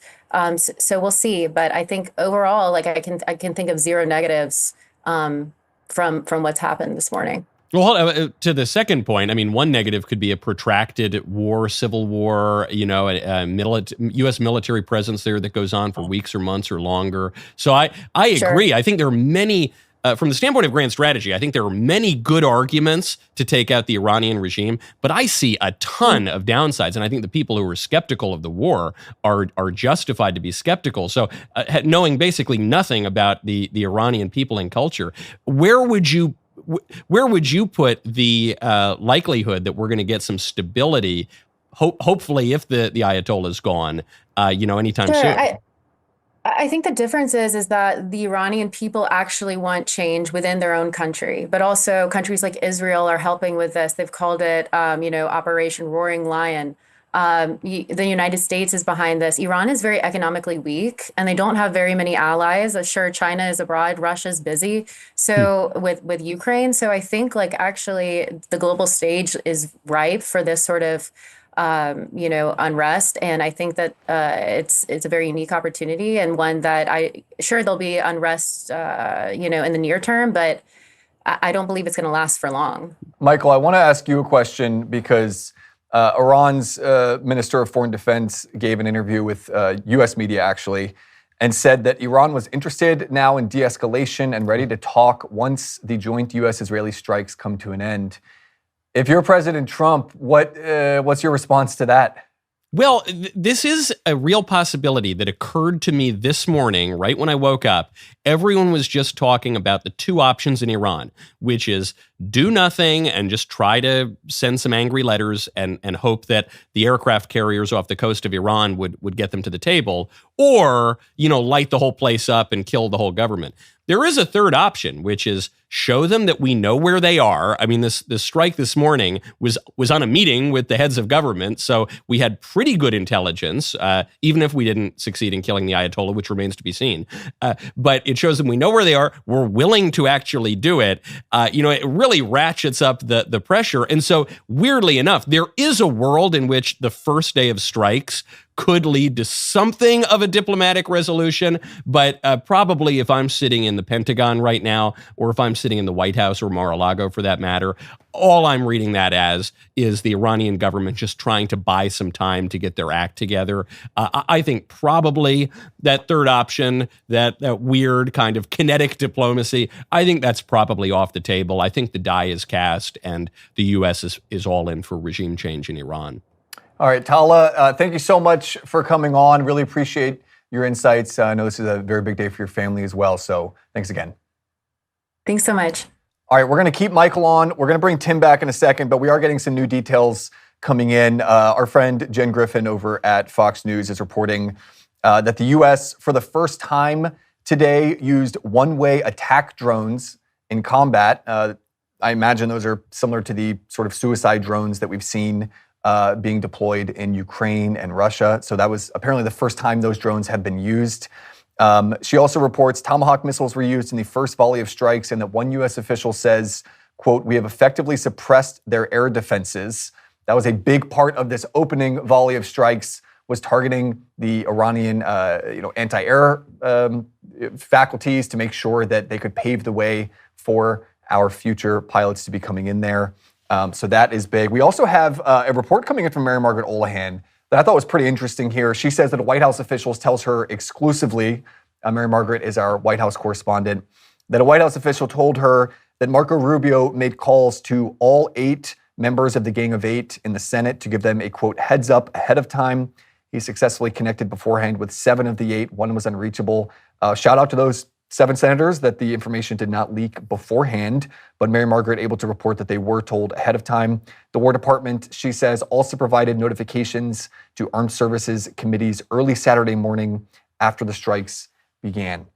So we'll see. But I think overall, I can think of zero negatives from what's happened this morning.
Well, to the second point, I mean, one negative could be a protracted war, civil war, a U.S. military presence there that goes on for weeks or months or longer. So I agree. I think there are many, from the standpoint of grand strategy, I think there are many good arguments to take out the Iranian regime, but I see a ton of downsides. And I think the people who are skeptical of the war are justified to be skeptical. So knowing basically nothing about the Iranian people and culture, where would you put the likelihood that we're going to get some stability, hopefully if the Ayatollah is gone, anytime soon?
I think the difference is that the Iranian people actually want change within their own country, but also countries like Israel are helping with this. They've called it, Operation Roaring Lion. The United States is behind this. Iran is very economically weak, and they don't have very many allies. Sure, China is abroad, Russia's busy. So with Ukraine, so I think actually the global stage is ripe for this sort of unrest. And I think that it's a very unique opportunity, and one that there'll be unrest, in the near term, but I don't believe it's going to last for long.
Michael, I want to ask you a question because Iran's Minister of Foreign Defense gave an interview with U.S. media, actually, and said that Iran was interested now in de-escalation and ready to talk once the joint U.S.-Israeli strikes come to an end. If you're President Trump, what's your response to that?
Well, this is a real possibility that occurred to me this morning, right when I woke up. Everyone was just talking about the two options in Iran, which is do nothing and just try to send some angry letters and hope that the aircraft carriers off the coast of Iran would get them to the table, or, light the whole place up and kill the whole government. There is a third option, which is show them that we know where they are. I mean, this strike this morning was on a meeting with the heads of government, so we had pretty good intelligence, even if we didn't succeed in killing the Ayatollah, which remains to be seen. But it shows them we know where they are. We're willing to actually do it. It really ratchets up the pressure. And so, weirdly enough, there is a world in which the first day of strikes could lead to something of a diplomatic resolution. But probably if I'm sitting in the Pentagon right now, or if I'm sitting in the White House or Mar-a-Lago for that matter, all I'm reading that as is the Iranian government just trying to buy some time to get their act together. I think probably that third option, that weird kind of kinetic diplomacy, I think that's probably off the table. I think the die is cast and the U.S. is all in for regime change in Iran.
All right, Tala, thank you so much for coming on. Really appreciate your insights. I know this is a very big day for your family as well, so thanks again.
Thanks so much.
All right, we're going to keep Michael on. We're going to bring Tim back in a second, but we are getting some new details coming in. Our friend Jen Griffin over at Fox News is reporting that the U.S., for the first time today, used one-way attack drones in combat. I imagine those are similar to the sort of suicide drones that we've seen being deployed in Ukraine and Russia. So that was apparently the first time those drones have been used. She also reports Tomahawk missiles were used in the first volley of strikes, and that one U.S. official says, quote, "We have effectively suppressed their air defenses." That was a big part of this opening volley of strikes, was targeting the Iranian anti-air faculties to make sure that they could pave the way for our future pilots to be coming in there. So that is big. We also have a report coming in from Mary Margaret Olohan that I thought was pretty interesting here. She says that a White House official tells her exclusively, Mary Margaret is our White House correspondent, that a White House official told her that Marco Rubio made calls to all 8 members of the Gang of 8 in the Senate to give them a, quote, heads up ahead of time. He successfully connected beforehand with 7 of the 8. 1 was unreachable. Shout out to those 7 senators that the information did not leak beforehand, but Mary Margaret able to report that they were told ahead of time. The War Department, she says, also provided notifications to Armed Services committees early Saturday morning after the strikes began.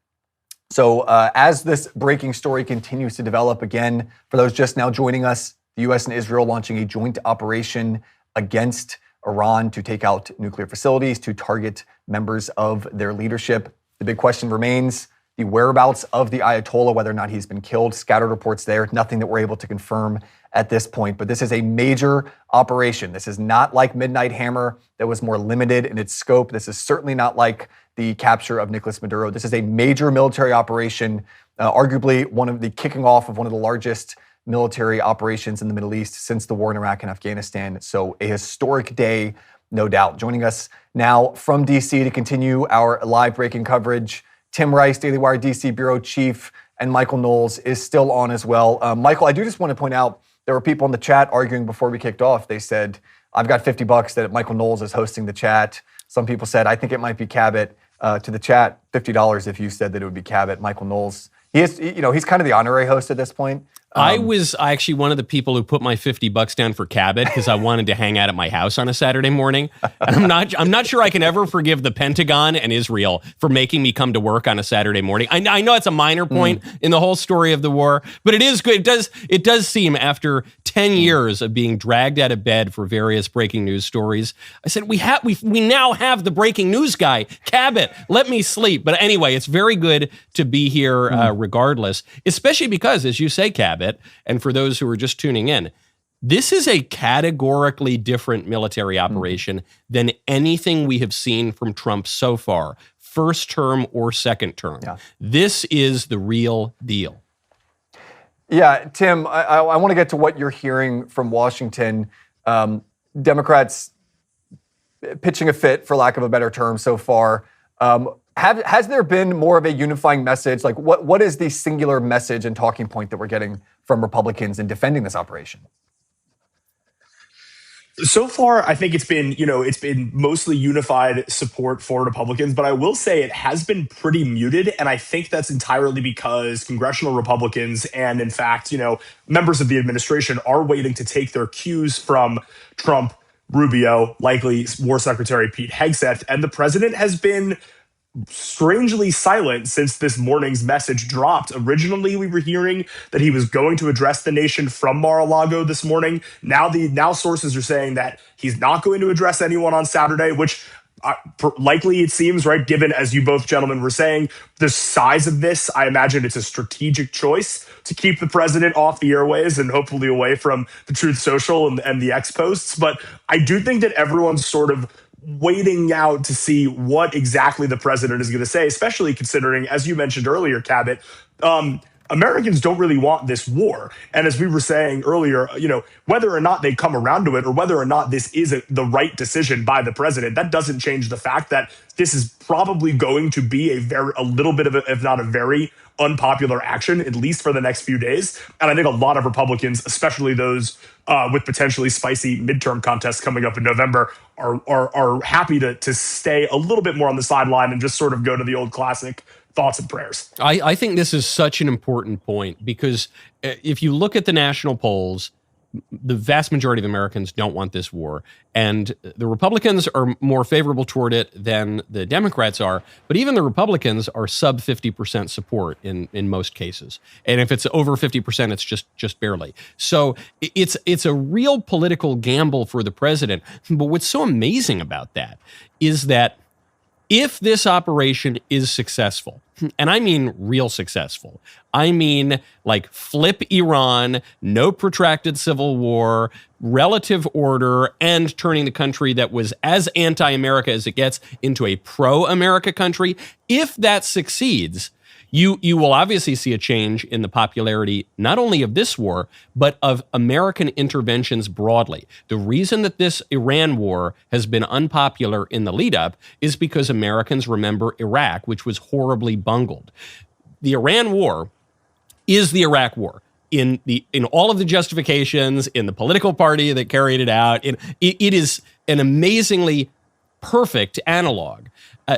So as this breaking story continues to develop, again, for those just now joining us, the U.S. and Israel launching a joint operation against Iran to take out nuclear facilities, to target members of their leadership. The big question remains the whereabouts of the Ayatollah, whether or not he's been killed. Scattered reports there, nothing that we're able to confirm at this point. But this is a major operation. This is not like Midnight Hammer that was more limited in its scope. This is certainly not like the capture of Nicolas Maduro. This is a major military operation, arguably one of the kicking off of one of the largest military operations in the Middle East since the war in Iraq and Afghanistan. So a historic day, no doubt. Joining us now from D.C. to continue our live breaking coverage, Tim Rice, Daily Wire DC Bureau Chief, and Michael Knowles is still on as well. Michael, I do just want to point out there were people in the chat arguing before we kicked off. They said, I've got $50 that Michael Knowles is hosting the chat. Some people said, I think it might be Cabot. To the chat, $50 if you said that it would be Cabot. Michael Knowles, he is, he's kind of the honorary host at this point.
I was actually one of the people who put my $50 down for Cabot because I wanted to hang out at my house on a Saturday morning. And I'm not sure I can ever forgive the Pentagon and Israel for making me come to work on a Saturday morning. I know it's a minor point in the whole story of the war, but it is good. It does seem after 10 years of being dragged out of bed for various breaking news stories, I said, we now have the breaking news guy, Cabot. Let me sleep. But anyway, it's very good to be here regardless, especially because, as you say, Cabot, and for those who are just tuning in, this is a categorically different military operation than anything we have seen from Trump so far, first term or second term. Yeah. This is the real deal.
Yeah, Tim, I want to get to what you're hearing from Washington. Democrats pitching a fit, for lack of a better term, so far. Has there been more of a unifying message? Like, what is the singular message and talking point that we're getting from Republicans in defending this operation?
So far, I think it's been mostly unified support for Republicans, but I will say it has been pretty muted, and I think that's entirely because congressional Republicans and, in fact, members of the administration are waiting to take their cues from Trump, Rubio, likely War Secretary Pete Hegseth, and the president has been strangely silent since this morning's message dropped. Originally, we were hearing that he was going to address the nation from Mar-a-Lago this morning. Now sources are saying that he's not going to address anyone on Saturday, which likely it seems, right, given, as you both gentlemen were saying, the size of this. I imagine it's a strategic choice to keep the president off the airways and hopefully away from the Truth Social and the X posts. But I do think that everyone's sort of waiting out to see what exactly the president is going to say, especially considering, as you mentioned earlier, Cabot, Americans don't really want this war. And as we were saying earlier, whether or not they come around to it or whether or not this is the right decision by the president, that doesn't change the fact that this is probably going to be a little bit of a, if not a very unpopular action, at least for the next few days. And I think a lot of Republicans, especially those with potentially spicy midterm contests coming up in November, are happy to stay a little bit more on the sideline and just sort of go to the old classic thoughts and prayers.
I think this is such an important point because if you look at the national polls, the vast majority of Americans don't want this war. And the Republicans are more favorable toward it than the Democrats are. But even the Republicans are sub 50% support in most cases. And if it's over 50%, it's just barely. So it's a real political gamble for the president. But what's so amazing about that is that if this operation is successful, and I mean real successful, I mean like flip Iran, no protracted civil war, relative order, and turning the country that was as anti-America as it gets into a pro-America country, if that succeeds, you will obviously see a change in the popularity not only of this war, but of American interventions broadly. The reason that this Iran war has been unpopular in the lead up is because Americans remember Iraq, which was horribly bungled. The Iran war is the Iraq war. In all of the justifications, in the political party that carried it out, it is an amazingly perfect analog.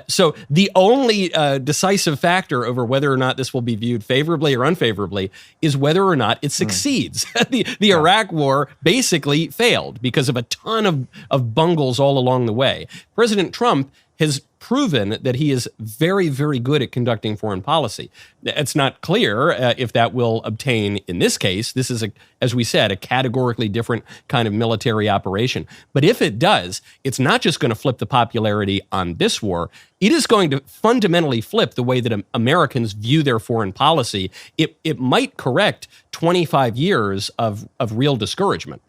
So the only decisive factor over whether or not this will be viewed favorably or unfavorably is whether or not it succeeds. The Iraq war basically failed because of a ton of bungles all along the way. President Trump has proven that he is very, very good at conducting foreign policy. It's not clear if that will obtain in this case. This is, as we said, a categorically different kind of military operation. But if it does, it's not just going to flip the popularity on this war. It is going to fundamentally flip the way that Americans view their foreign policy. It might correct 25 years of real discouragement.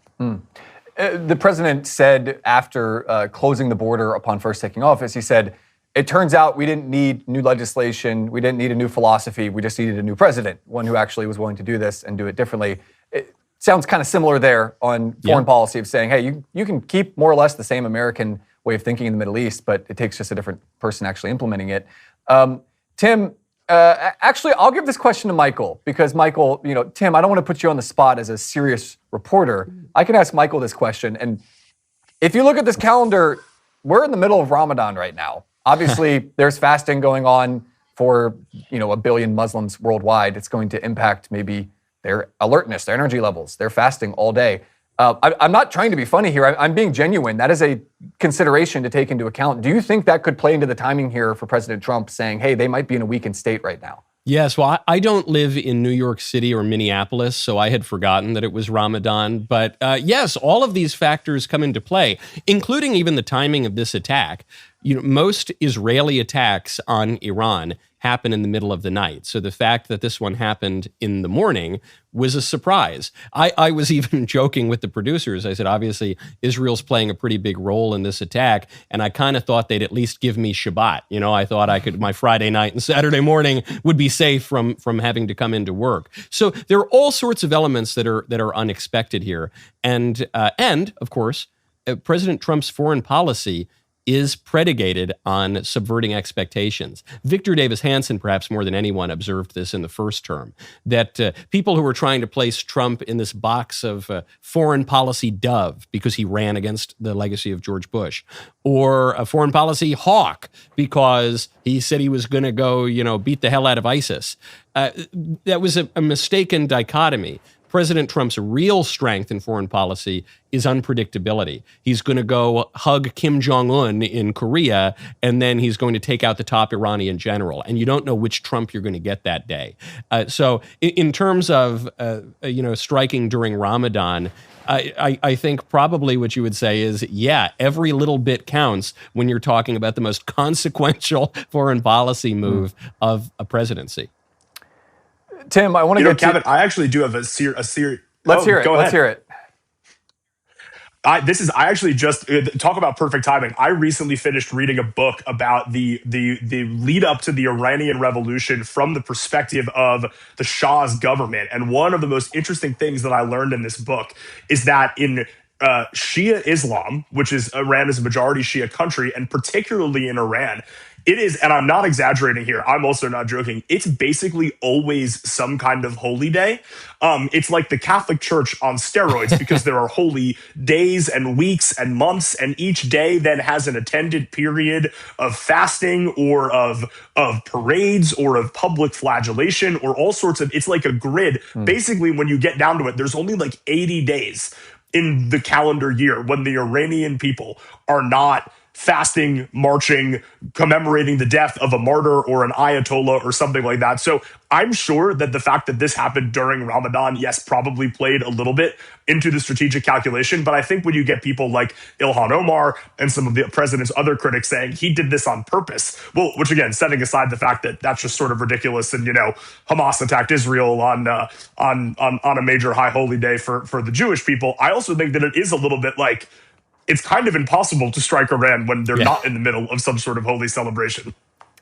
The president said after closing the border upon first taking office, he said, it turns out we didn't need new legislation. We didn't need a new philosophy. We just needed a new president, one who actually was willing to do this and do it differently. It sounds kind of similar there on foreign policy of saying, hey, you can keep more or less the same American way of thinking in the Middle East, but it takes just a different person actually implementing it. Tim, actually, I'll give this question to Michael because Michael, Tim, I don't want to put you on the spot as a serious reporter. I can ask Michael this question. And if you look at this calendar, we're in the middle of Ramadan right now. Obviously, there's fasting going on for, 1 billion Muslims worldwide. It's going to impact maybe their alertness, their energy levels. They're fasting all day. I'm not trying to be funny here. I'm being genuine. That is a consideration to take into account. Do you think that could play into the timing here for President Trump saying, hey, they might be in a weakened state right now?
Yes, well, I don't live in New York City or Minneapolis, so I had forgotten that it was Ramadan. But yes, all of these factors come into play, including even the timing of this attack. Most Israeli attacks on Iran happen in the middle of the night. So the fact that this one happened in the morning was a surprise. I was even joking with the producers. I said, obviously, Israel's playing a pretty big role in this attack, and I kind of thought they'd at least give me Shabbat. I thought my Friday night and Saturday morning would be safe from having to come into work. So there are all sorts of elements that are unexpected here. And of course, President Trump's foreign policy is predicated on subverting expectations. Victor Davis Hanson, perhaps more than anyone, observed this in the first term, that people who were trying to place Trump in this box of foreign policy dove because he ran against the legacy of George Bush, or a foreign policy hawk because he said he was going to go, beat the hell out of ISIS. That was a mistaken dichotomy. President Trump's real strength in foreign policy is unpredictability. He's going to go hug Kim Jong-un in Korea, and then he's going to take out the top Iranian general. And you don't know which Trump you're going to get that day. So in terms of, striking during Ramadan, I think probably what you would say is, yeah, every little bit counts when you're talking about the most consequential foreign policy move of a presidency.
Tim, I want to get
Kevin, I actually do have a series.
Let's hear it.
Go ahead.
Let's hear it.
I actually just talk about perfect timing. I recently finished reading a book about the lead up to the Iranian Revolution from the perspective of the Shah's government. And one of the most interesting things that I learned in this book is that in Shia Islam, which is Iran is a majority Shia country, and particularly in Iran, it is, and I'm not exaggerating here, I'm also not joking, it's basically always some kind of holy day. It's like the Catholic Church on steroids because there are holy days and weeks and months, and each day then has an attended period of fasting or of parades or of public flagellation or all sorts of, it's like a grid. Basically, when you get down to it, there's only like 80 days in the calendar year when the Iranian people are not fasting, marching, commemorating the death of a martyr or an ayatollah or something like that. So I'm sure that the fact that this happened during Ramadan, yes, probably played a little bit into the strategic calculation. But I think when you get people like Ilhan Omar and some of the president's other critics saying he did this on purpose, well, which again, setting aside the fact that that's just sort of ridiculous, and Hamas attacked Israel on a major high holy day for the Jewish people, I also think that it is a little bit like, it's kind of impossible to strike Iran when they're not in the middle of some sort of holy celebration.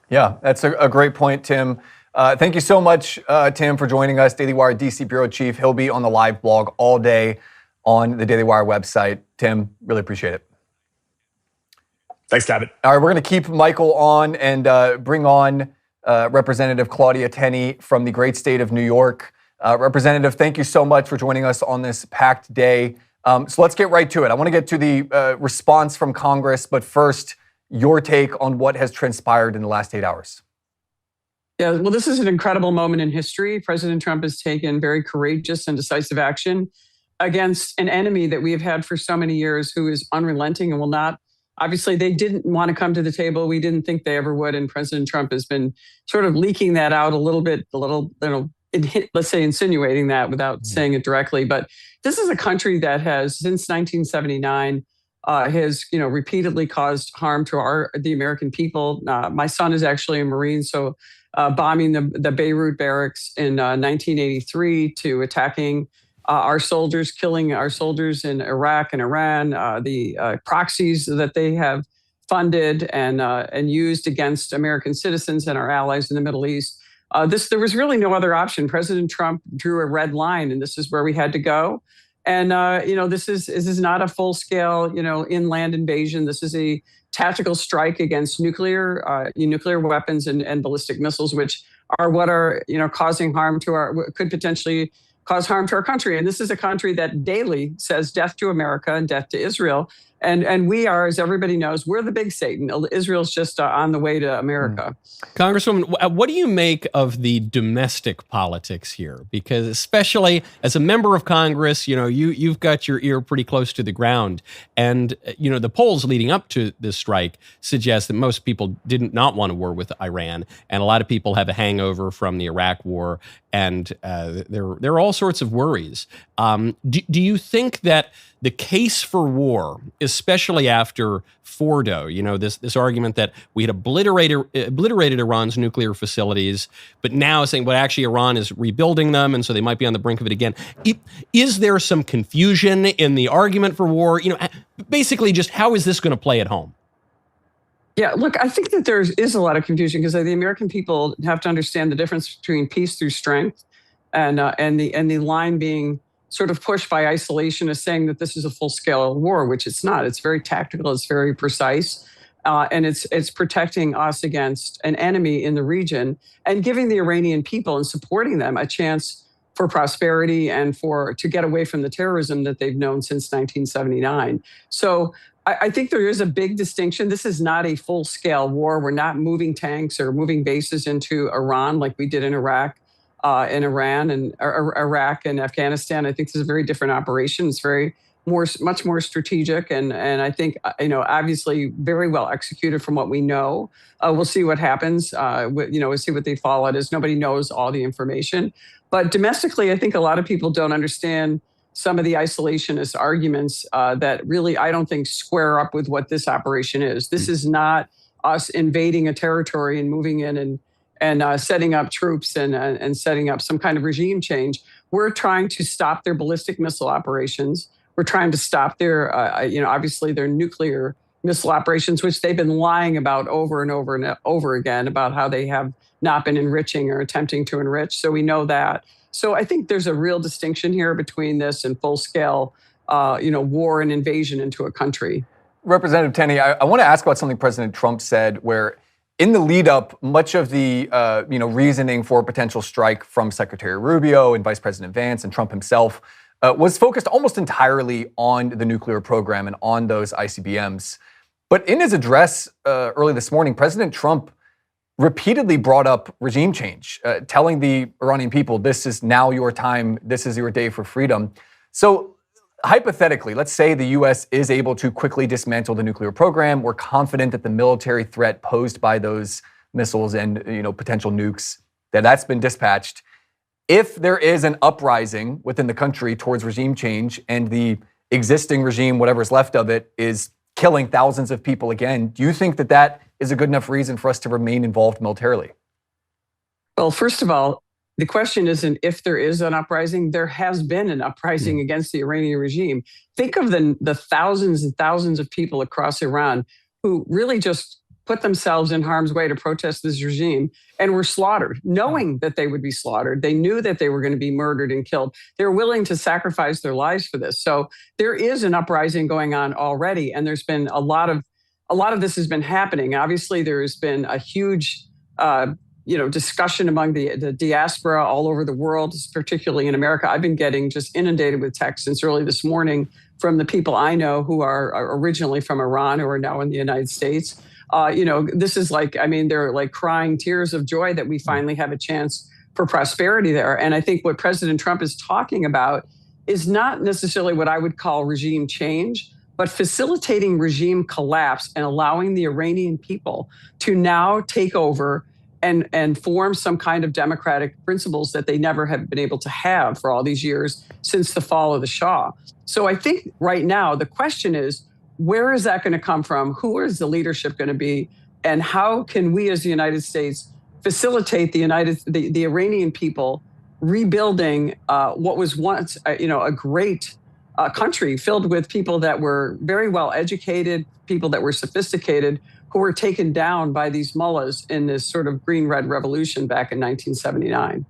Yeah, that's a great point, Tim. Thank you so much, Tim, for joining us, Daily Wire DC Bureau Chief. He'll be on the live blog all day on the Daily Wire website. Tim, really appreciate it.
Thanks, Cabot.
All right, we're going to keep Michael on and bring on Representative Claudia Tenney from the great state of New York. Representative, thank you so much for joining us on this packed day. So let's get right to it. I want to get to the response from Congress, but first, your take on what has transpired in the last 8 hours.
Yeah, well, this is an incredible moment in history. President Trump has taken very courageous and decisive action against an enemy that we have had for so many years who is unrelenting and will not. Obviously, they didn't want to come to the table. We didn't think they ever would. And President Trump has been sort of leaking that out a little bit, let's say insinuating that without saying it directly. But this is a country that has, since 1979, has repeatedly caused harm to the American people. My son is actually a Marine, so bombing the Beirut barracks in 1983 to attacking our soldiers, killing our soldiers in Iraq and Iran, the proxies that they have funded and used against American citizens and our allies in the Middle East. There was really no other option. President Trump drew a red line, and this is where we had to go. And this is not a full-scale inland invasion. This is a tactical strike against nuclear weapons and ballistic missiles, which are what are causing harm could potentially cause harm to our country. And this is a country that daily says death to America and death to Israel. And we are, as everybody knows, we're the big Satan. Israel's just on the way to America.
Congresswoman, what do you make of the domestic politics here? Because especially as a member of Congress, you've got your ear pretty close to the ground. And, the polls leading up to this strike suggest that most people did not want a war with Iran. And a lot of people have a hangover from the Iraq war. And there are all sorts of worries. Do you think that the case for war, especially after Fordo, this argument that we had obliterated Iran's nuclear facilities, but now saying, well, actually Iran is rebuilding them, and so they might be on the brink of it again. Is there some confusion in the argument for war? Basically, just how is this going to play at home?
Yeah, look, I think that there is a lot of confusion because the American people have to understand the difference between peace through strength and the line being sort of pushed by isolationists saying that this is a full-scale war, which it's not. It's very tactical. It's very precise. And it's protecting us against an enemy in the region and giving the Iranian people and supporting them a chance for prosperity and to get away from the terrorism that they've known since 1979. So I think there is a big distinction. This is not a full-scale war. We're not moving tanks or moving bases into Iran like we did in Iraq. In Iran and Iraq and Afghanistan. I think this is a very different operation. It's much more strategic and I think obviously very well executed from what we know. We'll see what happens. We'll see what they follow it as. Nobody knows all the information. But domestically, I think a lot of people don't understand some of the isolationist arguments that really I don't think square up with what this operation is. This is not us invading a territory and moving in and setting up troops and setting up some kind of regime change. We're trying to stop their ballistic missile operations. We're trying to stop their, obviously their nuclear missile operations, which they've been lying about over and over and over again about how they have not been enriching or attempting to enrich. So we know that. So I think there's a real distinction here between this and full-scale, war and invasion into a country.
Representative Tenney, I want to ask about something President Trump said, where in the lead up, much of the reasoning for a potential strike from Secretary Rubio and Vice President Vance and Trump himself was focused almost entirely on the nuclear program and on those ICBMs. But in his address early this morning, President Trump repeatedly brought up regime change, telling the Iranian people, this is now your time, this is your day for freedom. So hypothetically, let's say the U.S. is able to quickly dismantle the nuclear program. We're confident that the military threat posed by those missiles and potential nukes, that's been dispatched. If there is an uprising within the country towards regime change and the existing regime, whatever's left of it, is killing thousands of people again, do you think that is a good enough reason for us to remain involved militarily?
Well, first of all, the question isn't if there is an uprising. There has been an uprising against the Iranian regime. Think of the thousands and thousands of people across Iran who really just put themselves in harm's way to protest this regime and were slaughtered, knowing that they would be slaughtered. They knew that they were going to be murdered and killed. They're willing to sacrifice their lives for this. So there is an uprising going on already, and there's been a lot of this has been happening. Obviously, there has been a huge discussion among the diaspora all over the world, particularly in America. I've been getting just inundated with texts since early this morning from the people I know who are originally from Iran who are now in the United States. This is they're like crying tears of joy that we finally have a chance for prosperity there. And I think what President Trump is talking about is not necessarily what I would call regime change, but facilitating regime collapse and allowing the Iranian people to now take over and form some kind of democratic principles that they never have been able to have for all these years since the fall of the Shah. So I think right now the question is, where is that going to come from? Who is the leadership going to be? And how can we as the United States facilitate the Iranian people rebuilding what was once a great country filled with people that were very well educated, people that were sophisticated, who were taken down by these mullahs in this sort of green-red revolution back in 1979.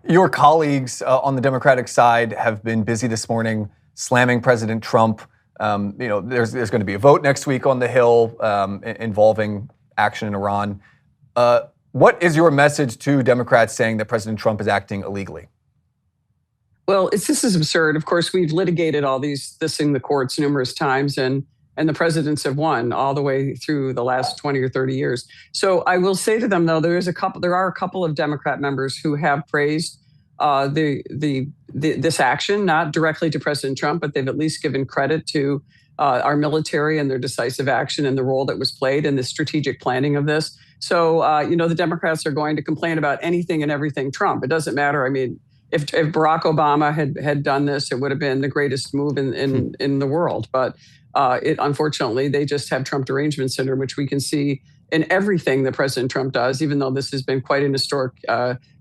Your colleagues on the Democratic side have been busy this morning slamming President Trump. There's going to be a vote next week on the Hill involving action in Iran. What is your message to Democrats saying that President Trump is acting illegally?
Well, this is absurd. Of course, we've litigated this in the courts numerous times, and the presidents have won all the way through the last 20 or 30 years. So I will say to them, though, there are a couple of Democrat members who have praised this action, not directly to President Trump, but they've at least given credit to our military and their decisive action and the role that was played in the strategic planning of this. So, the Democrats are going to complain about anything and everything Trump. It doesn't matter. I mean, if Barack Obama had done this, it would have been the greatest move in the world. But unfortunately, they just have Trump derangement syndrome, which we can see in everything that President Trump does, even though this has been quite an historic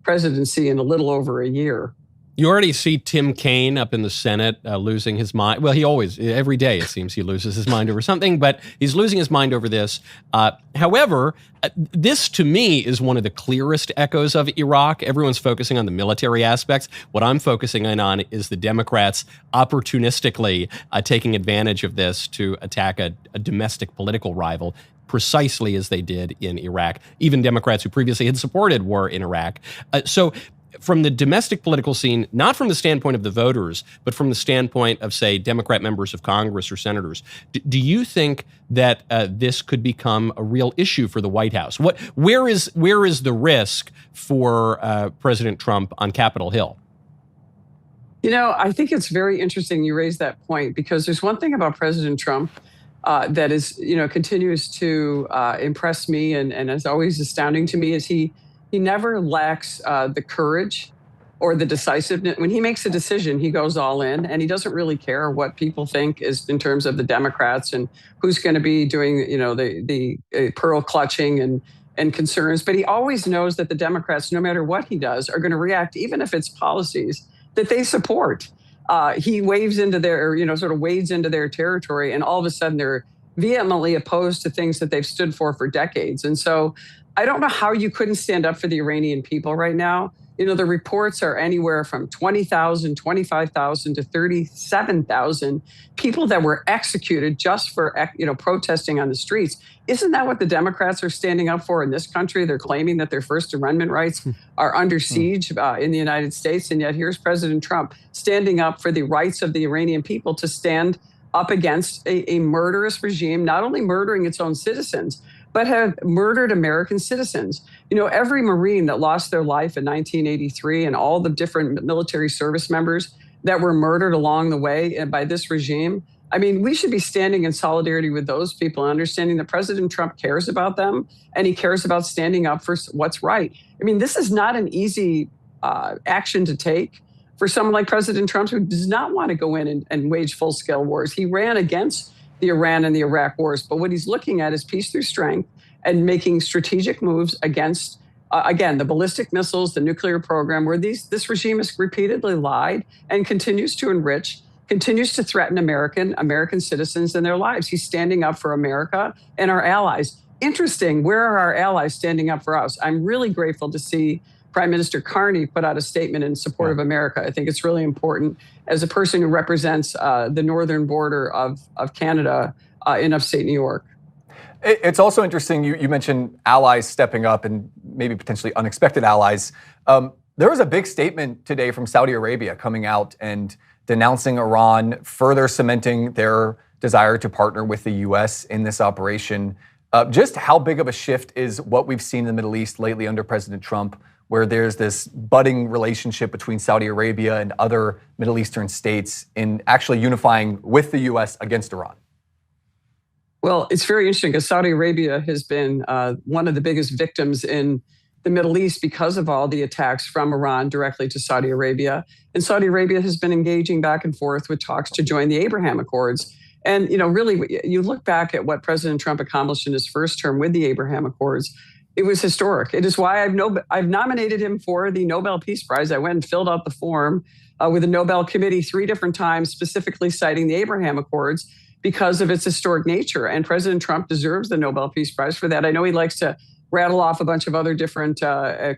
presidency in a little over a year.
You already see Tim Kaine up in the Senate losing his mind. Well, he always, every day it seems he loses his mind over something, but he's losing his mind over this. However, this to me is one of the clearest echoes of Iraq. Everyone's focusing on the military aspects. What I'm focusing in on is the Democrats opportunistically taking advantage of this to attack a domestic political rival, precisely as they did in Iraq. Even Democrats who previously had supported war in Iraq. So from the domestic political scene, not from the standpoint of the voters, but from the standpoint of, say, Democrat members of Congress or senators, do you think that this could become a real issue for the White House? Where is the risk for President Trump on Capitol Hill?
I think it's very interesting you raise that point, because there's one thing about President Trump that is, continues to impress me and is always astounding to me is he never lacks the courage or the decisiveness. When he makes a decision, he goes all in, and he doesn't really care what people think is in terms of the Democrats and who's going to be doing, the pearl clutching and concerns. But he always knows that the Democrats, no matter what he does, are going to react, even if it's policies that they support. he waves into their, sort of wades into their territory, and all of a sudden they're vehemently opposed to things that they've stood for decades. And so I don't know how you couldn't stand up for the Iranian people right now. The reports are anywhere from 20,000, 25,000 to 37,000 people that were executed just for, protesting on the streets. Isn't that what the Democrats are standing up for in this country? They're claiming that their First Amendment rights are under siege in the United States. And yet here's President Trump standing up for the rights of the Iranian people to stand up against a murderous regime, not only murdering its own citizens, but have murdered American citizens. Every Marine that lost their life in 1983 and all the different military service members that were murdered along the way by this regime. I mean, we should be standing in solidarity with those people and understanding that President Trump cares about them and he cares about standing up for what's right. I mean, this is not an easy action to take for someone like President Trump, who does not want to go in and wage full-scale wars. He ran against the Iran and the Iraq wars, but what he's looking at is peace through strength and making strategic moves against, again, the ballistic missiles, the nuclear program, where this regime has repeatedly lied and continues to enrich, continues to threaten American citizens and their lives. He's standing up for America and our allies. Interesting, where are our allies standing up for us? I'm really grateful to see Prime Minister Carney put out a statement in support of America. I think it's really important as a person who represents the northern border of Canada in upstate New York.
It's also interesting, you mentioned allies stepping up and maybe potentially unexpected allies. There was a big statement today from Saudi Arabia coming out and denouncing Iran, further cementing their desire to partner with the U.S. in this operation. Just how big of a shift is what we've seen in the Middle East lately under President Trump, where there's this budding relationship between Saudi Arabia and other Middle Eastern states in actually unifying with the U.S. against Iran?
Well, it's very interesting because Saudi Arabia has been one of the biggest victims in the Middle East because of all the attacks from Iran directly to Saudi Arabia. And Saudi Arabia has been engaging back and forth with talks to join the Abraham Accords. And, really, you look back at what President Trump accomplished in his first term with the Abraham Accords. It was historic. It is why I've nominated him for the Nobel Peace Prize. I went and filled out the form with the Nobel Committee 3 different times, specifically citing the Abraham Accords because of its historic nature. And President Trump deserves the Nobel Peace Prize for that. I know he likes to rattle off a bunch of other different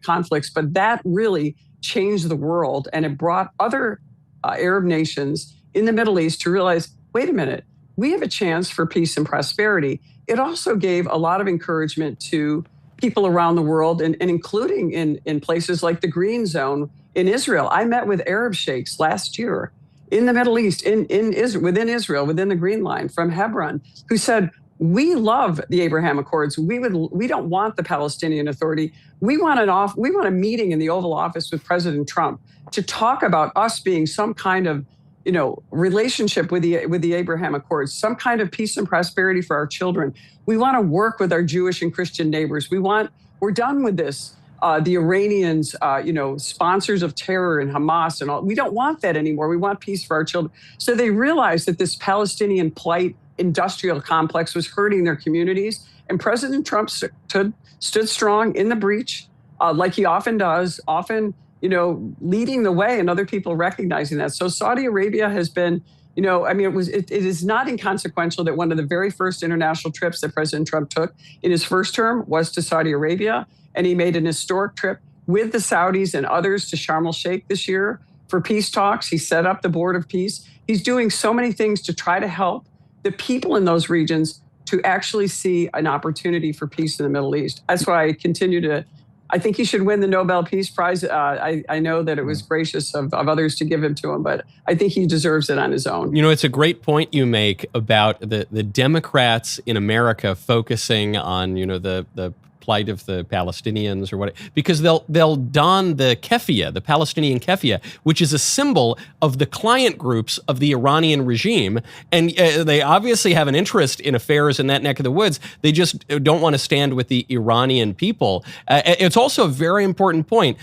conflicts, but that really changed the world. And it brought other Arab nations in the Middle East to realize, wait a minute, we have a chance for peace and prosperity. It also gave a lot of encouragement to people around the world, and including in places like the Green Zone in Israel. I met with Arab sheikhs last year in the Middle East, within Israel, within the Green Line from Hebron, who said, we love the Abraham Accords. We don't want the Palestinian Authority. We want a meeting in the Oval Office with President Trump to talk about us being some kind of relationship with the Abraham Accords, some kind of peace and prosperity for our children. We want to work with our Jewish and Christian neighbors. We're done with this. The Iranians, sponsors of terror and Hamas and all. We don't want that anymore. We want peace for our children. So they realized that this Palestinian plight industrial complex was hurting their communities. And President Trump stood strong in the breach, like he often does, leading the way and other people recognizing that. So Saudi Arabia has been, it is not inconsequential that one of the very first international trips that President Trump took in his first term was to Saudi Arabia. And he made an historic trip with the Saudis and others to Sharm el-Sheikh this year for peace talks. He set up the Board of Peace. He's doing so many things to try to help the people in those regions to actually see an opportunity for peace in the Middle East. That's why I think he should win the Nobel Peace Prize. I know that it was gracious of others to give it to him, but I think he deserves it on his own.
It's a great point you make about the Democrats in America focusing on, the plight of the Palestinians or what, because they'll don the keffiyeh, the Palestinian keffiyeh, which is a symbol of the client groups of the Iranian regime. And they obviously have an interest in affairs in that neck of the woods. They just don't want to stand with the Iranian people. It's also a very important point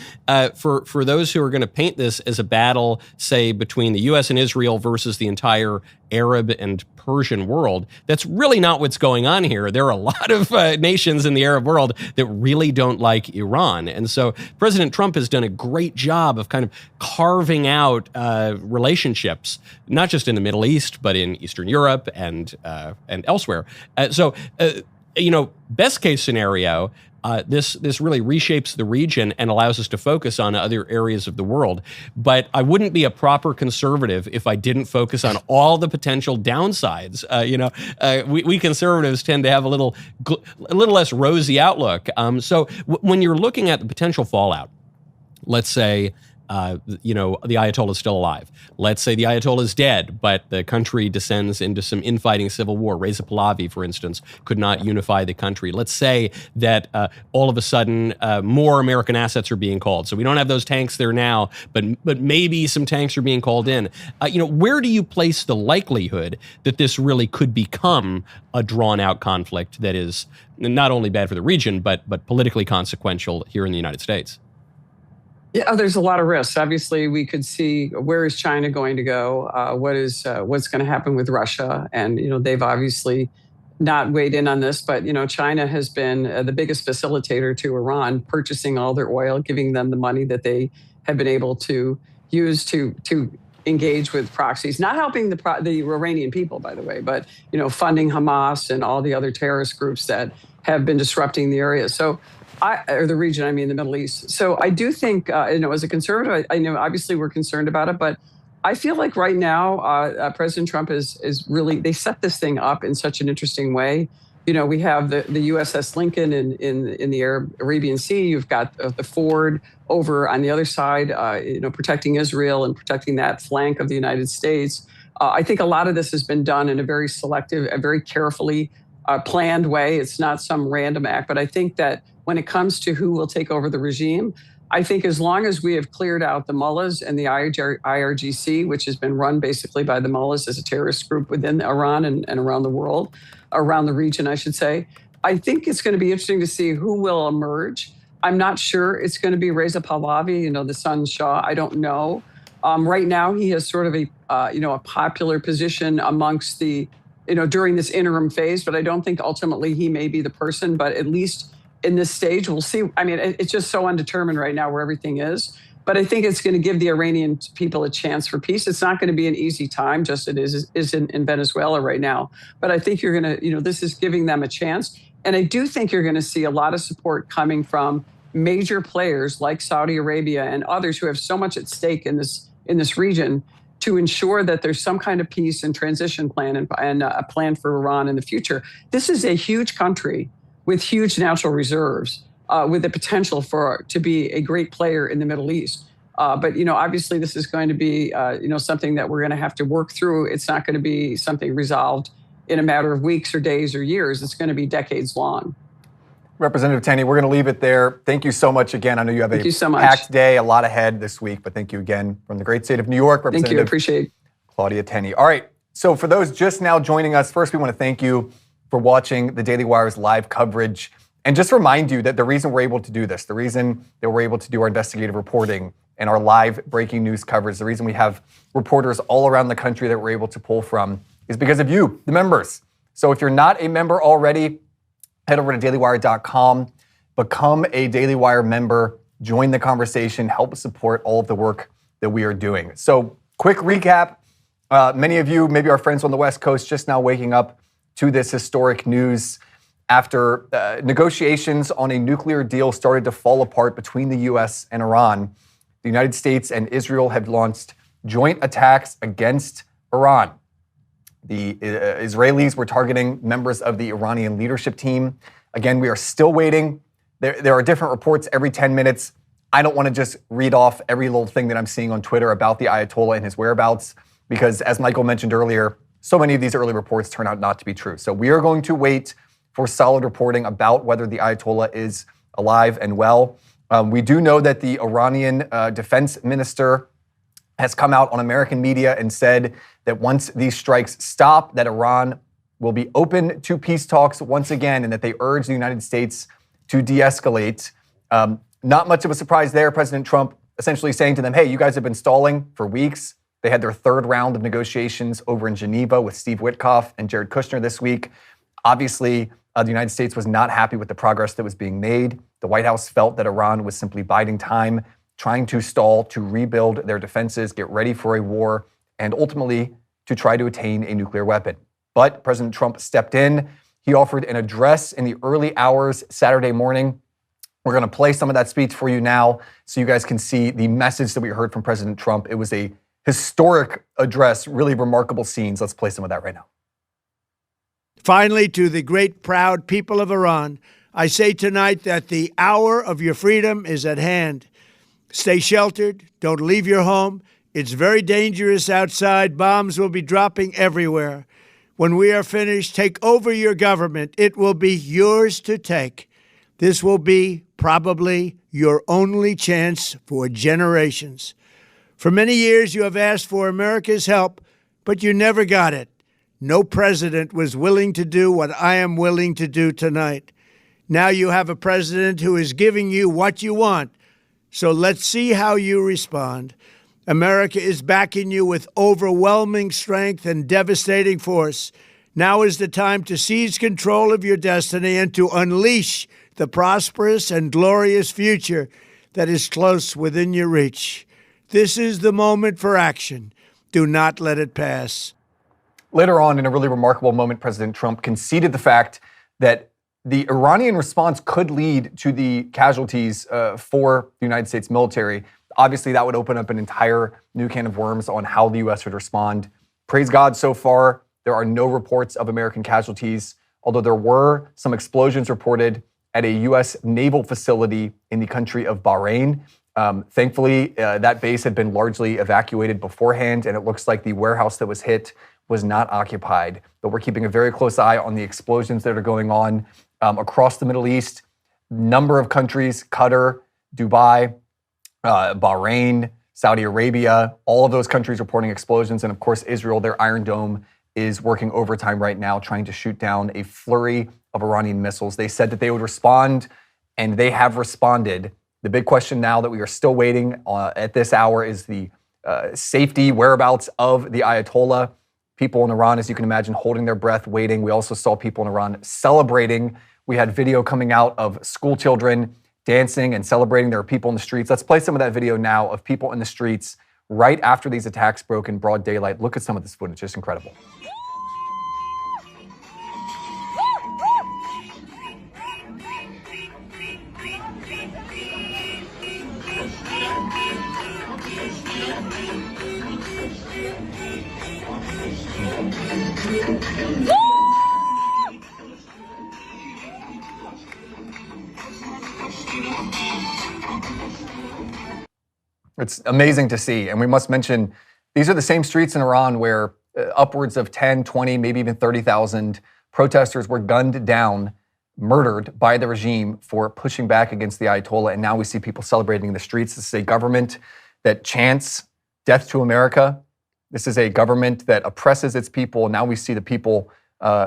for those who are going to paint this as a battle, say, between the U.S. and Israel versus the entire Arab and Persian world. That's really not what's going on here. There are a lot of nations in the Arab world that really don't like Iran. And so President Trump has done a great job of kind of carving out relationships, not just in the Middle East, but in Eastern Europe and elsewhere. Best case scenario, this really reshapes the region and allows us to focus on other areas of the world. But I wouldn't be a proper conservative if I didn't focus on all the potential downsides. We conservatives tend to have a little less rosy outlook. When you're looking at the potential fallout, let's say, the Ayatollah is still alive. Let's say the Ayatollah is dead, but the country descends into some infighting civil war. Reza Pahlavi, for instance, could not unify the country. Let's say that all of a sudden more American assets are being called. So we don't have those tanks there now, but maybe some tanks are being called in. Where do you place the likelihood that this really could become a drawn-out conflict that is not only bad for the region, but politically consequential here in the United States?
Yeah, there's a lot of risks. Obviously, we could see where is China going to go? What's going to happen with Russia? And they've obviously not weighed in on this, but China has been the biggest facilitator to Iran, purchasing all their oil, giving them the money that they have been able to use to engage with proxies, not helping the Iranian people, by the way, but funding Hamas and all the other terrorist groups that have been disrupting the area. Or the region, the Middle East. So I do think, as a conservative, I know obviously we're concerned about it, but I feel like right now, President Trump is really, they set this thing up in such an interesting way. We have the USS Lincoln in the Arabian Sea. You've got the Ford over on the other side, protecting Israel and protecting that flank of the United States. I think a lot of this has been done in a very selective, a very carefully planned way. It's not some random act, but I think that when it comes to who will take over the regime, I think as long as we have cleared out the mullahs and the IRGC, which has been run basically by the mullahs as a terrorist group within Iran and around the world, around the region, I should say, I think it's going to be interesting to see who will emerge. I'm not sure it's going to be Reza Pahlavi, the son Shah. I don't know. Right now, he has sort of a popular position amongst the, during this interim phase, but I don't think ultimately he may be the person, but at least in this stage, we'll see. It's just so undetermined right now where everything is. But I think it's going to give the Iranian people a chance for peace. It's not going to be an easy time, just as it is in Venezuela right now. But I think you're going to, this is giving them a chance. And I do think you're going to see a lot of support coming from major players like Saudi Arabia and others who have so much at stake in this region to ensure that there's some kind of peace and transition plan and a plan for Iran in the future. This is a huge country with huge natural reserves, with the potential to be a great player in the Middle East. But obviously this is going to be something that we're going to have to work through. It's not going to be something resolved in a matter of weeks or days or years. It's going to be decades long.
Representative Tenney, we're going to leave it there. Thank you so much again. I know you have
so
packed day, a lot ahead this week, but thank you again from the great state of New York, Representative
Thank you, appreciate
Claudia Tenney. All right, so for those just now joining us, first we want to thank you for watching the Daily Wire's live coverage. And just remind you that the reason we're able to do this, the reason that we're able to do our investigative reporting and our live breaking news coverage, the reason we have reporters all around the country that we're able to pull from is because of you, the members. So if you're not a member already, head over to dailywire.com, become a Daily Wire member, join the conversation, help support all of the work that we are doing. So quick recap, many of you, maybe our friends on the West Coast, just now waking up to this historic news after negotiations on a nuclear deal started to fall apart between the U.S. and Iran. The United States and Israel have launched joint attacks against Iran. The Israelis were targeting members of the Iranian leadership team. Again, we are still waiting. There are different reports every 10 minutes. I don't want to just read off every little thing that I'm seeing on Twitter about the Ayatollah and his whereabouts, because as Michael mentioned earlier, so many of these early reports turn out not to be true. So we are going to wait for solid reporting about whether the Ayatollah is alive and well. We do know that the Iranian defense minister has come out on American media and said that once these strikes stop, that Iran will be open to peace talks once again, and that they urge the United States to de-escalate. Not much of a surprise there. President Trump essentially saying to them, hey, you guys have been stalling for weeks. They had their third round of negotiations over in Geneva with Steve Witkoff and Jared Kushner this week. Obviously, the United States was not happy with the progress that was being made. The White House felt that Iran was simply biding time, trying to stall, to rebuild their defenses, get ready for a war, and ultimately to try to attain a nuclear weapon. But President Trump stepped in. He offered an address in the early hours Saturday morning. We're going to play some of that speech for you now so you guys can see the message that we heard from President Trump. It was a historic address, really remarkable scenes. Let's play some of that right now.
Finally, to the great, proud people of Iran, I say tonight that the hour of your freedom is at hand. Stay sheltered. Don't leave your home. It's very dangerous outside. Bombs will be dropping everywhere. When we are finished, take over your government. It will be yours to take. This will be probably your only chance for generations. For many years, you have asked for America's help, but you never got it. No president was willing to do what I am willing to do tonight. Now you have a president who is giving you what you want. So let's see how you respond. America is backing you with overwhelming strength and devastating force. Now is the time to seize control of your destiny and to unleash the prosperous and glorious future that is close within your reach. This is the moment for action. Do not let it pass.
Later on, in a really remarkable moment, President Trump conceded the fact that the Iranian response could lead to the casualties for the United States military. Obviously, that would open up an entire new can of worms on how the U.S. would respond. Praise God, so far, there are no reports of American casualties, although there were some explosions reported at a U.S. naval facility in the country of Bahrain. Thankfully, that base had been largely evacuated beforehand, and it looks like the warehouse that was hit was not occupied. But we're keeping a very close eye on the explosions that are going on across the Middle East. Number of countries, Qatar, Dubai, Bahrain, Saudi Arabia, all of those countries reporting explosions. And of course, Israel, their Iron Dome is working overtime right now, trying to shoot down a flurry of Iranian missiles. They said that they would respond, and they have responded. The big question now that we are still waiting at this hour is the safety, whereabouts of the Ayatollah. People in Iran, as you can imagine, holding their breath, waiting. We also saw people in Iran celebrating. We had video coming out of school children dancing and celebrating. There are people in the streets. Let's play some of that video now of people in the streets right after these attacks broke in broad daylight. Look at some of this footage. It's incredible. It's amazing to see. And we must mention, these are the same streets in Iran where upwards of 10, 20, maybe even 30,000 protesters were gunned down, murdered by the regime for pushing back against the Ayatollah. And now we see people celebrating in the streets. This is a government that chants death to America. This is a government that oppresses its people. And now we see the people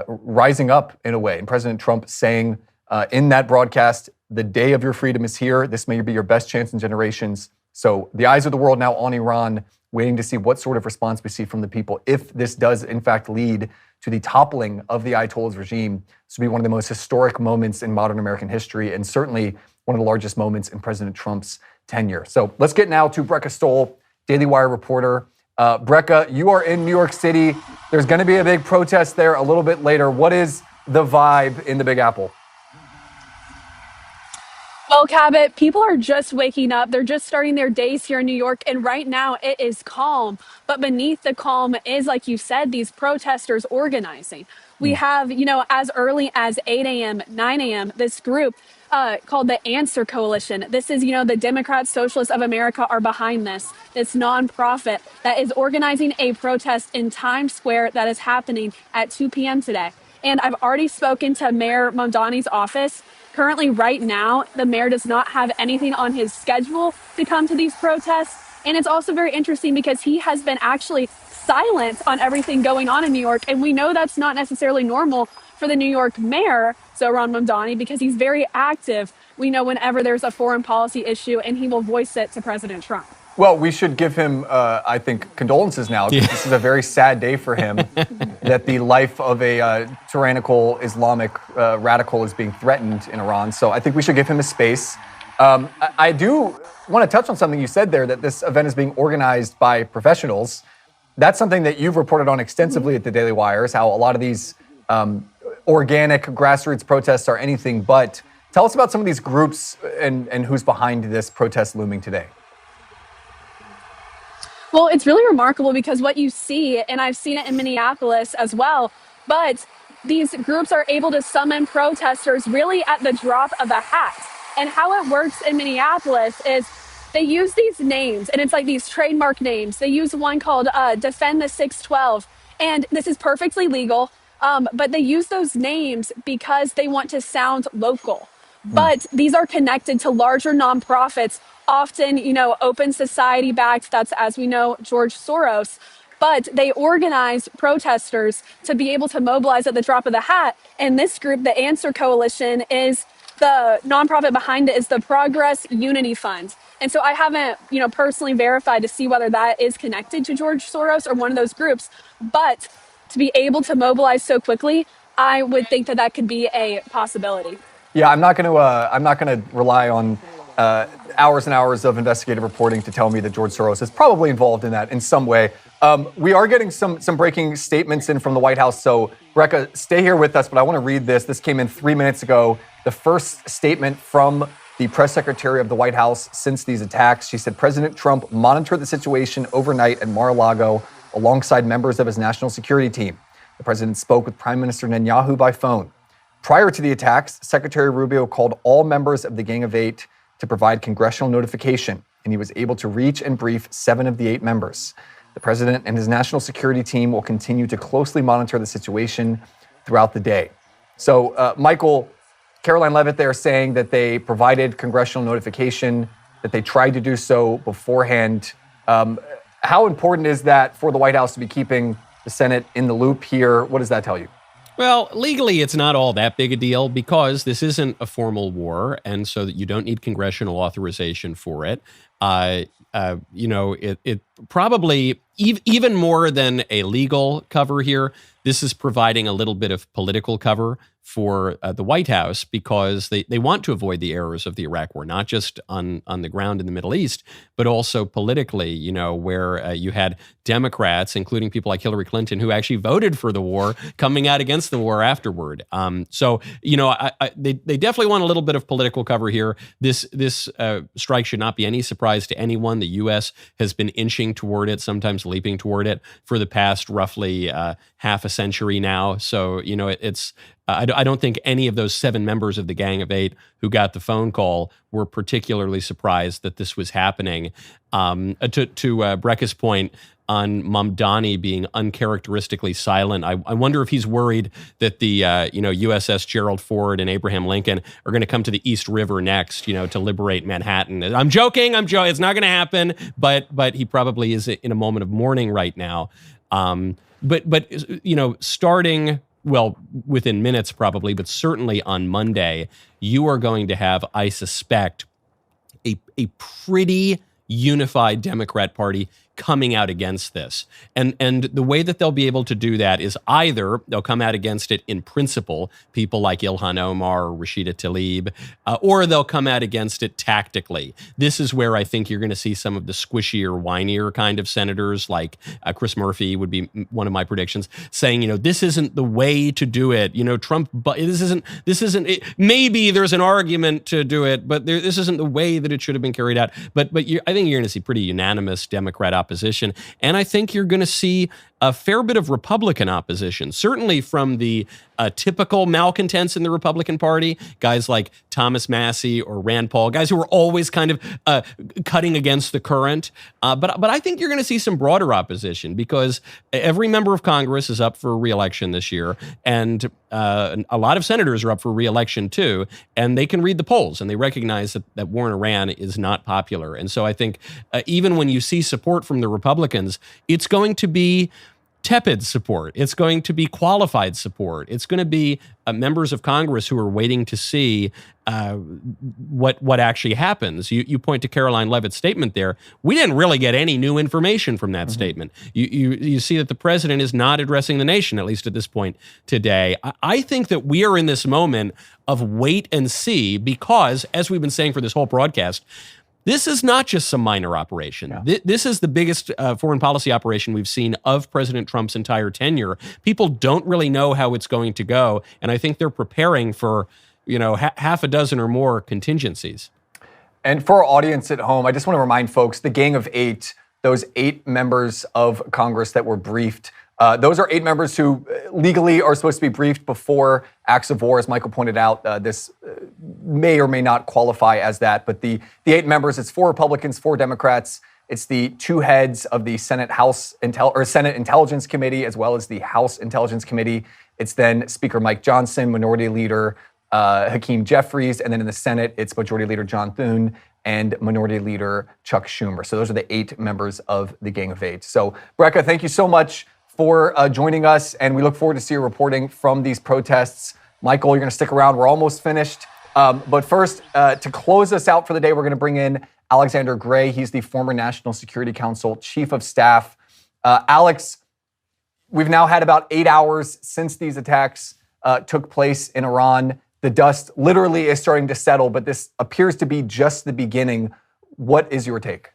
rising up in a way. And President Trump saying in that broadcast, the day of your freedom is here. This may be your best chance in generations. So the eyes of the world now on Iran, waiting to see what sort of response we see from the people. If this does, in fact, lead to the toppling of the Ayatollah's regime, this will be one of the most historic moments in modern American history, and certainly one of the largest moments in President Trump's tenure. So let's get now to Brecca Stoll, Daily Wire reporter. Brecca, you are in New York City. There's going to be a big protest there a little bit later. What is the vibe in the Big Apple?
Well, Cabot, people are just waking up. They're just starting their days here in New York. And right now it is calm. But beneath the calm is, like you said, these protesters organizing. We have, as early as 8 a.m., 9 a.m., this group called the Answer Coalition. This is, the Democrats, Socialists of America are behind this nonprofit that is organizing a protest in Times Square that is happening at 2 p.m. today. And I've already spoken to Mayor Mondani's office. Currently, right now, the mayor does not have anything on his schedule to come to these protests. And it's also very interesting because he has been actually silent on everything going on in New York. And we know that's not necessarily normal for the New York mayor, Zohran Mamdani, because he's very active. We know whenever there's a foreign policy issue, and he will voice it to President Trump.
Well, we should give him, I think, condolences now. Yeah. This is a very sad day for him that the life of a tyrannical Islamic radical is being threatened in Iran. So I think we should give him a space. I do want to touch on something you said there, that this event is being organized by professionals. That's something that you've reported on extensively at the Daily Wire, is how a lot of these organic grassroots protests are anything but. Tell us about some of these groups and who's behind this protest looming today.
Well, it's really remarkable because what you see, and I've seen it in Minneapolis as well, but these groups are able to summon protesters really at the drop of a hat. And how it works in Minneapolis is they use these names, and it's like these trademark names. They use one called Defend the 612, and this is perfectly legal, but they use those names because they want to sound local. But these are connected to larger nonprofits, often, open society backed. That's, as we know, George Soros. But they organize protesters to be able to mobilize at the drop of the hat. And this group, the Answer Coalition, is the nonprofit behind it is the Progress Unity Fund. And so I haven't, personally verified to see whether that is connected to George Soros or one of those groups. But to be able to mobilize so quickly, I would think that that could be a possibility.
Yeah, I'm not going to rely on hours and hours of investigative reporting to tell me that George Soros is probably involved in that in some way. We are getting some breaking statements in from the White House. So, Brecca, stay here with us, but I want to read this. This came in 3 minutes ago. The first statement from the press secretary of the White House since these attacks. She said President Trump monitored the situation overnight at Mar-a-Lago alongside members of his national security team. The president spoke with Prime Minister Netanyahu by phone. Prior to the attacks, Secretary Rubio called all members of the Gang of Eight to provide congressional notification, and he was able to reach and brief 7 of the 8 members. The president and his national security team will continue to closely monitor the situation throughout the day. So, Michael, Caroline Levitt there saying that they provided congressional notification, that they tried to do so beforehand. How important is that for the White House to be keeping the Senate in the loop here? What does that tell you?
Well, legally, it's not all that big a deal because this isn't a formal war, and so that you don't need congressional authorization for it. It probably, even more than a legal cover here, this is providing a little bit of political cover for the White House because they want to avoid the errors of the Iraq War, not just on the ground in the Middle East, but also politically, where you had Democrats, including people like Hillary Clinton, who actually voted for the war, coming out against the war afterward. They definitely want a little bit of political cover here. This strike should not be any surprise to anyone. The U.S. has been inching toward it, sometimes leaping toward it, for the past roughly half a century now. So, I don't think any of those 7 members of the Gang of Eight who got the phone call were particularly surprised that this was happening. To Brecca's point on Mamdani being uncharacteristically silent, I wonder if he's worried that the USS Gerald Ford and Abraham Lincoln are going to come to the East River next, to liberate Manhattan. I'm joking. It's not going to happen. But he probably is in a moment of mourning right now. Starting, well, within minutes probably, but certainly on Monday, you are going to have, I suspect, a pretty unified Democrat Party coming out against this. And the way that they'll be able to do that is either they'll come out against it in principle, people like Ilhan Omar or Rashida Tlaib, or they'll come out against it tactically. This is where I think you're going to see some of the squishier, whinier kind of senators, like Chris Murphy would be one of my predictions, saying, this isn't the way to do it. Trump, but this isn't it. Maybe there's an argument to do it, but this isn't the way that it should have been carried out. But I think you're going to see pretty unanimous Democrat opposition. And I think you're going to see a fair bit of Republican opposition, certainly from the typical malcontents in the Republican Party, guys like Thomas Massie or Rand Paul, guys who are always kind of cutting against the current. But I think you're going to see some broader opposition because every member of Congress is up for re-election this year, and a lot of senators are up for re-election too, and they can read the polls, and they recognize that war in Iran is not popular. And so I think even when you see support from the Republicans, it's going to be tepid support. It's going to be qualified support. It's going to be members of Congress who are waiting to see what actually happens. You point to Caroline Leavitt's statement there. We didn't really get any new information from that statement. You see that the president is not addressing the nation, at least at this point today. I think that we are in this moment of wait and see because, as we've been saying for this whole broadcast, this is not just some minor operation. Yeah. This is the biggest foreign policy operation we've seen of President Trump's entire tenure. People don't really know how it's going to go, and I think they're preparing for, half a dozen or more contingencies.
And for our audience at home, I just want to remind folks, the Gang of Eight, those 8 members of Congress that were briefed, those are 8 members who legally are supposed to be briefed before acts of war. As Michael pointed out, this may or may not qualify as that. But the 8 members, it's 4 Republicans, 4 Democrats. It's the 2 heads of the Senate Senate Intelligence Committee, as well as the House Intelligence Committee. It's then Speaker Mike Johnson, Minority Leader Hakeem Jeffries, and then in the Senate, it's Majority Leader John Thune and Minority Leader Chuck Schumer. So those are the 8 members of the Gang of Eight. So, Brecca, thank you so much for joining us, and we look forward to see your reporting from these protests. Michael, you're going to stick around. We're almost finished. But first, to close us out for the day, we're going to bring in Alexander Gray. He's the former National Security Council Chief of Staff. Alex, we've now had about 8 hours since these attacks took place in Iran. The dust literally is starting to settle, but this appears to be just the beginning. What is your take?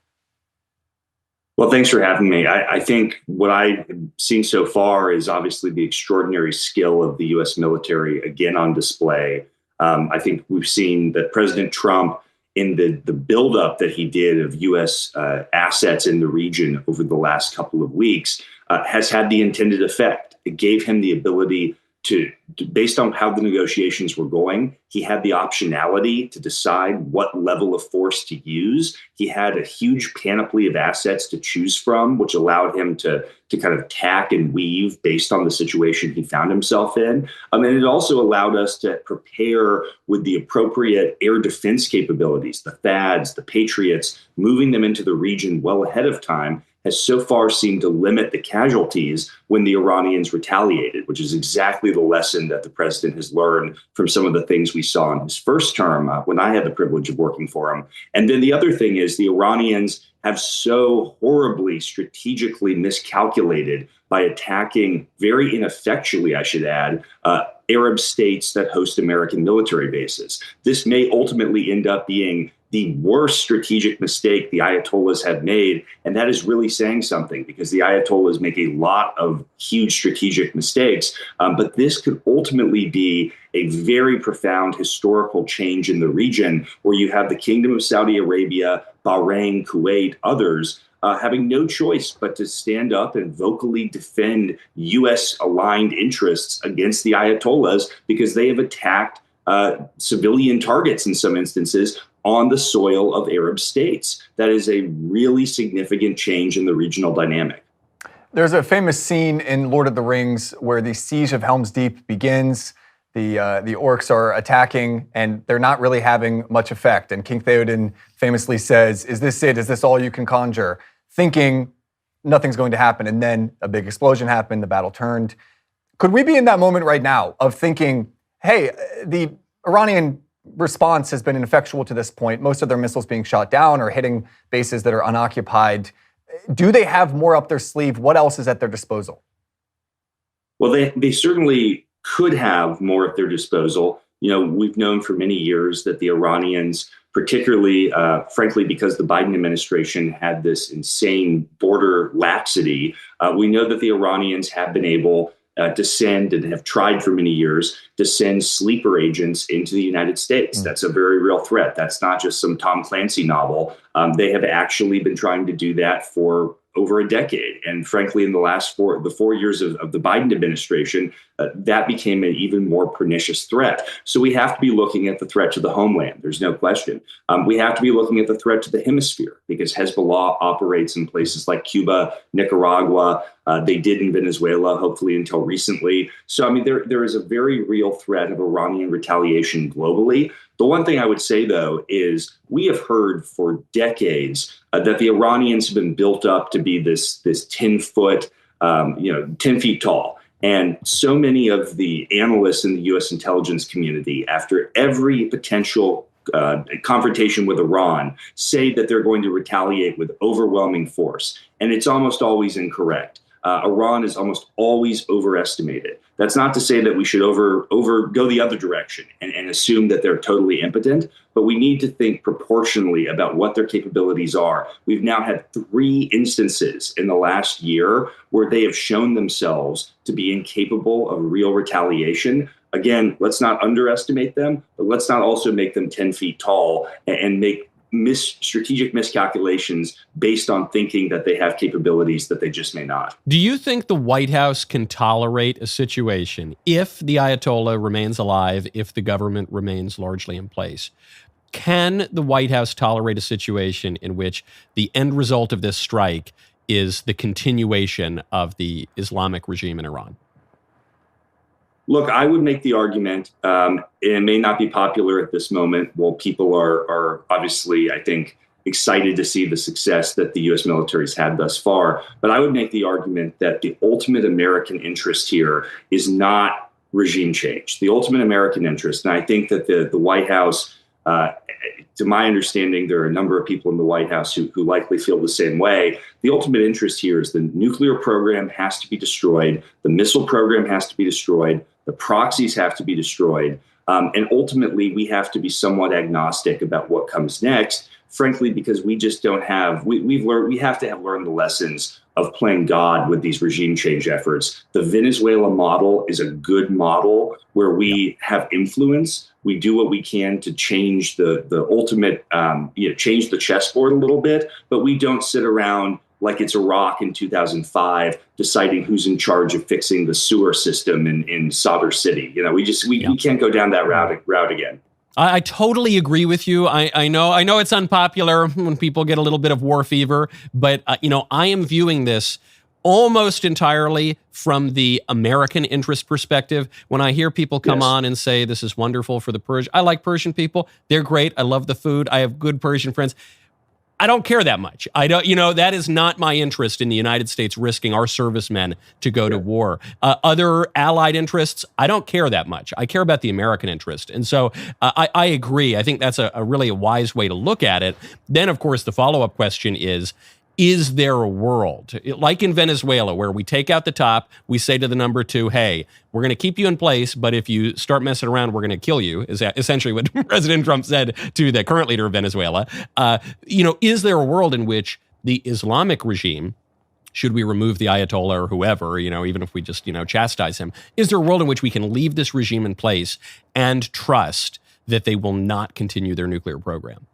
Well, thanks for having me. I think what I've seen so far is obviously the extraordinary skill of the U.S. military again on display. I think we've seen that President Trump, in the buildup that he did of U.S. Assets in the region over the last couple of weeks, has had the intended effect. It gave him the ability to, based on how the negotiations were going, he had the optionality to decide what level of force to use. He had a huge panoply of assets to choose from, which allowed him to kind of tack and weave based on the situation he found himself in. And it also allowed us to prepare with the appropriate air defense capabilities, the THAADs, the Patriots, moving them into the region well ahead of time, has so far seemed to limit the casualties when the Iranians retaliated, which is exactly the lesson that the president has learned from some of the things we saw in his first term when I had the privilege of working for him. And then the other thing is the Iranians have so horribly strategically miscalculated by attacking very ineffectually, I should add, Arab states that host American military bases. This may ultimately end up being the worst strategic mistake the Ayatollahs have made. And that is really saying something because the Ayatollahs make a lot of huge strategic mistakes. But this could ultimately be a very profound historical change in the region where you have the Kingdom of Saudi Arabia, Bahrain, Kuwait, others having no choice but to stand up and vocally defend U.S. aligned interests against the Ayatollahs because they have attacked civilian targets in some instances on the soil of Arab states. That is a really significant change in the regional dynamic.
There's a famous scene in Lord of the Rings where the siege of Helm's Deep begins. The orcs are attacking, and they're not really having much effect. And King Theoden famously says, "Is this it? Is this all you can conjure?" Thinking nothing's going to happen. And then a big explosion happened, the battle turned. Could we be in that moment right now of thinking, hey, the Iranian response has been ineffectual to this point, most of their missiles being shot down or hitting bases that are unoccupied. Do they have more up their sleeve? What else is at their disposal?
Well, they certainly could have more at their disposal. You know, we've known for many years that the Iranians, particularly, frankly, because the Biden administration had this insane border laxity, we know that the Iranians have been able to send and have tried for many years to send sleeper agents into the United States. That's a very real threat. That's not just some Tom Clancy novel. They have actually been trying to do that for over a decade. And frankly, in the last 4 years of the Biden administration, that became an even more pernicious threat. So we have to be looking at the threat to the homeland. There's no question. We have to be looking at the threat to the hemisphere because Hezbollah operates in places like Cuba, Nicaragua. They did in Venezuela, hopefully until recently. So, I mean, there is a very real threat of Iranian retaliation globally. The one thing I would say, though, is we have heard for decades that the Iranians have been built up to be this 10-foot 10 feet tall. And so many of the analysts in the U.S. intelligence community, after every potential confrontation with Iran, say that they're going to retaliate with overwhelming force. And it's almost always incorrect. Iran is almost always overestimated. That's not to say that we should go the other direction and assume that they're totally impotent, but we need to think proportionally about what their capabilities are. We've now had 3 instances in the last year where they have shown themselves to be incapable of real retaliation. Again, let's not underestimate them, but let's not also make them 10 feet tall and make strategic miscalculations based on thinking that they have capabilities that they just may not.
Do you think the White House can tolerate a situation if the Ayatollah remains alive, if the government remains largely in place? Can the White House tolerate a situation in which the end result of this strike is the continuation of the Islamic regime in Iran?
Look, I would make the argument, it may not be popular at this moment. Well, people are obviously, I think, excited to see the success that the U.S. military has had thus far. But I would make the argument that the ultimate American interest here is not regime change. The ultimate American interest, and I think that the White House, to my understanding, there are a number of people in the White House who likely feel the same way. The ultimate interest here is the nuclear program has to be destroyed. The missile program has to be destroyed. The proxies have to be destroyed. And ultimately, we have to be somewhat agnostic about what comes next, frankly, because we just don't have, we have to have learned the lessons of playing God with these regime change efforts. The Venezuela model is a good model where we have influence. We do what we can to change the ultimate, change the chessboard a little bit, but we don't sit around like it's Iraq in 2005, deciding who's in charge of fixing the sewer system in Sadr City. We can't go down that route again.
I totally agree with you. I know it's unpopular when people get a little bit of war fever, but I am viewing this almost entirely from the American interest perspective. When I hear people come on and say this is wonderful for the Persian, I like Persian people. They're great. I love the food. I have good Persian friends. I don't care that much. I don't, that is not my interest in the United States risking our servicemen to go to war. Other allied interests, I don't care that much. I care about the American interest. And so I agree. I think that's a really wise way to look at it. Then, of course, the follow-up question is there a world, like in Venezuela, where we take out the top, we say to the number 2, hey, we're going to keep you in place, but if you start messing around, we're going to kill you, is essentially what President Trump said to the current leader of Venezuela. Is there a world in which the Islamic regime, should we remove the Ayatollah or whoever, even if we just, chastise him, is there a world in which we can leave this regime in place and trust that they will not continue their nuclear program?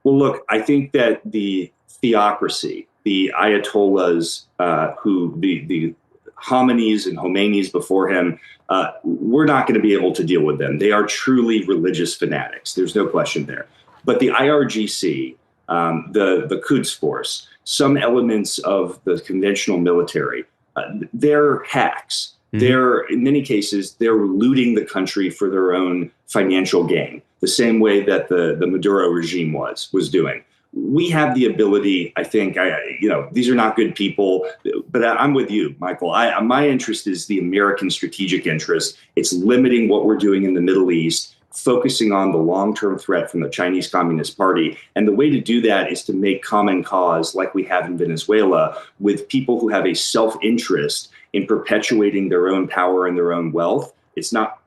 Well, look, I think that the theocracy, the Ayatollahs, the Khameneis and Khomeinis before him, we're not going to be able to deal with them. They are truly religious fanatics. There's no question there. But the IRGC, the Quds Force, some elements of the conventional military, they're hacks. In many cases, they're looting the country for their own financial gain, the same way that the Maduro regime was doing. We have the ability, I think, these are not good people, but I'm with you, Michael. My interest is the American strategic interest. It's limiting what we're doing in the Middle East, focusing on the long-term threat from the Chinese Communist Party. And the way to do that is to make common cause, like we have in Venezuela, with people who have a self-interest in perpetuating their own power and their own wealth. It's not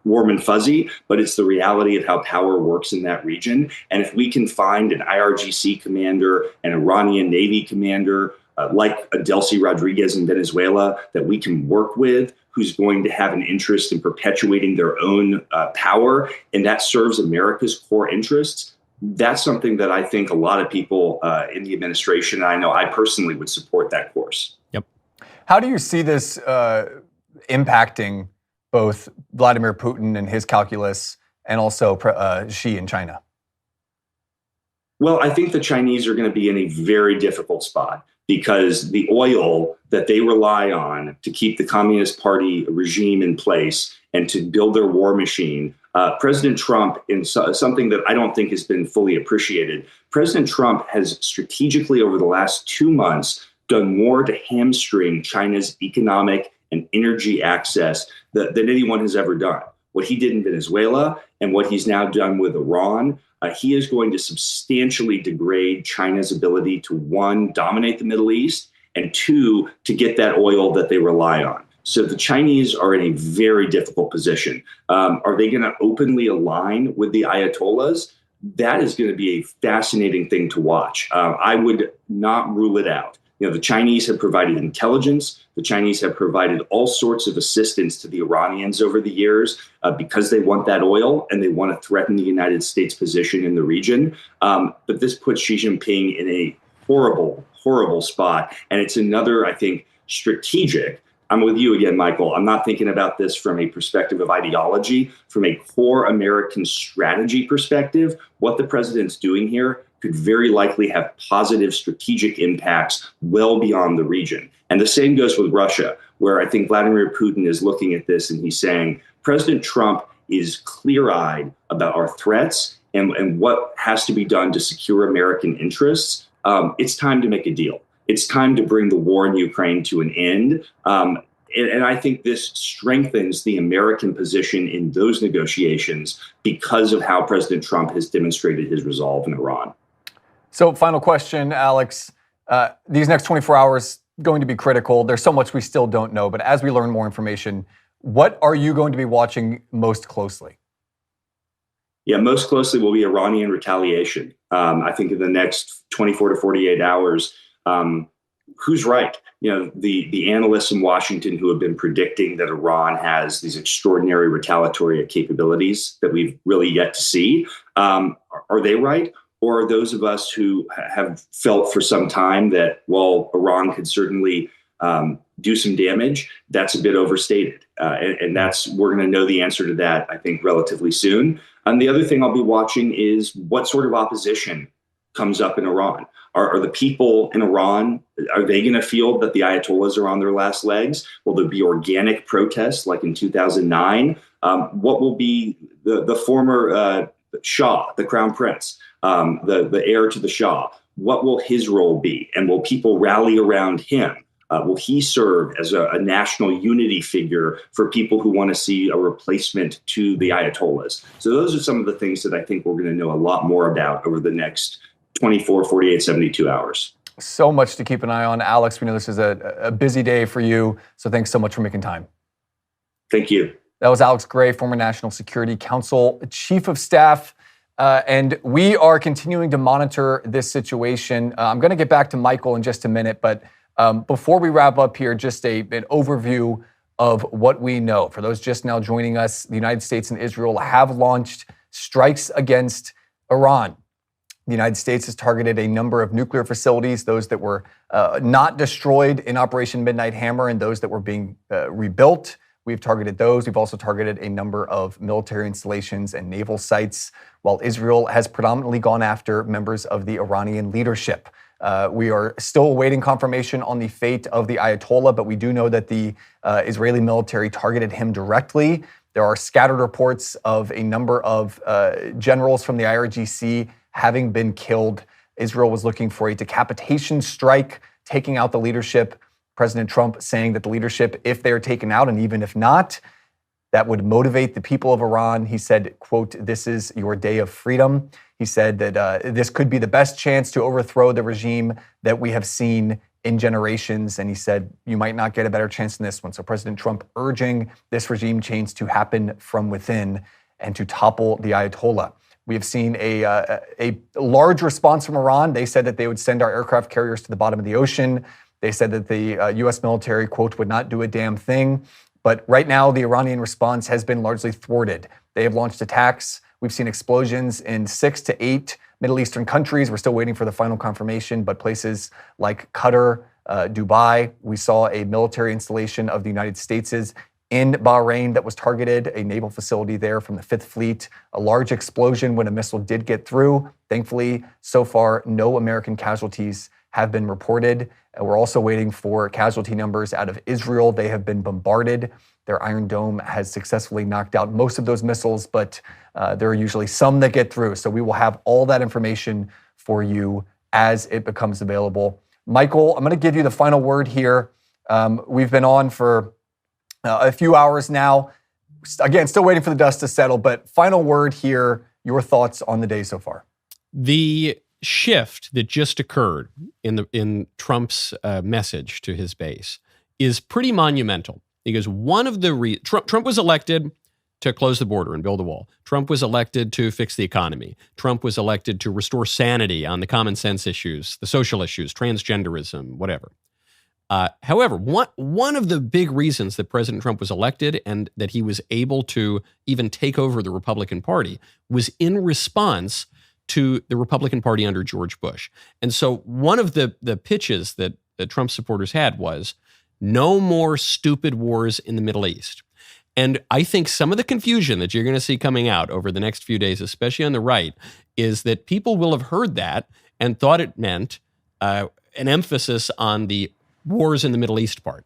warm and fuzzy, but it's the reality of how power works in that region. And if we can find an IRGC commander, an Iranian Navy commander, like Delcy Rodriguez in Venezuela, that we can work with, who's going to have an interest in perpetuating their own power, and that serves America's core interests, that's something that I think a lot of people in the administration, and I know I personally would support that course.
Yep.
How do you see this impacting both Vladimir Putin and his calculus and also Xi in China?
Well, I think the Chinese are going to be in a very difficult spot because the oil that they rely on to keep the Communist Party regime in place and to build their war machine, President Trump, in something that I don't think has been fully appreciated, President Trump has strategically over the last 2 months done more to hamstring China's economic and energy access than anyone has ever done. What he did in Venezuela and what he's now done with Iran, he is going to substantially degrade China's ability to, one, dominate the Middle East, and two, to get that oil that they rely on. So the Chinese are in a very difficult position. Are they going to openly align with the Ayatollahs? That is going to be a fascinating thing to watch. I would not rule it out. The Chinese have provided intelligence. The Chinese have provided all sorts of assistance to the Iranians over the years because they want that oil and they want to threaten the United States' position in the region. But this puts Xi Jinping in a horrible, horrible spot. And it's another, I think, strategic. I'm with you again, Michael. I'm not thinking about this from a perspective of ideology, from a core American strategy perspective. What the president's doing here could very likely have positive strategic impacts well beyond the region. And the same goes with Russia, where I think Vladimir Putin is looking at this and he's saying, President Trump is clear-eyed about our threats and what has to be done to secure American interests. It's time to make a deal. It's time to bring the war in Ukraine to an end. And I think this strengthens the American position in those negotiations because of how President Trump has demonstrated his resolve in Iran.
So final question, Alex. These next 24 hours going to be critical. There's so much we still don't know, but as we learn more information, what are you going to be watching most closely?
Yeah, most closely will be Iranian retaliation. I think in the next 24 to 48 hours, who's right? The analysts in Washington who have been predicting that Iran has these extraordinary retaliatory capabilities that we've really yet to see, are they right? Or are those of us who have felt for some time that, well, Iran could certainly do some damage, that's a bit overstated. And we're going to know the answer to that, I think, relatively soon. And the other thing I'll be watching is what sort of opposition comes up in Iran. Are the people in Iran, are they going to feel that the Ayatollahs are on their last legs? Will there be organic protests like in 2009? What will be the former Shah, the crown prince, the heir to the Shah? What will his role be? And will people rally around him? Will he serve as a national unity figure for people who want to see a replacement to the Ayatollahs? So those are some of the things that I think we're going to know a lot more about over the next 24, 48, 72 hours.
So much to keep an eye on. Alex, we know this is a busy day for you, so thanks so much for making time.
Thank you.
That was Alex Gray, former National Security Council Chief of Staff. And we are continuing to monitor this situation. I'm going to get back to Michael in just a minute, but before we wrap up here, just an overview of what we know. For those just now joining us, the United States and Israel have launched strikes against Iran. The United States has targeted a number of nuclear facilities, those that were not destroyed in Operation Midnight Hammer and those that were being rebuilt. We've targeted those. We've also targeted a number of military installations and naval sites, while Israel has predominantly gone after members of the Iranian leadership. We are still awaiting confirmation on the fate of the Ayatollah, but we do know that the Israeli military targeted him directly. There are scattered reports of a number of generals from the IRGC having been killed. Israel was looking for a decapitation strike, taking out the leadership. President Trump saying that the leadership, if they're taken out, and even if not, that would motivate the people of Iran. He said, quote, "This is your day of freedom." He said that this could be the best chance to overthrow the regime that we have seen in generations. And he said, you might not get a better chance than this one. So President Trump urging this regime change to happen from within and to topple the Ayatollah. We have seen a large response from Iran. They said that they would send our aircraft carriers to the bottom of the ocean. They said that the U.S. military, quote, would not do a damn thing. But right now, the Iranian response has been largely thwarted. They have launched attacks. We've seen explosions in 6 to 8 Middle Eastern countries. We're still waiting for the final confirmation, but places like Qatar, Dubai, we saw a military installation of the United States' in Bahrain that was targeted, a naval facility there from the Fifth Fleet, a large explosion when a missile did get through. Thankfully, so far, no American casualties have been reported. We're also waiting for casualty numbers out of Israel. They have been bombarded. Their Iron Dome has successfully knocked out most of those missiles, but there are usually some that get through. So we will have all that information for you as it becomes available. Michael, I'm going to give you the final word here. We've been on for a few hours now. Again, still waiting for the dust to settle, but final word here, your thoughts on the day so far. The shift that just occurred in Trump's message to his base is pretty monumental, because one of the Trump was elected to close the border and build a wall. Trump was elected to fix the economy. Trump was elected to restore sanity on the common sense issues, the social issues, transgenderism, whatever. However, one of the big reasons that President Trump was elected and that he was able to even take over the Republican Party was in response to the Republican Party under George Bush. And so one of the pitches that Trump supporters had was no more stupid wars in the Middle East. And I think some of the confusion that you're going to see coming out over the next few days, especially on the right, is that people will have heard that and thought it meant an emphasis on the wars in the Middle East part.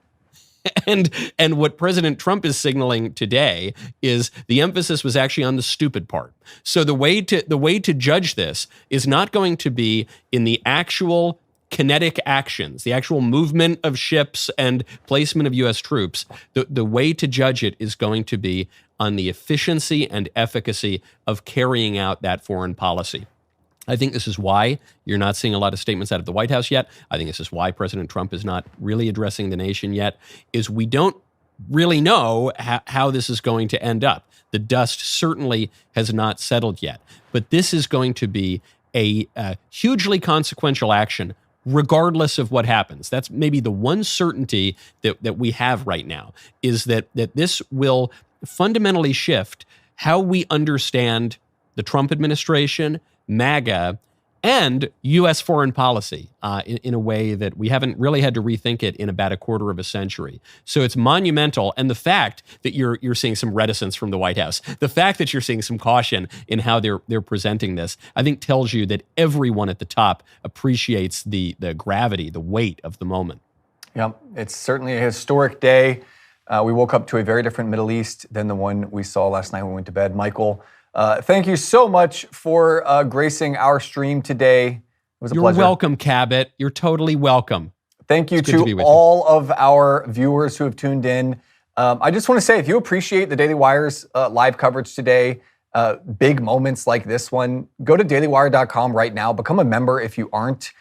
And what President Trump is signaling today is the emphasis was actually on the stupid part. So the way to judge this is not going to be in the actual kinetic actions, the actual movement of ships and placement of U.S. troops. The way to judge it is going to be on the efficiency and efficacy of carrying out that foreign policy. I think this is why you're not seeing a lot of statements out of the White House yet. I think this is why President Trump is not really addressing the nation yet, is we don't really know how this is going to end up. The dust certainly has not settled yet. But this is going to be a hugely consequential action regardless of what happens. That's maybe the one certainty that we have right now, is that this will fundamentally shift how we understand the Trump administration, MAGA, and U.S. foreign policy in a way that we haven't really had to rethink it in about a quarter of a century. So it's monumental. And the fact that you're seeing some reticence from the White House, the fact that you're seeing some caution in how they're presenting this, I think tells you that everyone at the top appreciates the gravity, the weight of the moment. Yeah, it's certainly a historic day. We woke up to a very different Middle East than the one we saw last night when we went to bed. Michael, thank you so much for gracing our stream today. It was a pleasure. You're welcome, Cabot. You're totally welcome. Thank you to all of our viewers who have tuned in. I just want to say, if you appreciate the Daily Wire's live coverage today, big moments like this one, go to dailywire.com right now. Become a member if you aren't.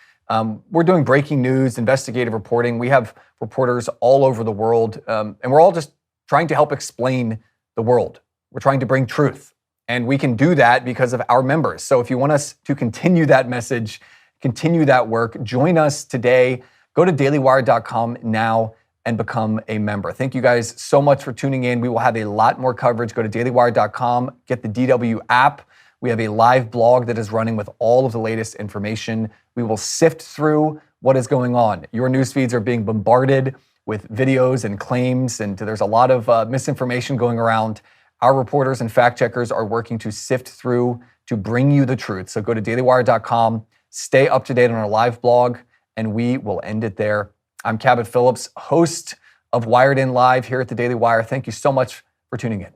We're doing breaking news, investigative reporting. We have reporters all over the world, and we're all just trying to help explain the world. We're trying to bring truth. And we can do that because of our members. So if you want us to continue that message, continue that work, join us today. Go to dailywire.com now and become a member. Thank you guys so much for tuning in. We will have a lot more coverage. Go to dailywire.com, get the DW app. We have a live blog that is running with all of the latest information. We will sift through what is going on. Your news feeds are being bombarded with videos and claims, and there's a lot of misinformation going around. Our reporters and fact checkers are working to sift through to bring you the truth. So go to dailywire.com, stay up to date on our live blog, and we will end it there. I'm Cabot Phillips, host of Wired In Live here at the Daily Wire. Thank you so much for tuning in.